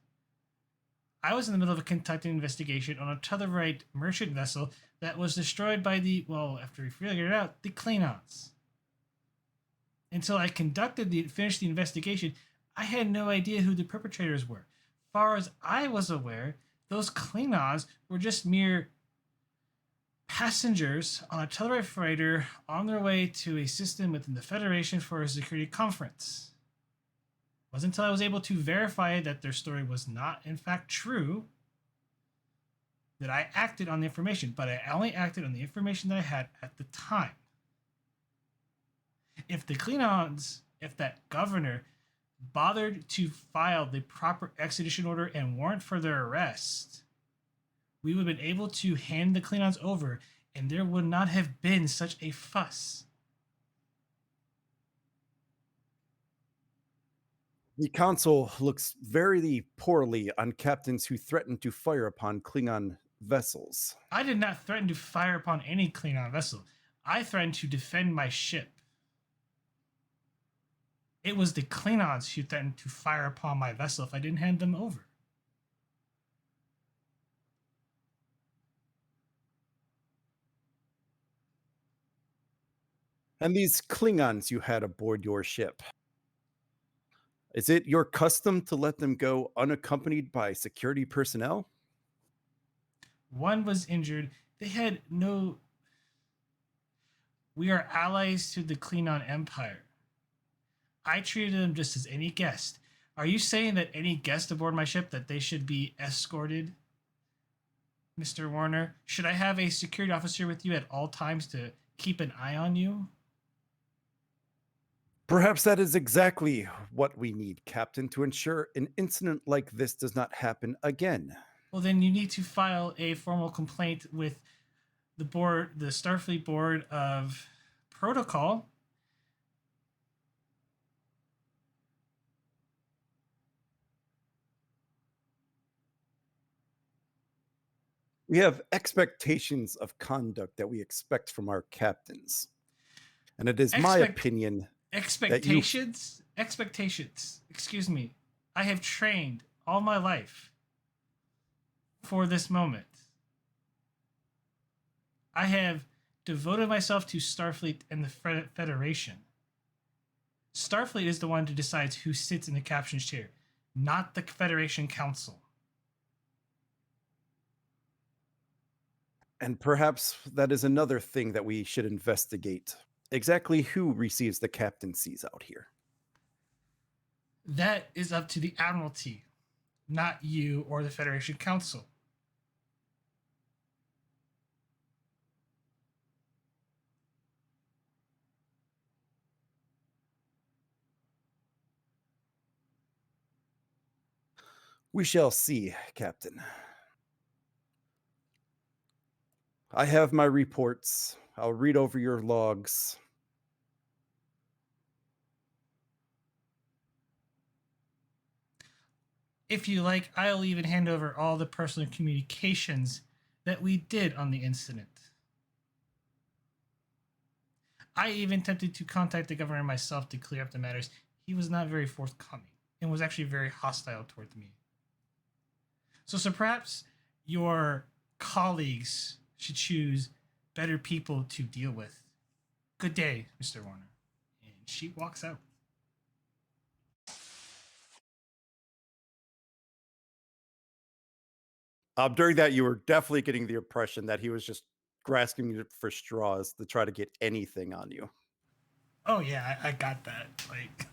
I was in the middle of conducting an investigation on a Tellurite merchant vessel that was destroyed by after we figured it out, the Klingons. Until I finished the investigation, I had no idea who the perpetrators were. Far as I was aware, those Klingons were just mere passengers on a Tellurite freighter on their way to a system within the Federation for a security conference. It wasn't until I was able to verify that their story was not, in fact, true that I acted on the information, but I only acted on the information that I had at the time. If that governor bothered to file the proper extradition order and warrant for their arrest, we would have been able to hand the Klingons over, and there would not have been such a fuss. The Council looks very poorly on captains who threaten to fire upon Klingon vessels. I did not threaten to fire upon any Klingon vessel. I threatened to defend my ship. It was the Klingons who threatened to fire upon my vessel if I didn't hand them over. And these Klingons you had aboard your ship, is it your custom to let them go unaccompanied by security personnel? One was injured. They had no. We are allies to the Klingon Empire. I treated them just as any guest. Are you saying that any guest aboard my ship that they should be escorted, Mr. Warner? Should I have a security officer with you at all times to keep an eye on you? Perhaps that is exactly what we need, Captain, to ensure an incident like this does not happen again. Well, then you need to file a formal complaint with the Starfleet Board of Protocol. We have expectations of conduct that we expect from our captains. And it is my opinion. Expectations? Expectations. Excuse me. I have trained all my life for this moment. I have devoted myself to Starfleet and the Federation. Starfleet is the one who decides who sits in the captain's chair, not the Federation Council. And perhaps that is another thing that we should investigate. Exactly who receives the captaincies out here? That is up to the Admiralty, not you or the Federation Council. We shall see, Captain. I have my reports. I'll read over your logs. If you like, I'll even hand over all the personal communications that we did on the incident. I even attempted to contact the governor myself to clear up the matters. He was not very forthcoming and was actually very hostile toward me. So perhaps your colleagues should choose better people to deal with. Good day, Mr. Warner. And she walks out. During that, you were definitely getting the impression that he was just grasping for straws to try to get anything on you. Oh yeah, I got that. Like,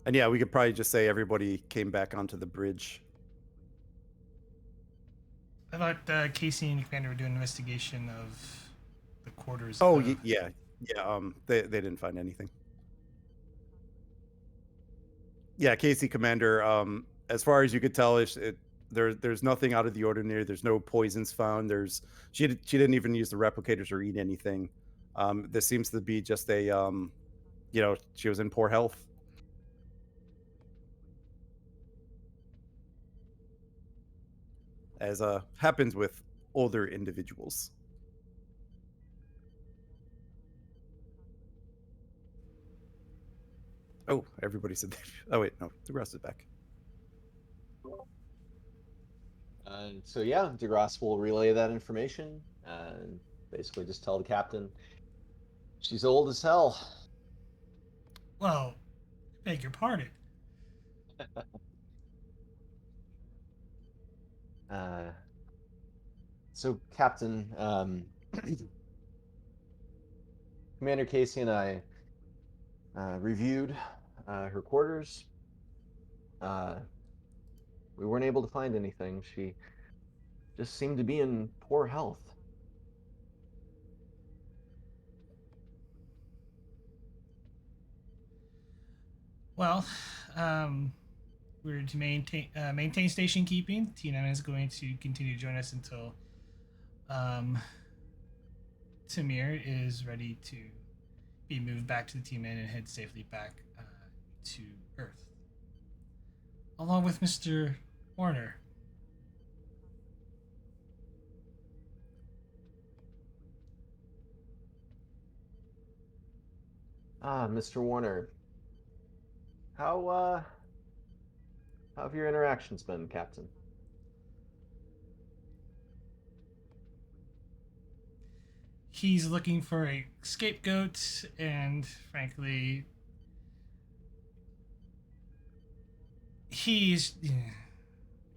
and yeah, we could probably just say everybody came back onto the bridge. I thought Casey and Commander were doing an investigation of the quarters. Oh, of... yeah. They didn't find anything. Yeah, Casey, Commander. As far as you could tell, there's nothing out of the ordinary. There's no poisons found. She didn't even use the replicators or eat anything. This seems to be just a she was in poor health. As happens with older individuals. Oh, everybody said that. Oh wait, no, the rest is back. So yeah, DeGrasse will relay that information and basically just tell the captain she's old as hell. Well, beg your pardon. So Captain, Commander Casey and I reviewed her quarters. We weren't able to find anything. She just seemed to be in poor health. Well, we're to maintain station keeping. T9 is going to continue to join us until Tamir is ready to be moved back to the T-Man and head safely back to Earth, along with Mr. Warner. Mr. Warner, how have your interactions been, Captain? He's looking for a scapegoat, and frankly,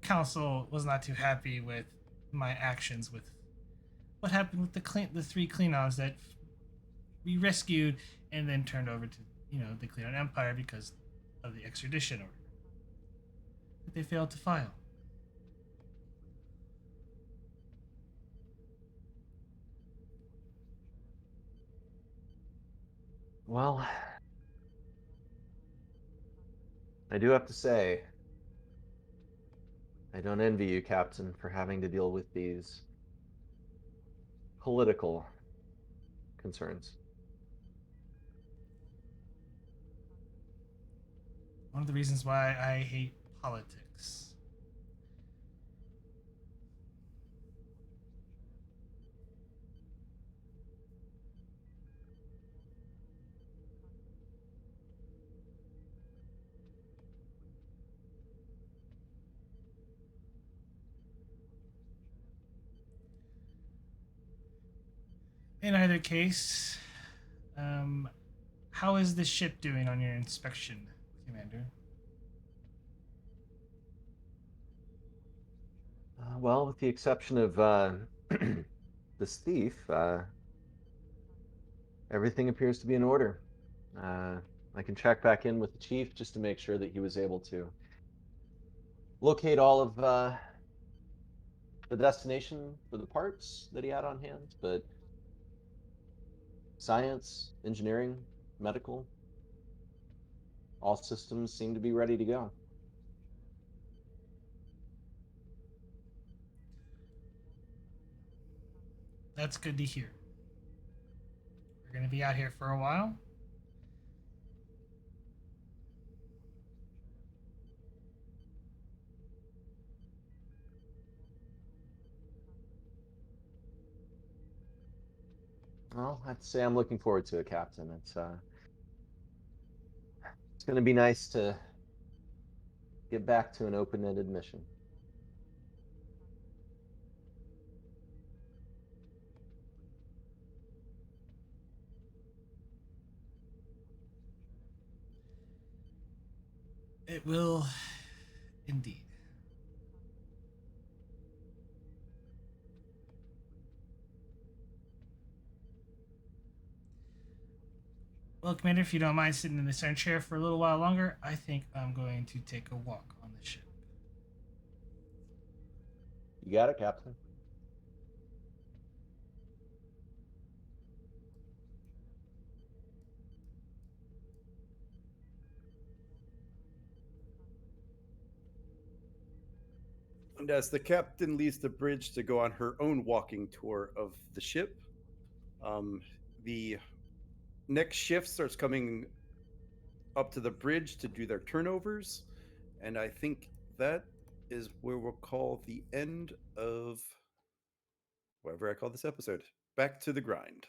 council was not too happy with my actions with what happened with the three Klingons that we rescued and then turned over to the Klingon Empire because of the extradition order that they failed to file. Well, I do have to say, I don't envy you, Captain, for having to deal with these political concerns. One of the reasons why I hate politics. In either case, how is the ship doing on your inspection, Commander? Well, with the exception of this thief, everything appears to be in order. I can check back in with the chief just to make sure that he was able to locate all of the destination for the parts that he had on hand, but science, engineering, medical, all systems seem to be ready to go. That's good to hear. We're going to be out here for a while. Well, I have to say I'm looking forward to it, Captain. It's going to be nice to get back to an open-ended mission. It will indeed. Well, Commander, if you don't mind sitting in the center chair for a little while longer, I think I'm going to take a walk on the ship. You got it, Captain. And as the captain leaves the bridge to go on her own walking tour of the ship, the next shift starts coming up to the bridge to do their turnovers. And I think that is where we'll call the end of whatever I call this episode. Back to the grind.